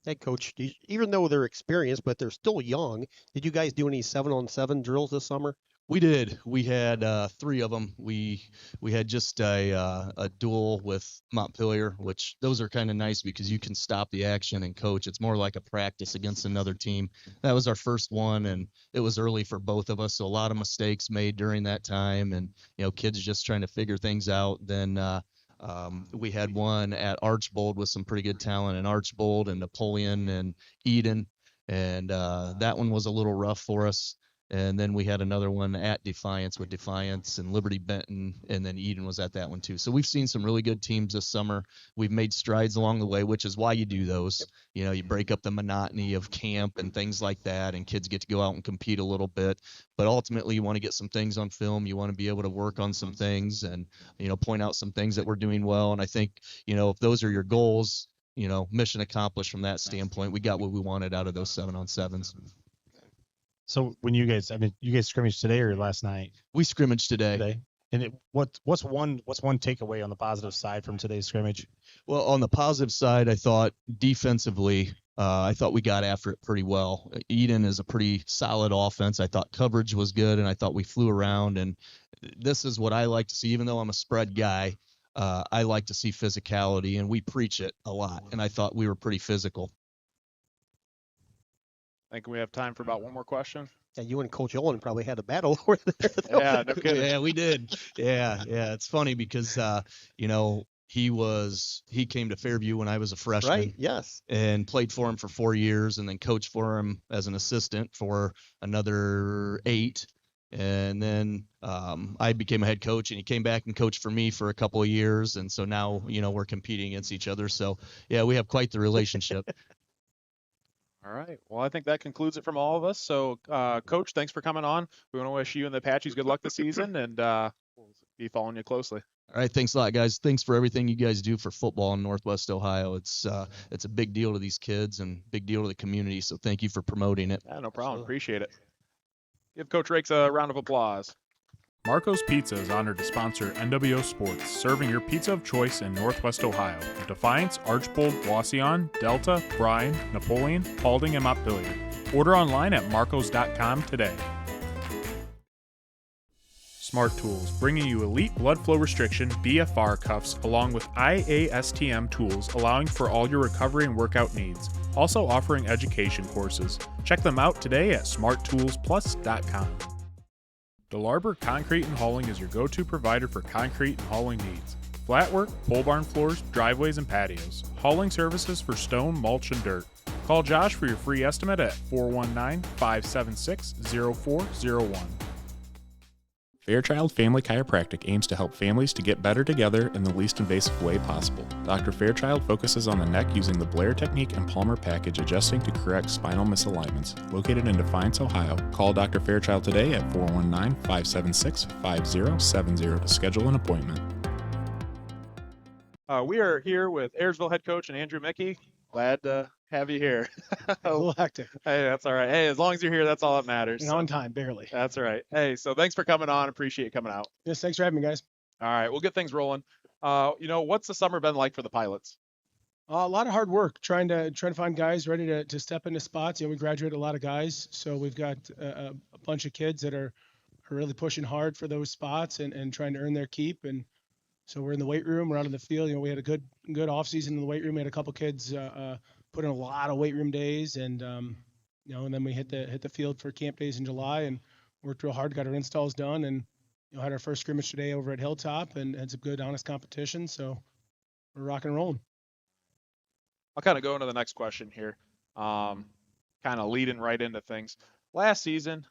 Hey, Coach, even though they're experienced, but they're still young, did you guys do any 7-on-7 drills this summer? We did. We had 3 of them. We had just a duel with Montpelier, which those are kind of nice because you can stop the action and coach. It's more like a practice against another team. That was our first one, and it was early for both of us, so a lot of mistakes made during that time, and kids just trying to figure things out. Then we had one at Archbold with some pretty good talent in Archbold and Napoleon and Eden, and that one was a little rough for us. And then we had another one at Defiance with Defiance and Liberty Benton, and then Eden was at that one too. So we've seen some really good teams this summer. We've made strides along the way, which is why you do those. You break up the monotony of camp and things like that, and kids get to go out and compete a little bit. But ultimately, you want to get some things on film. You want to be able to work on some things and, point out some things that we're doing well. And I think, if those are your goals, mission accomplished from that standpoint. We got what we wanted out of those 7-on-7s. So when you guys scrimmaged today or last night? We scrimmaged today. And what's one takeaway on the positive side from today's scrimmage? Well, on the positive side, I thought defensively, I thought we got after it pretty well. Eden is a pretty solid offense. I thought coverage was good, and I thought we flew around. And this is what I like to see, even though I'm a spread guy. I like to see physicality, and we preach it a lot. And I thought we were pretty physical. I think we have time for about one more question. Yeah, you and Coach Olin probably had a battle over there. Yeah, no kidding. Yeah, we did. Yeah. It's funny because he came to Fairview when I was a freshman. Right. Yes. And played for him for 4 years, and then coached for him as an assistant for another 8. And then I became a head coach, and he came back and coached for me for a couple of years. And so now, we're competing against each other. So, yeah, we have quite the relationship. All right. Well, I think that concludes it from all of us. So, Coach, thanks for coming on. We want to wish you and the Apaches good luck this season, and we'll be following you closely. All right. Thanks a lot, guys. Thanks for everything you guys do for football in Northwest Ohio. It's a big deal to these kids and big deal to the community. So thank you for promoting it. Yeah, no problem. Appreciate it. Give Coach Rakes a round of applause. Marco's Pizza is honored to sponsor NWO Sports, serving your pizza of choice in Northwest Ohio. Defiance, Archbold, Wauseon, Delta, Bryan, Napoleon, Paulding, and Montpelier. Order online at marcos.com today. Smart Tools, bringing you elite blood flow restriction BFR cuffs along with IASTM tools, allowing for all your recovery and workout needs. also offering education courses. Check them out today at smarttoolsplus.com. DeLarber Concrete and Hauling is your go-to provider for concrete and hauling needs. Flat work, pole barn floors, driveways, and patios. Hauling services for stone, mulch, and dirt. Call Josh for your free estimate at 419-576-0401. Fairchild Family Chiropractic aims to help families to get better together in the least invasive way possible. Dr. Fairchild focuses on the neck using the Blair technique and Palmer package, adjusting to correct spinal misalignments. Located in Defiance, Ohio. Call Dr. Fairchild today at 419-576-5070 to schedule an appointment. We are here with Ayersville head coach and Andrew Mickey. Glad to have you here. A little hectic. Hey, that's all right. Hey, as long as you're here, that's all that matters. And on time, barely. That's all right. Hey, so thanks for coming on. Appreciate you coming out. Yes, thanks for having me, guys. All right, we'll get things rolling. What's the summer been like for the Pilots? A lot of hard work trying to find guys ready to step into spots. We graduated a lot of guys, so we've got a bunch of kids that are really pushing hard for those spots and trying to earn their keep. And so we're in the weight room, we're out in the field. We had a good off season in the weight room. We had a couple kids put in a lot of weight room days, and and then we hit the field for camp days in July and worked real hard, got our installs done, and had our first scrimmage today over at Hilltop and had some good, honest competition. So we're rocking and rolling. I'll kind of go into the next question here, kind of leading right into things. Last season,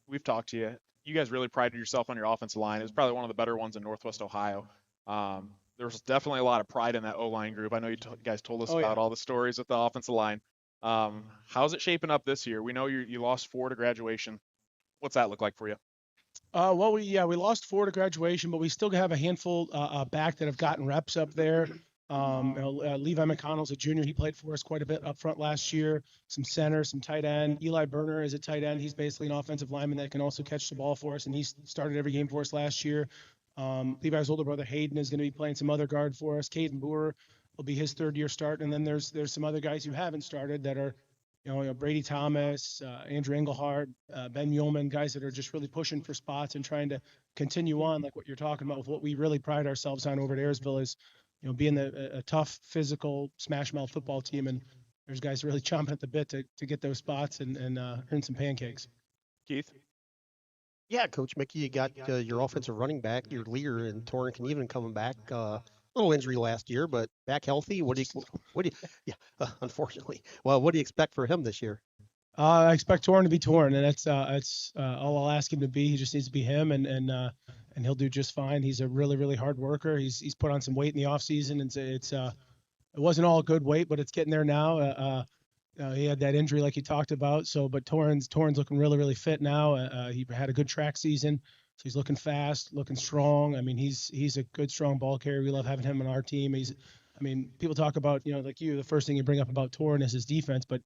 we've talked to you. You guys really prided yourself on your offensive line. It was probably one of the better ones in Northwest Ohio. There was definitely a lot of pride in that O-line group. I know you guys told us about all the stories with the offensive line. How's it shaping up this year? We know you lost 4 to graduation. What's that look like for you? We lost 4 to graduation, but we still have a handful back that have gotten reps up there. Levi McConnell's a junior. He played for us quite a bit up front last year. Some center, some tight end. Eli Berner is a tight end. He's basically an offensive lineman that can also catch the ball for us, and he started every game for us last year. Levi's older brother Hayden is going to be playing some other guard for us. Caden Boer will be his 3rd year start, and then there's some other guys who haven't started that are, Brady Thomas, Andrew Engelhardt, Ben Muehlman, guys that are just really pushing for spots and trying to continue on like what you're talking about with what we really pride ourselves on over at Ayersville is, being a tough, physical, smash mouth football team, and there's guys really chomping at the bit to get those spots and earn some pancakes. Keith? Yeah, Coach Mickey, you got your offensive running back, your leader, and Torrin Knieven coming back. Little injury last year, but back healthy. Unfortunately. Well, what do you expect for him this year? I expect Torrin to be Torrin, and that's all I'll ask him to be. He just needs to be him, and he'll do just fine. He's a really, really hard worker. He's put on some weight in the off season, and it wasn't all good weight, but it's getting there now. He had that injury like he talked about. But Torrin's looking really, really fit now. He had a good track season, so he's looking fast, looking strong. I mean, he's a good, strong ball carrier. We love having him on our team. People talk about, like you, the first thing you bring up about Torrin is his defense, but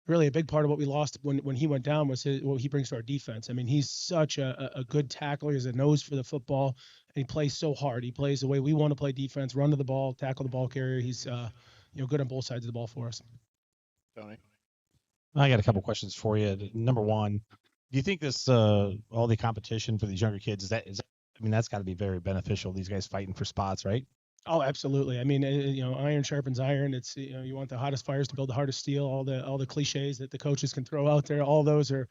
really a big part of what we lost when he went down was what he brings to our defense. He's such a good tackler. He has a nose for the football, and he plays so hard. He plays the way we want to play defense, run to the ball, tackle the ball carrier. He's good on both sides of the ball for us. Tony? I got a couple questions for you. Number one, do you think this all the competition for these younger kids that's got to be very beneficial? These guys fighting for spots, right? Oh, absolutely. Iron sharpens iron. It's you want the hottest fires to build the hardest steel. All the cliches that the coaches can throw out there. All those they're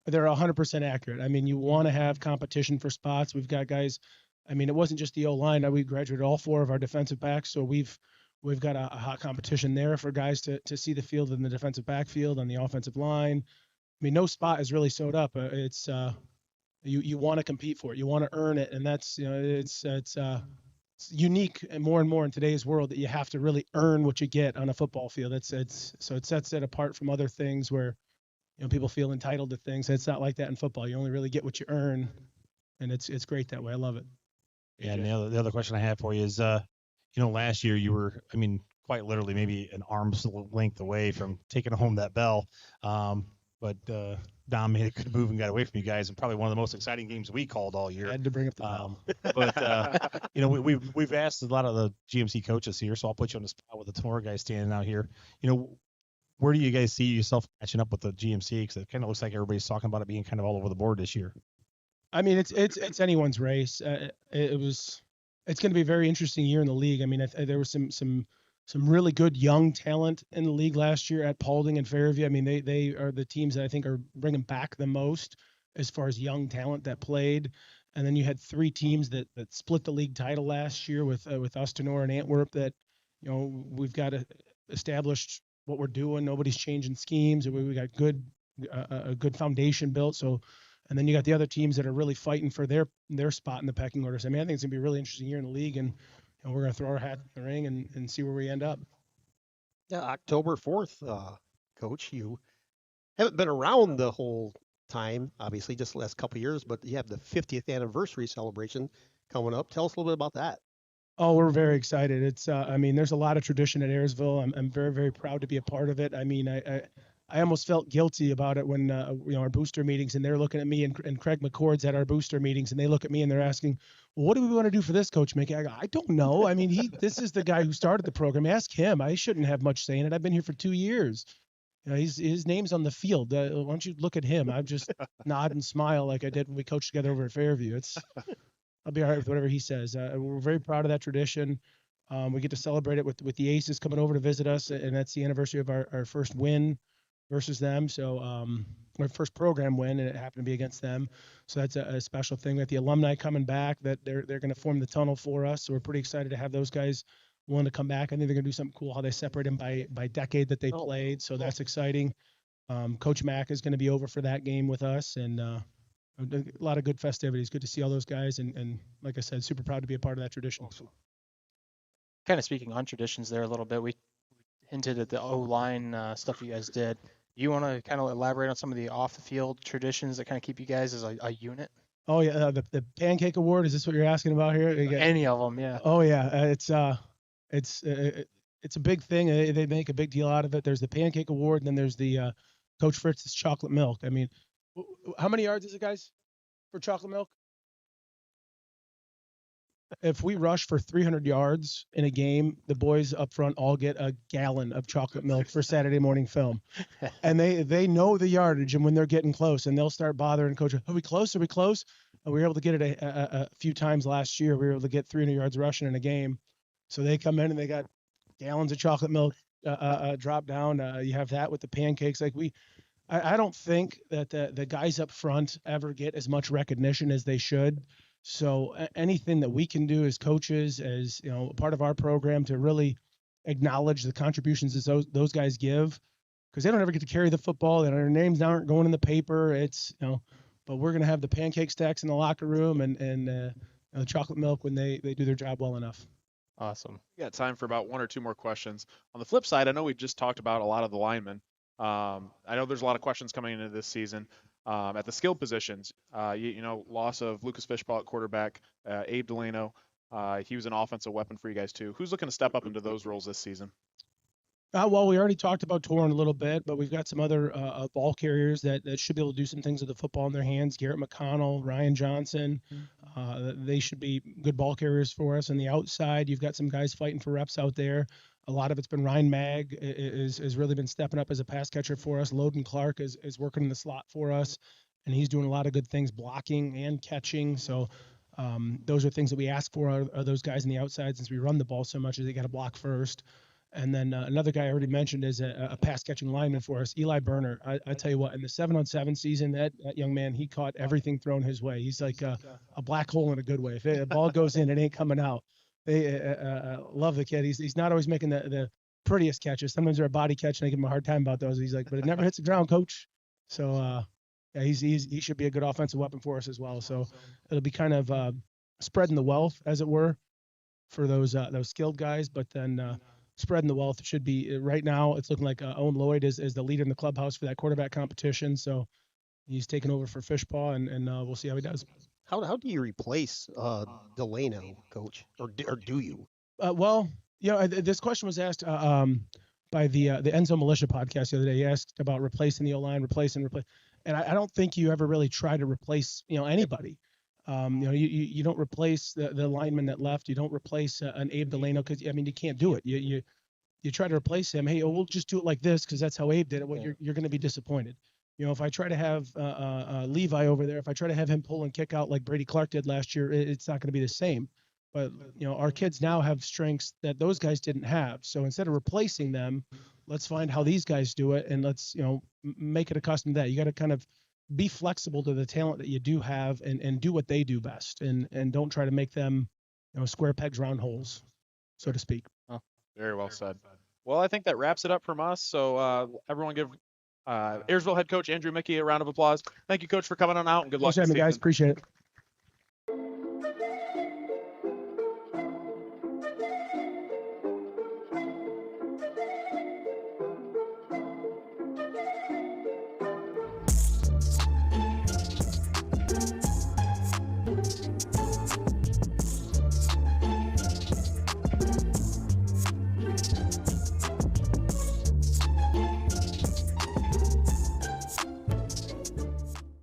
100% accurate. You want to have competition for spots. We've got guys. It wasn't just the O-line. We graduated all 4 of our defensive backs, so we've got a hot competition there for guys to see the field in the defensive backfield on the offensive line. No spot is really sewed up. It's you want to compete for it. You want to earn it, and that's it's unique and more in today's world that you have to really earn what you get on a football field. So it sets it apart from other things where people feel entitled to things. It's not like that in football. You only really get what you earn, and it's great that way. I love it. Yeah, and the other question I have for you is, last year you were, quite literally maybe an arm's length away from taking home that bell. But Dom made a good move and got away from you guys, and probably one of the most exciting games we called all year. I had to bring up the bell. But we've asked a lot of the GMC coaches here, so I'll put you on the spot with the Tinora guys standing out here. Where do you guys see yourself matching up with the GMC? Because it kind of looks like everybody's talking about it being kind of all over the board this year. It's anyone's race. It's going to be a very interesting year in the league. There was some some really good young talent in the league last year at Paulding and Fairview. I mean, they are the teams that I think are bringing back the most as far as young talent that played. And then you had 3 teams that split the league title last year with us, Tinora, and Antwerp. That we've got established what we're doing. Nobody's changing schemes. We got a good foundation built. So, and then you got the other teams that are really fighting for their spot in the pecking order. So, I mean, I think it's gonna be a really interesting year in the league, and we're gonna throw our hat in the ring and see where we end up. Yeah, October 4th, Coach, you haven't been around the whole time, obviously, just the last couple of years, but you have the 50th anniversary celebration coming up. Tell us a little bit about that. Oh, we're very excited. It's, I mean, there's a lot of tradition at Ayersville. I'm very, very proud to be a part of it. I mean, I almost felt guilty about it when, our booster meetings, and they're looking at me, and Craig McCord's at our booster meetings, and they look at me and they're asking, well, what do we want to do for this, Coach Mickey? I go, I don't know. I mean, this is the guy who started the program. Ask him. I shouldn't have much say in it. I've been here for 2 years. His name's on the field. Why don't you look at him? I just nod and smile like I did when we coached together over at Fairview. I'll be all right with whatever he says. We're very proud of that tradition. We get to celebrate it with the Aces coming over to visit us, and that's the anniversary of our first win versus them. So our first program win, and it happened to be against them. So that's a special thing. We got the alumni coming back that they're going to form the tunnel for us. So we're pretty excited to have those guys willing to come back. I think they're going to do something cool, how they separate them by decade that they played. So that's exciting. Coach Mack is going to be over for that game with us, and a lot of good festivities. Good to see all those guys, and like I said, super proud to be a part of that tradition. Awesome. Kind of speaking on traditions there a little bit, we hinted at the O-line stuff you guys did. You want to kind of elaborate on some of the off-the-field traditions that kind of keep you guys as a unit? Oh yeah, the pancake award. Is this what you're asking about here? Any of them, yeah. Oh yeah, it's a big thing. They make a big deal out of it. There's the pancake award, and then there's the Coach Fritz's chocolate milk. I mean, how many yards is it, guys, for chocolate milk? If we rush for 300 yards in a game, the boys up front all get a gallon of chocolate milk for Saturday morning film. And they know the yardage, and when they're getting close, and they'll start bothering Coach, are we close? Are we close? And we were able to get it a few times last year. We were able to get 300 yards rushing in a game. So they come in and they got gallons of chocolate milk drop down. You have that with the pancakes. I don't think that the guys up front ever get as much recognition as they should. So anything that we can do as coaches, as part of our program, to really acknowledge the contributions that those guys give, because they don't ever get to carry the football, and their names aren't going in the paper. It's but we're gonna have the pancake stacks in the locker room and the chocolate milk when they do their job well enough. Awesome. We got time for about 1 or 2 more questions. On the flip side, I know we just talked about a lot of the linemen. I know there's a lot of questions coming into this season. At the skill positions, loss of Lucas Fishbaugh at quarterback, Abe Delano, he was an offensive weapon for you guys too. Who's looking to step up into those roles this season? Well, we already talked about Torrin a little bit, but we've got some other ball carriers that should be able to do some things with the football in their hands. Garrett McConnell, Ryan Johnson, they should be good ball carriers for us. On the outside, you've got some guys fighting for reps out there. A lot of it's been Ryan Mag has really been stepping up as a pass catcher for us. Loden Clark is working in the slot for us, and he's doing a lot of good things, blocking and catching. So those are things that we ask for are those guys on the outside, since we run the ball so much, they got to block first. And then another guy I already mentioned is a pass-catching lineman for us, Eli Berner. I tell you what, in the 7-on-7 season, that young man, he caught everything thrown his way. He's like a black hole in a good way. If a ball goes in, it ain't coming out. They love the kid. He's not always making the prettiest catches. Sometimes they're a body catch, and I give him a hard time about those. He's like, but it never hits the ground, Coach. So yeah, he should be a good offensive weapon for us as well. So it'll be kind of spreading the wealth, as it were, for those skilled guys. But then spreading the wealth should be right now. It's looking like Owen Lloyd is the leader in the clubhouse for that quarterback competition. So he's taking over for Fishbaugh, and we'll see how he does. How do you replace Delano, Coach, or do you? Well, this question was asked by the Enzo Militia podcast the other day. He asked about replacing the O-line, replace, and I don't think you ever really try to replace anybody. You don't replace the lineman that left. You don't replace an Abe Delano, because you can't do it. You try to replace him. Hey, we'll just do it like this because that's how Abe did it. Well, you're going to be disappointed. If I try to have Levi over there, if I try to have him pull and kick out like Brady Clark did last year, it's not going to be the same. But our kids now have strengths that those guys didn't have. So instead of replacing them, let's find how these guys do it, and let's make it accustomed to that. You got to kind of be flexible to the talent that you do have, and do what they do best, and don't try to make them square pegs round holes, so to speak. Oh, very well said. Well, I think that wraps it up from us. So everyone give Ayersville head coach Andrew Mickey a round of applause. Thank you, coach, for coming on out, and good luck Thanks for having me, guys. Appreciate it.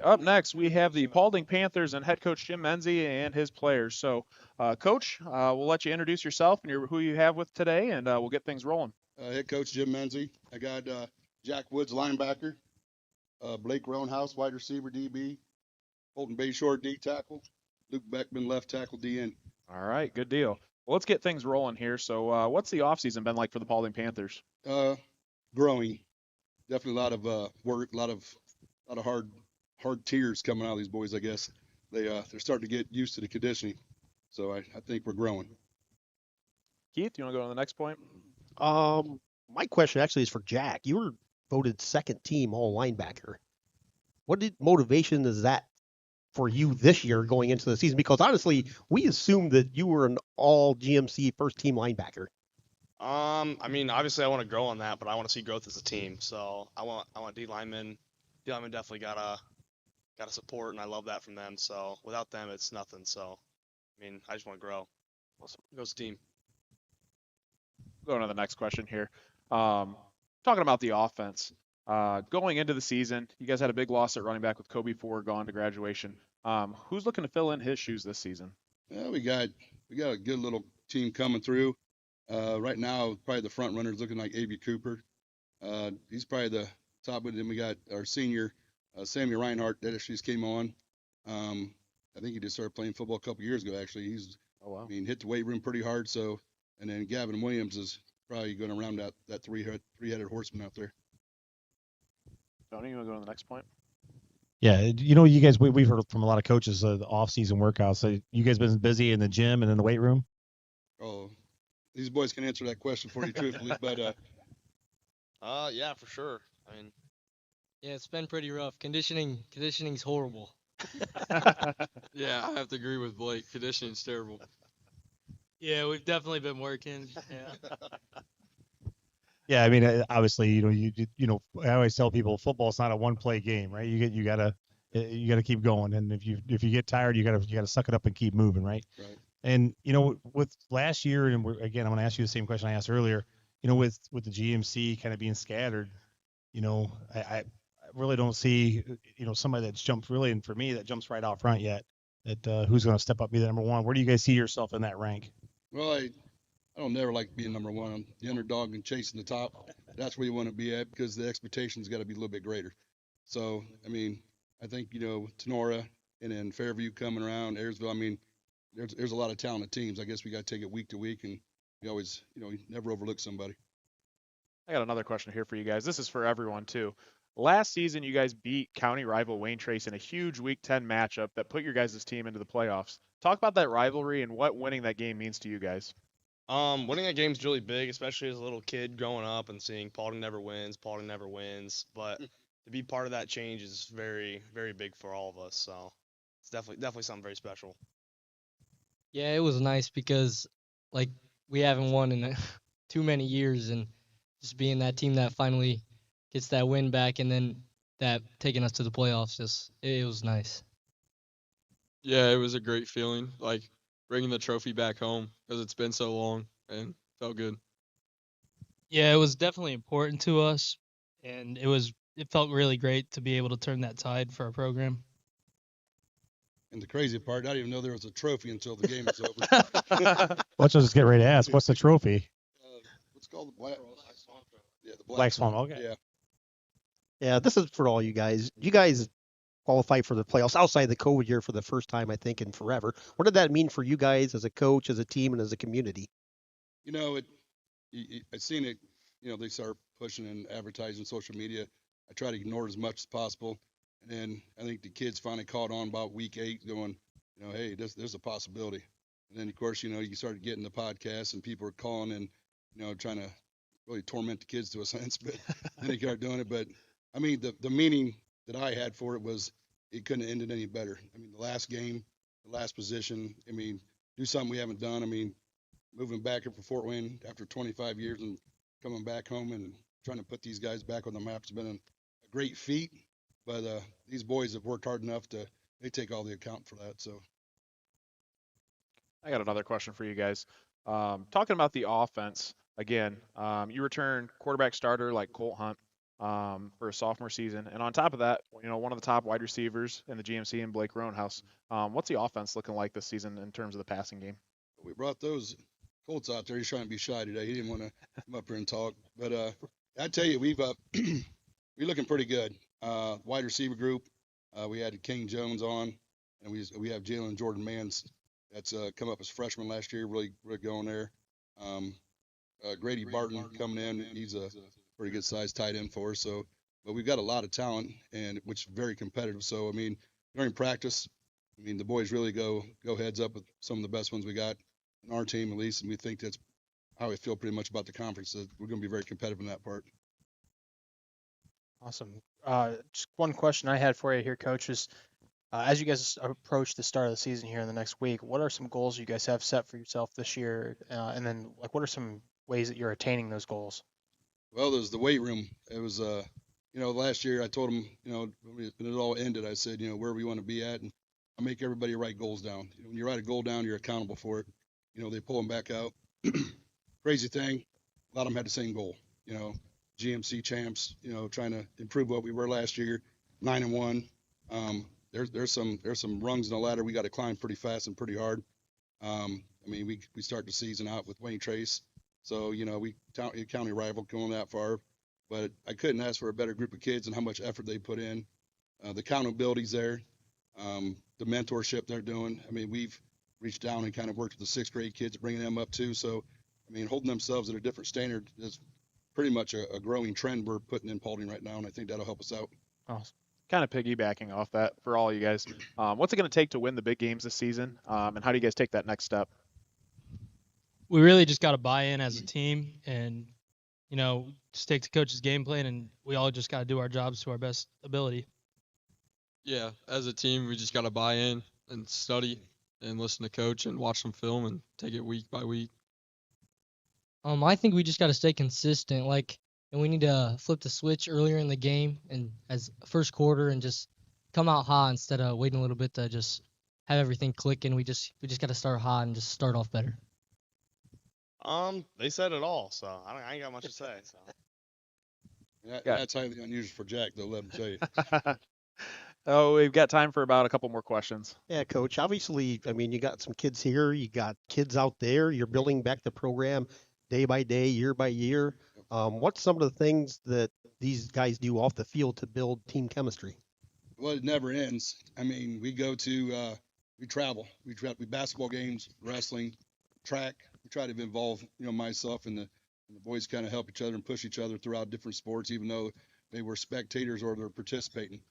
Up next, we have the Paulding Panthers and head coach Jim Menzie and his players. So, Coach, we'll let you introduce yourself and who you have with today, and we'll get things rolling. Head coach Jim Menzie. I got Jack Woods, linebacker, Blake Roanhouse, wide receiver, DB, Colton Bayshore, D tackle, Luke Beckman, left tackle, DN. All right, good deal. Well, let's get things rolling here. So, what's the offseason been like for the Paulding Panthers? Growing. Definitely a lot of work, a lot of hard tears coming out of these boys, I guess. They're starting to get used to the conditioning. So I think we're growing. Keith, you want to go on the next point? My question actually is for Jack. You were voted second team all linebacker. What motivation is that for you this year going into the season? Because honestly, we assumed that you were an all GMC first team linebacker. I mean, obviously I want to grow on that, but I want to see growth as a team. So I want D linemen. D linemen definitely gotta support, and I love that from them. So without them, it's nothing. So I mean, I just want to grow. Goes team. Going on to the next question here. Talking about the offense. Going into the season, you guys had a big loss at running back with Kobe Ford gone to graduation. Who's looking to fill in his shoes this season? Yeah, we got a good little team coming through. Right now, probably the front runners looking like A.B. Cooper. He's probably the top. But then we got our senior, Sammy Reinhardt, that just came on. I think he just started playing football a couple years ago, actually. I mean, hit the weight room pretty hard. So, and then Gavin Williams is probably going to round out that three-headed horseman out there. Tony, you want to go to the next point? Yeah, you guys, we've heard from a lot of coaches the off-season workouts. So you guys been busy in the gym and in the weight room? Oh, these boys can answer that question for you truthfully, but yeah, for sure. I mean, yeah, it's been pretty rough. Conditioning's horrible. Yeah, I have to agree with Blake. Conditioning's terrible. Yeah, we've definitely been working. Yeah. Yeah, I mean, obviously, I always tell people football's not a one-play game, right? You gotta keep going, and if you get tired, you gotta suck it up and keep moving, right? Right. And with last year, and again, I'm gonna ask you the same question I asked earlier. With the GMC kind of being scattered, I really don't see somebody that's jumped really, and for me, that jumps right out front yet. That who's going to step up, be the number one? Where do you guys see yourself in that rank? Well, I don't never like being number one. I'm the underdog and chasing the top. That's where you want to be at because the expectations got to be a little bit greater. So, I mean, I think Tinora and then Fairview coming around, Ayersville. I mean, there's a lot of talented teams. I guess we got to take it week to week, and we always, you never overlook somebody. I got another question here for you guys. This is for everyone too. Last season, you guys beat county rival Wayne Trace in a huge Week 10 matchup that put your guys' team into the playoffs. Talk about that rivalry and what winning that game means to you guys. Winning that game's really big, especially as a little kid growing up and seeing Paulding never wins. But to be part of that change is very, very big for all of us. So it's definitely something very special. Yeah, it was nice because we haven't won in too many years, and just being that team that finally gets that win back and then that taking us to the playoffs, it was nice. Yeah, it was a great feeling, bringing the trophy back home because it's been so long and felt good. Yeah, it was definitely important to us, and it felt really great to be able to turn that tide for our program. And the crazy part, I didn't even know there was a trophy until the game was over. Let's just get ready to ask. What's the trophy? What's called the Black Swan Trophy. Yeah, the Black Swan. Okay. Yeah. Yeah, this is for all you guys. You guys qualify for the playoffs outside the COVID year for the first time, I think, in forever. What did that mean for you guys as a coach, as a team, and as a community? You know, I seen it. You know, they start pushing and advertising social media. I try to ignore it as much as possible, and then I think the kids finally caught on about week 8, going, you know, hey, there's a possibility. And then of course, you know, you started getting the podcasts and people are calling and, you know, trying to really torment the kids to a sense, but then they started doing it. But I mean, the meaning that I had for it was it couldn't have ended any better. I mean, the last game, the last position. I mean, do something we haven't done. I mean, moving back up for Fort Wayne after 25 years and coming back home and trying to put these guys back on the map has been a great feat. But these boys have worked hard enough they take all the account for that. So. I got another question for you guys. Talking about the offense again, you returned quarterback starter like Colt Hunt for a sophomore season, and on top of that, you know, one of the top wide receivers in the GMC and Blake Roanhouse. What's the offense looking like this season in terms of the passing game? We brought those Colts out there. He's trying to be shy today. He didn't want to come up here and talk, but I tell you, we're looking pretty good. Wide receiver group, we had King Jones on, and we have Jalen Jordan Mans. That's come up as freshman last year, really going there. Grady Barton coming in, he's a pretty good sized tight end for us. So, but we've got a lot of talent, and which is very competitive. So, I mean, during practice, I mean, the boys really go heads up with some of the best ones we got in our team, at least, and we think that's how we feel pretty much about the conference. So we're going to be very competitive in that part. Awesome. Just one question I had for you here, Coach, is as you guys approach the start of the season here in the next week, what are some goals you guys have set for yourself this year? And then, like, what are some ways that you're attaining those goals? Well, there's the weight room. It was, you know, last year I told them, you know, when it all ended, I said, you know, where we want to be at, and I make everybody write goals down. When you write a goal down, you're accountable for it. You know, they pull them back out. Crazy thing, a lot of them had the same goal. You know, GMC champs. You know, trying to improve what we were last year, 9-1. There's some rungs in the ladder we got to climb pretty fast and pretty hard. I mean, we start the season out with Wayne Trace, so you know we county rival going that far, but I couldn't ask for a better group of kids and how much effort they put in. The accountability's there, the mentorship they're doing. I mean, we've reached down and kind of worked with the 6th grade kids, bringing them up too. So, I mean, holding themselves at a different standard is pretty much a growing trend we're putting in Paulding right now, and I think that'll help us out. Awesome. Kind of piggybacking off that for all you guys. What's it going to take to win the big games this season, and how do you guys take that next step? We really just got to buy in as a team and, you know, just take the coach's game plan, and we all just got to do our jobs to our best ability. Yeah, as a team, we just got to buy in and study and listen to coach and watch some film and take it week by week. I think we just got to stay consistent. And we need to flip the switch earlier in the game and as first quarter and just come out hot instead of waiting a little bit to just have everything click. And we just got to start hot and just start off better. They said it all, so I ain't got much to say. So. That's highly unusual for Jack, though. Let him tell you. Oh, we've got time for about a couple more questions. Yeah, Coach. Obviously, I mean, you got some kids here, you got kids out there. You're building back the program day by day, year by year. What's some of the things that these guys do off the field to build team chemistry? Well, it never ends. I mean, we go to, we travel. We basketball games, wrestling, track. We try to involve, you know, myself and the boys kind of help each other and push each other throughout different sports, even though they were spectators or they're participating.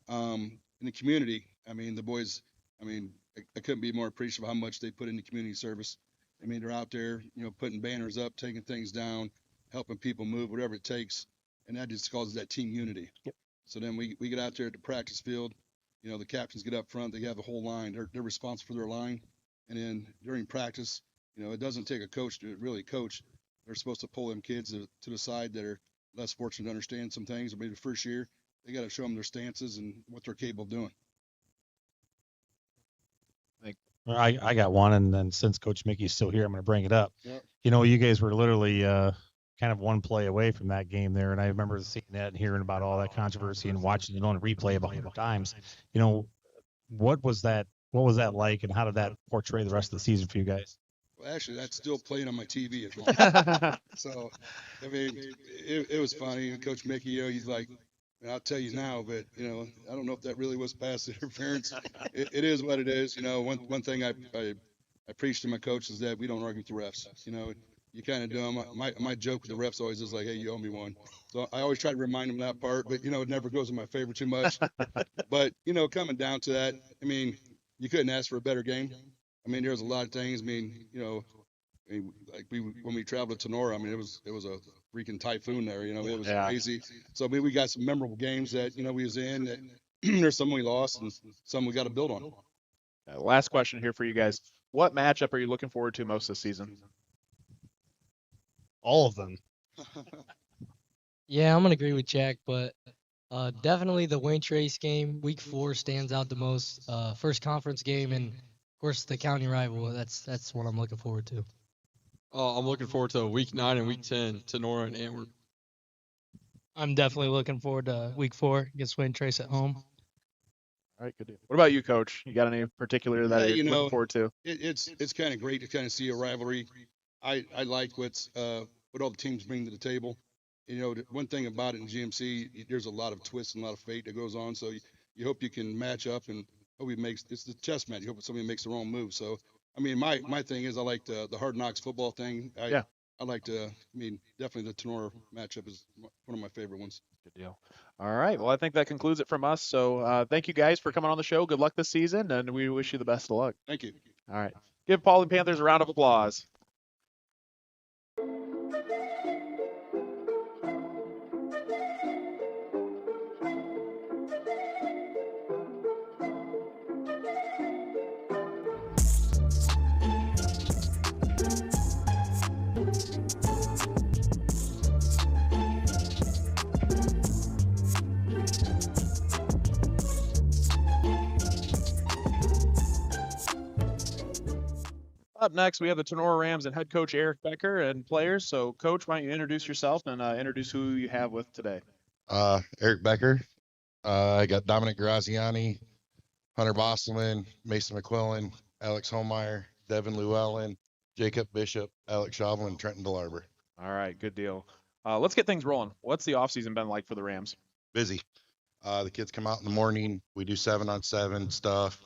In the community, I mean, the boys, I mean, I couldn't be more appreciative of how much they put into community service. I mean, they're out there, you know, putting banners up, taking things down, helping people move, whatever it takes, and that just causes that team unity. Yep. So then we get out there at the practice field, you know, the captains get up front, they have the whole line, they're responsible for their line, and then during practice, you know, it doesn't take a coach to really coach. They're supposed to pull them kids to the side that are less fortunate to understand some things, or maybe the first year, they got to show them their stances and what they're capable of doing. I got one, and then since Coach Mickey's still here, I'm going to bring it up. Yep. You know, you guys were literally kind of one play away from that game there, and I remember seeing that and hearing about all that controversy and watching it on replay about 100 times. You know, what was that like, and how did that portray the rest of the season for you guys? Well, actually, that's still playing on my TV at home. So, I mean, it was funny. And Coach Mickey, you know, he's like, And I'll tell you now, but I don't know if that really was pass interference. It is what it is. One thing I preach to my coach is that we don't argue with the refs. You kind of do them. My joke with the refs always is like, hey, you owe me one. So I always try to remind them that part, but it never goes in my favor too much. But coming down to that, I mean, you couldn't ask for a better game. I mean, there's a lot of things. I mean, like when we traveled to Tinora, I mean, it was a freaking typhoon there. It was crazy. So I mean, we got some memorable games that we was in. That there's some we lost and some we got to build on. Last question here for you guys. What matchup are you looking forward to most this season? All of them. Yeah, I'm gonna agree with Jack, but definitely the Wayne Trace game, week 4, stands out the most. First conference game, and of course the county rival. That's what I'm looking forward to. I'm looking forward to week 9 and week 10, Tinora and Antwerp. I'm definitely looking forward to week 4 against Wayne Trace at home. All right, good deal. What about you, Coach? You got any particular that you're looking forward to? It's kind of great to kind of see a rivalry. I like what all the teams bring to the table. One thing about it in GMC, there's a lot of twists and a lot of fate that goes on. So you hope you can match up and hope it's the chess match. You hope somebody makes the wrong move. So, I mean, my thing is I like the Hard Knocks football thing. I like definitely the Tinora matchup is one of my favorite ones. Good deal. All right. Well, I think that concludes it from us. So thank you guys for coming on the show. Good luck this season, and we wish you the best of luck. Thank you. All right. Give Paulding Panthers a round of applause. Up next, we have the Tinora Rams and head coach Eric Becker and players. So, Coach, why don't you introduce yourself and introduce who you have with today? Eric Becker. I got Dominic Graziani, Hunter Bosselman, Mason McQuillan, Alex Holmeyer, Devin Llewellyn, Jacob Bishop, Alex Chauvelin, and Trenton DeLarber. All right, good deal. Let's get things rolling. What's the offseason been like for the Rams? Busy. The kids come out in the morning. We do 7-on-7 stuff.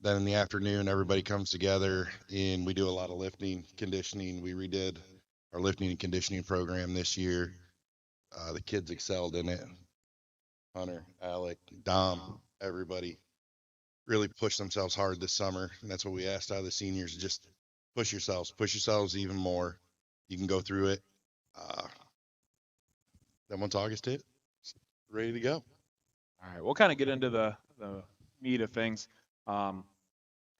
Then in the afternoon, everybody comes together and we do a lot of lifting, conditioning. We redid our lifting and conditioning program this year. The kids excelled in it. Hunter, Alec, Dom, everybody really pushed themselves hard this summer. And that's what we asked out of the seniors, just push yourselves even more. You can go through it. Then once August hit, ready to go. All right, we'll kind of get into the meat of things.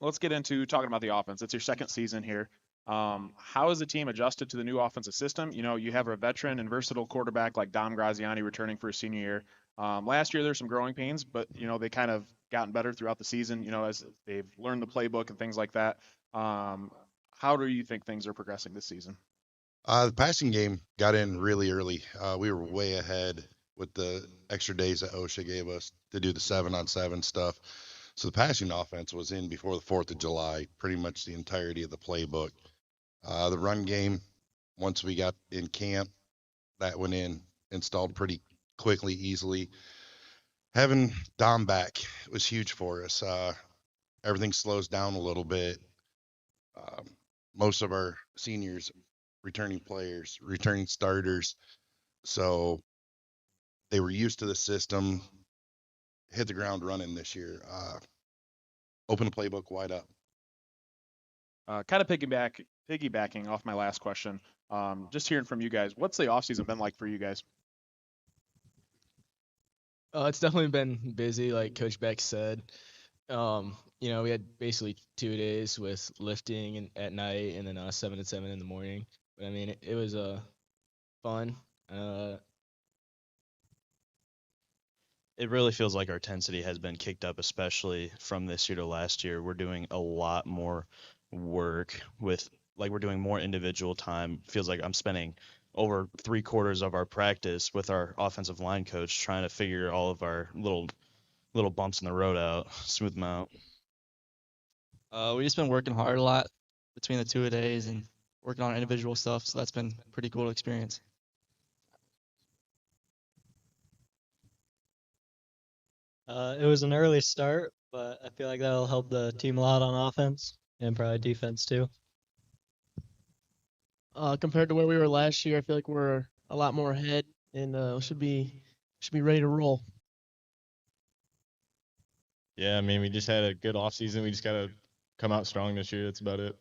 Let's get into talking about the offense. It's your second season here. How has the team adjusted to the new offensive system? You have a veteran and versatile quarterback like Dom Graziani returning for his senior year. Last year there's some growing pains, but they kind of gotten better throughout the season, as they've learned the playbook and things like that. How do you think things are progressing this season? The passing game got in really early. We were way ahead with the extra days that OSHA gave us to do the 7-on-7 stuff. So the passing offense was in before the 4th of July, pretty much the entirety of the playbook. The run game, once we got in camp, that went in, installed pretty quickly, easily. Having Dom back was huge for us. Everything slows down a little bit. Most of our seniors, returning players, returning starters. So they were used to the system, hit the ground running this year. Open the playbook wide up. Kind of piggybacking off my last question, just hearing from you guys, what's the offseason been like for you guys? It's definitely been busy, like Coach Beck said. We had basically 2 days with lifting at night and then 7 to 7 in the morning. But I mean, it was fun. It really feels like our intensity has been kicked up, especially from this year to last year. We're doing a lot more work we're doing more individual time. Feels like I'm spending over 3/4 of our practice with our offensive line coach trying to figure all of our little bumps in the road out, smooth them out. We just been working hard a lot between the 2 days and working on individual stuff. So that's been a pretty cool experience. It was an early start, but I feel like that'll help the team a lot on offense and probably defense too. Compared to where we were last year, I feel like we're a lot more ahead and should be ready to roll. Yeah, I mean, we just had a good off season. We just gotta come out strong this year. That's about it.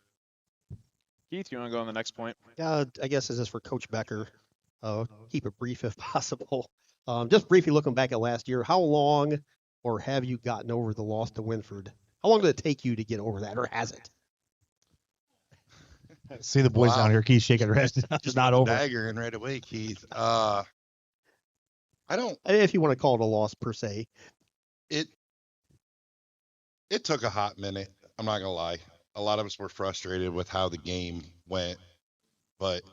Keith, you want to go on the next point? Yeah, I guess this is for Coach Becker. Keep it brief if possible. Just briefly looking back at last year, how long or have you gotten over the loss to Winford? How long did it take you to get over that, or has it? See the boys down here. Keith shaking their head. It's not over. Dagger in right away, Keith. I don't. If you want to call it a loss per se. It took a hot minute. I'm not gonna lie. A lot of us were frustrated with how the game went, but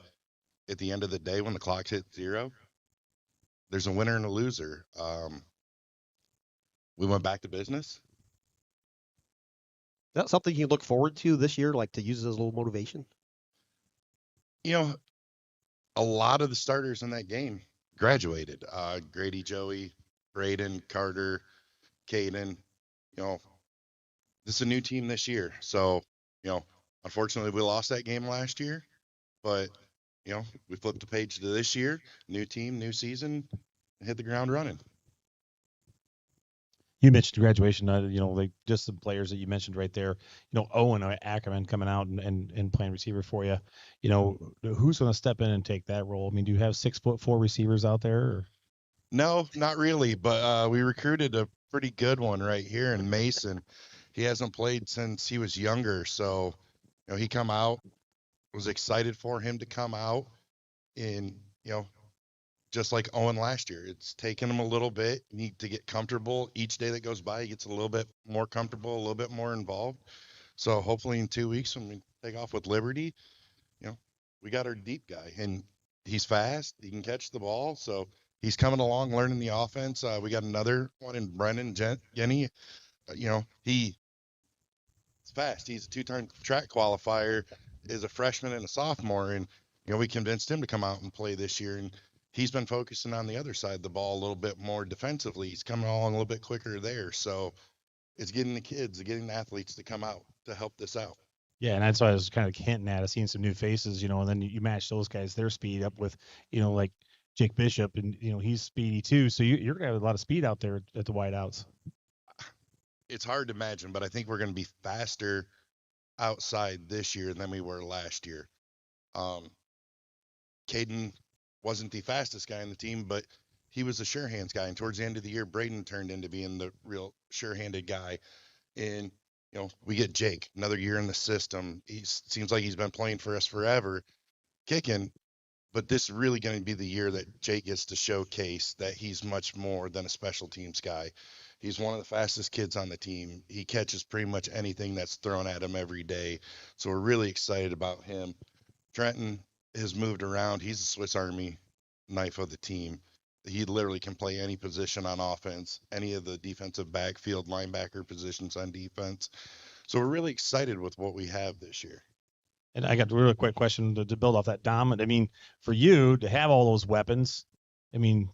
at the end of the day, when the clock hit 0, there's a winner and a loser. We went back to business. Is that something you look forward to this year, like to use as a little motivation? You know, a lot of the starters in that game graduated. Grady, Joey, Braden, Carter, Caden. You know, this is a new team this year. So, you know, unfortunately, we lost that game last year. But, you know, we flipped the page to this year. New team, new season, and hit the ground running. You mentioned graduation, like just the players that you mentioned right there. Owen Ackerman coming out and playing receiver for you. Who's going to step in and take that role? I mean, do you have 6'4" receivers out there? Or? No, not really. But we recruited a pretty good one right here in Mason. He hasn't played since he was younger, so he come out. Was excited for him to come out, and just like Owen last year, it's taken him a little bit. Need to get comfortable. Each day that goes by, he gets a little bit more comfortable, a little bit more involved. So hopefully in 2 weeks when we take off with Liberty, we got our deep guy, and he's fast. He can catch the ball, so he's coming along, learning the offense. We got another one in Brennan Jenny. He's fast. He's a 2-time track qualifier, is a freshman and a sophomore, and we convinced him to come out and play this year, and he's been focusing on the other side of the ball a little bit more defensively. He's coming along a little bit quicker there. So it's getting the athletes to come out to help this out. Yeah, and that's why I was kind of hinting at. I've seen some new faces, and then you match those guys, their speed up with, like Jake Bishop, and, he's speedy too. So you're going to have a lot of speed out there at the wideouts. It's hard to imagine, but I think we're going to be faster outside this year than we were last year. Caden wasn't the fastest guy on the team, but he was a sure hands guy. And towards the end of the year, Braden turned into being the real sure-handed guy. And, we get Jake, another year in the system. He seems like he's been playing for us forever, kicking. But this is really going to be the year that Jake gets to showcase that he's much more than a special teams guy. He's one of the fastest kids on the team. He catches pretty much anything that's thrown at him every day. So we're really excited about him. Trenton has moved around. He's a Swiss Army knife of the team. He literally can play any position on offense, any of the defensive backfield linebacker positions on defense. So we're really excited with what we have this year. And I got a really quick question to build off that, Dom. I mean, for you to have all those weapons, I mean,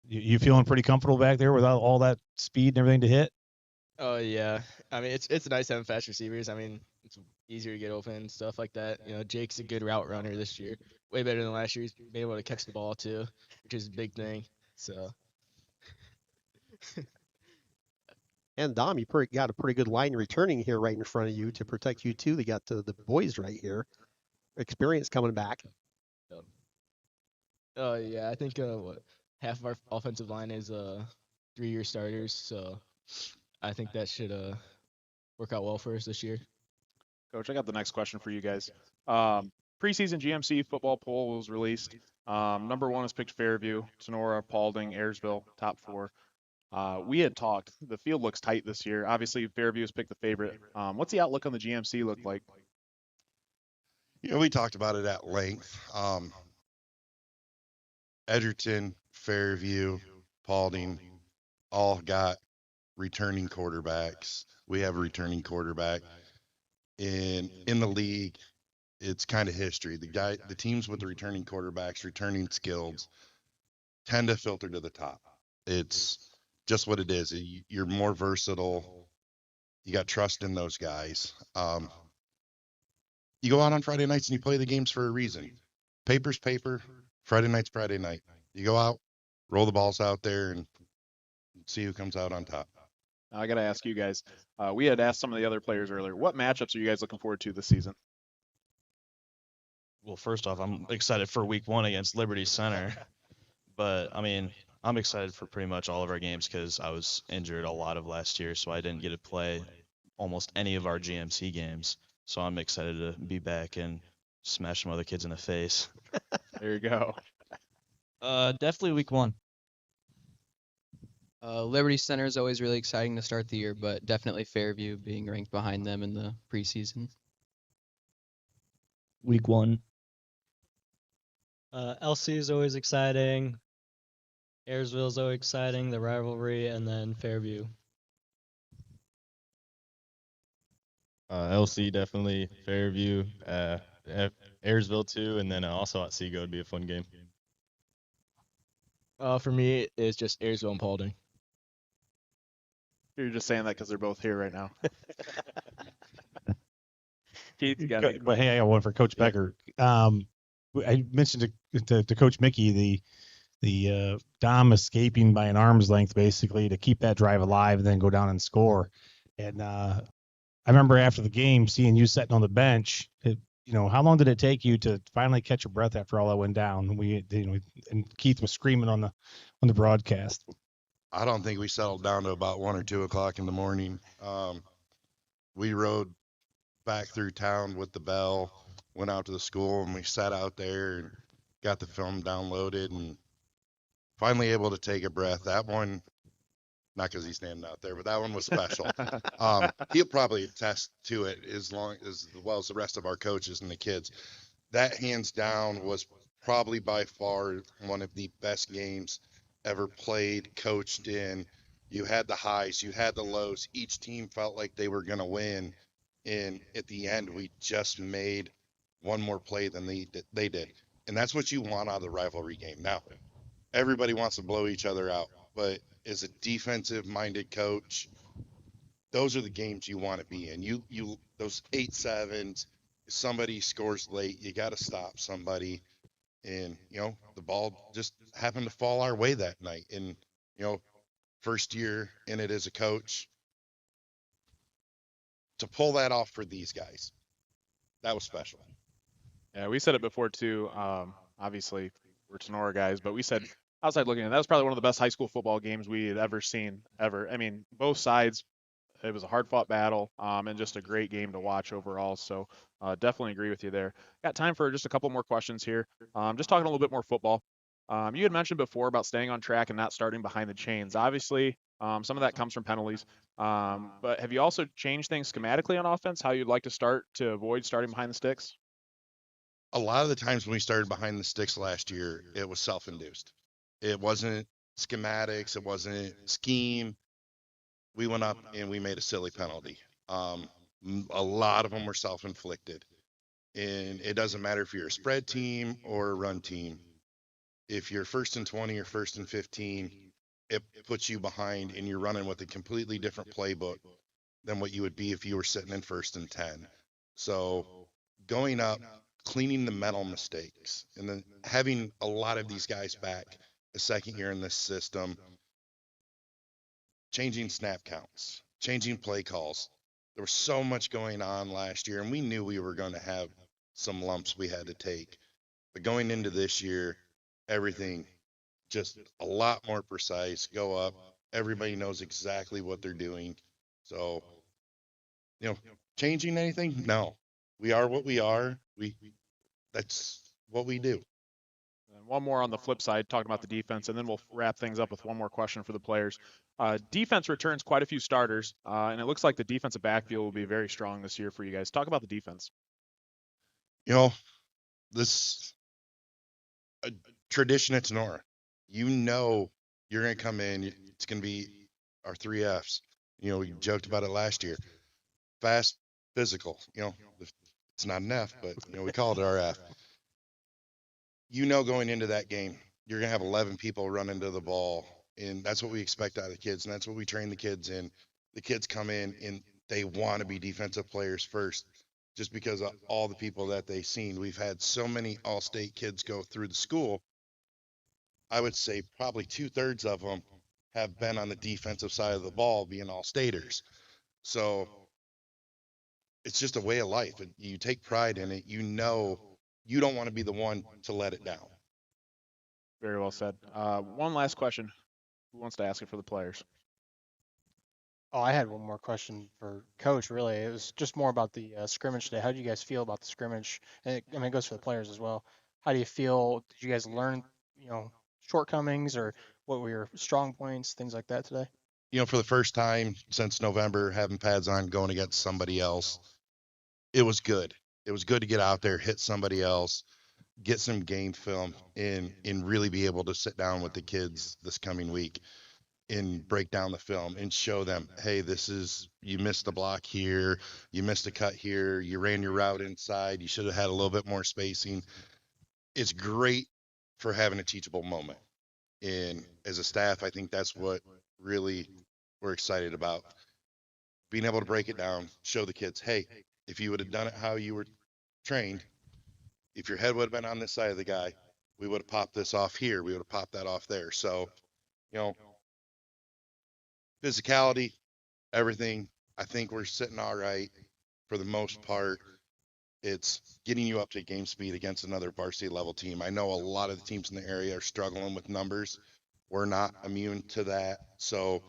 you feeling pretty comfortable back there without all that speed and everything to hit? Oh yeah, I mean it's nice having fast receivers. I mean it's easier to get open and stuff like that. Jake's a good route runner this year, way better than last year. He's been able to catch the ball too, which is a big thing. So. And Dom, you got a pretty good line returning here right in front of you to protect you too. They got the boys right here. Experience coming back. Oh yeah, I think half of our offensive line is 3-year starters, so I think that should work out well for us this year. Coach, I got the next question for you guys. Preseason GMC football poll was released. Number 1 is picked Fairview, Tinora, Paulding, Ayersville, top 4. We had talked. The field looks tight this year. Obviously, Fairview has picked the favorite. What's the outlook on the GMC look like? We talked about it at length. Edgerton, Fairview, Paulding, all got returning quarterbacks. We have a returning quarterback. In the league, it's kind of history. The teams with the returning quarterbacks, returning skills, tend to filter to the top. It's just what it is. You're more versatile. You got trust in those guys. You go out on Friday nights and you play the games for a reason. Paper's paper. Friday night's Friday night. You go out, roll the balls out there, and see who comes out on top. Now I got to ask you guys. We had asked some of the other players earlier. What matchups are you guys looking forward to this season? Well, first off, I'm excited for week 1 against Liberty Center. But, I mean, I'm excited for pretty much all of our games because I was injured a lot of last year, so I didn't get to play almost any of our GMC games. So I'm excited to be back and smash some other kids in the face. There you go. Definitely week 1. Liberty Center is always really exciting to start the year, but definitely Fairview being ranked behind them in the preseason. Week 1. LC is always exciting. Ayersville is always exciting, the rivalry, and then Fairview. LC definitely, Fairview, Ayersville too, and then also at Seago would be a fun game. For me, it's just Ayersville and Paulding. You're just saying that because they're both here right now. Keith, you got it. But hey, I got one for Coach Becker. I mentioned to Coach Mickey the Dom escaping by an arm's length basically to keep that drive alive and then go down and score. And I remember after the game seeing you sitting on the bench. How long did it take you to finally catch your breath after all that went down? And Keith was screaming on the broadcast. I don't think we settled down to about 1 or 2 o'clock in the morning. We rode back through town with the bell, went out to the school, and we sat out there and got the film downloaded and finally able to take a breath. That one, not because he's standing out there, but that one was special. He'll probably attest to it as well as the rest of our coaches and the kids. That hands down was probably by far one of the best games ever played, coached in. You had the highs, you had the lows. Each team felt like they were going to win. And at the end, we just made one more play than they did. And that's what you want out of the rivalry game. Now, everybody wants to blow each other out, but as a defensive-minded coach, those are the games you want to be in. You those 8-7s, if somebody scores late, you got to stop somebody. And, the ball just happened to fall our way that night. And, first year in it as a coach, to pull that off for these guys, that was special. Yeah, we said it before too. Obviously, we're Tinora guys, but we said outside looking in, that was probably one of the best high school football games we had ever seen, ever. I mean, both sides, it was a hard-fought battle, and just a great game to watch overall. So definitely agree with you there. Got time for just a couple more questions here. Just talking a little bit more football. You had mentioned before about staying on track and not starting behind the chains. Obviously, some of that comes from penalties. But have you also changed things schematically on offense, how you'd like to start to avoid starting behind the sticks? A lot of the times when we started behind the sticks last year, it was self-induced. It wasn't schematics. It wasn't scheme. We went up and we made a silly penalty. A lot of them were self-inflicted. And it doesn't matter if you're a spread team or a run team. If you're 1st and 20 or 1st and 15, it puts you behind and you're running with a completely different playbook than what you would be if you were sitting in 1st and 10. So going up, cleaning the mental mistakes, and then having a lot of these guys back a second year in this system, changing snap counts, changing play calls. There was so much going on last year, and we knew we were going to have some lumps we had to take. But going into this year, everything just a lot more precise, go up. Everybody knows exactly what they're doing. So, changing anything? No. We are what we are. That's what we do. And one more on the flip side, talking about the defense, and then we'll wrap things up with one more question for the players. Defense returns quite a few starters, and it looks like the defensive backfield will be very strong this year for you guys. Talk about the defense. This a tradition at Tinora. You're going to come in. It's going to be our 3 Fs. We joked about it last year. Fast, physical. It's not an F, but we called it our F. Going into that game, you're going to have 11 people running to the ball And that's what we expect out of the kids, and that's what we train the kids in. The kids come in and they want to be defensive players first, just because of all the people that they've seen. We've had so many all-state kids go through the school. I would say probably 2/3 of them have been on the defensive side of the ball being all-staters. So it's just a way of life. You take pride in it. You know you don't want to be the one to let it down. Very well said. One last question. Who wants to ask it for the players? Oh, I had one more question for Coach, really. It was just more about the scrimmage today. How do you guys feel about the scrimmage? And it goes for the players as well. How do you feel? Did you guys learn, shortcomings, or what were your strong points, things like that today? For the first time since November, having pads on, going against somebody else, it was good. It was good to get out there, hit somebody else, get some game film, and really be able to sit down with the kids this coming week and break down the film and show them, hey, you missed a block here, you missed a cut here, you ran your route inside, you should have had a little bit more spacing. It's great for having a teachable moment. And as a staff, I think that's what really we're excited about. Being able to break it down, show the kids, hey, if you would have done it how you were trained, if your head would have been on this side of the guy, we would have popped this off here, we would have popped that off there. So, physicality, everything, I think we're sitting all right for the most part. It's getting you up to game speed against another varsity level team. I know a lot of the teams in the area are struggling with numbers. We're not immune to that. So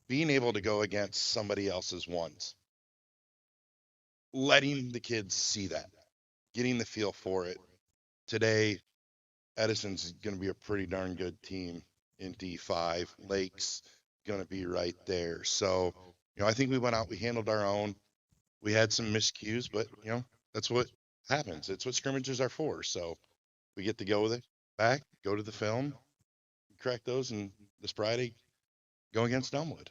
being able to go against somebody else's ones, letting the kids see that, getting the feel for it. Today, Edison's going to be a pretty darn good team in D5. Lake's going to be right there. So, I think we went out, we handled our own. We had some miscues, but, that's what happens. It's what scrimmages are for. So we get to go with it back, go to the film, correct those, and this Friday go against Elmwood.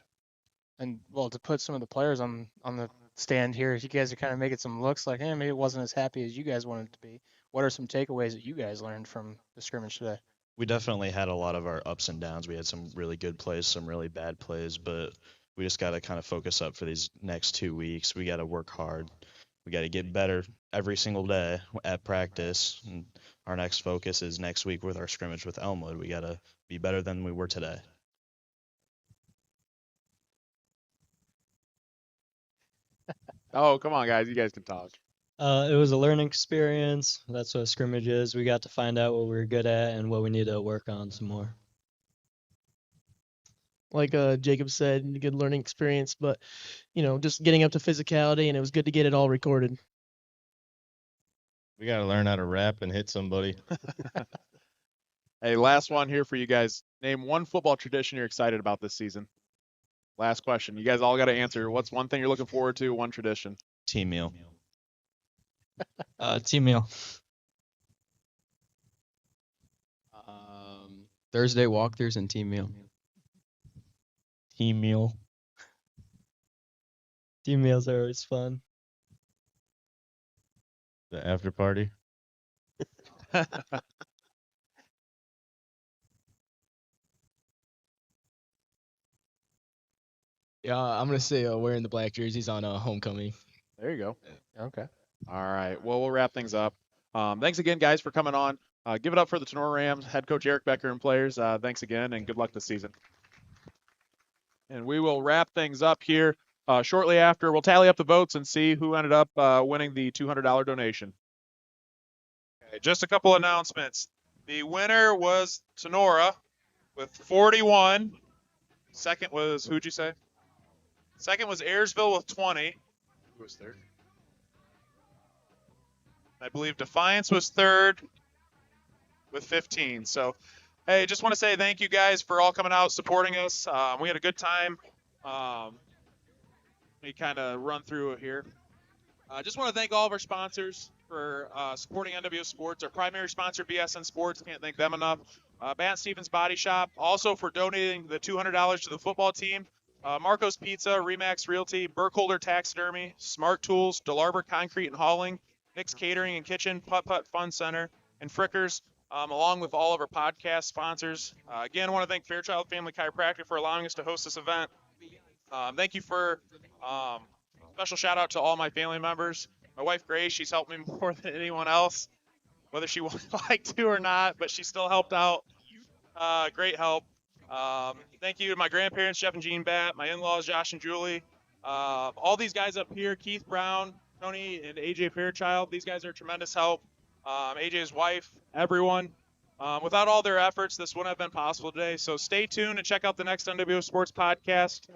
And, well, to put some of the players on the stand here, you guys are kind of making some looks like, maybe it wasn't as happy as you guys wanted it to be. What are some takeaways that you guys learned from the scrimmage today? We definitely had a lot of our ups and downs. We had some really good plays, some really bad plays, but we just got to kind of focus up for these next 2 weeks. We got to work hard. We got to get better every single day at practice. And our next focus is next week with our scrimmage with Elmwood. We got to be better than we were today. Oh, come on, guys. You guys can talk. It was a learning experience. That's what a scrimmage is. We got to find out what we were good at and what we need to work on some more. Like Jacob said, a good learning experience, but, just getting up to physicality, and it was good to get it all recorded. We got to learn how to rap and hit somebody. Hey, last one here for you guys. Name one football tradition you're excited about this season. Last question. You guys all got to answer. What's one thing you're looking forward to? One tradition. Team meal. Team meal. Thursday walkthroughs and team meal. Team meal. Team meals are always fun. The after party. Yeah, I'm gonna say wearing the black jerseys on homecoming. There you go. Okay. All right. Well, we'll wrap things up. Thanks again, guys, for coming on. Give it up for the Tinora Rams, head coach Eric Becker, and players. Thanks again, and good luck this season. And we will wrap things up here shortly after. We'll tally up the votes and see who ended up winning the $200 donation. Okay, just a couple announcements. The winner was Tinora with 41. Second was, who'd you say? Second was Ayersville with 20. Who was third? I believe Defiance was third with 15. So, hey, just want to say thank you guys for all coming out, supporting us. We had a good time. Let me kind of run through it here. I just want to thank all of our sponsors for supporting NWO Sports. Our primary sponsor, BSN Sports, can't thank them enough. Bat Stevens Body Shop, also for donating the $200 to the football team. Marco's Pizza, Remax Realty, Burkholder Taxidermy, Smart Tools, DeLarber Concrete and Hauling, Nick's Catering and Kitchen, Putt Putt Fun Center, and Frickers. along with all of our podcast sponsors. Again, I want to thank Fairchild Family Chiropractic for allowing us to host this event. Thank you for special shout out to all my family members. My wife Grace, she's helped me more than anyone else, whether she would like to or not, but she still helped out. Great help. Thank you to my grandparents, Jeff and Jean Batt, my in-laws, Josh and Julie, all these guys up here, Keith Brown, Tony, and AJ Fairchild. These guys are tremendous help. AJ's wife, everyone. Without all their efforts, this wouldn't have been possible today. So stay tuned and check out the next NWO Sports podcast,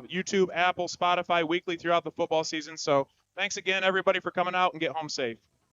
YouTube, Apple, Spotify, weekly throughout the football season. So thanks again, everybody, for coming out, and get home safe.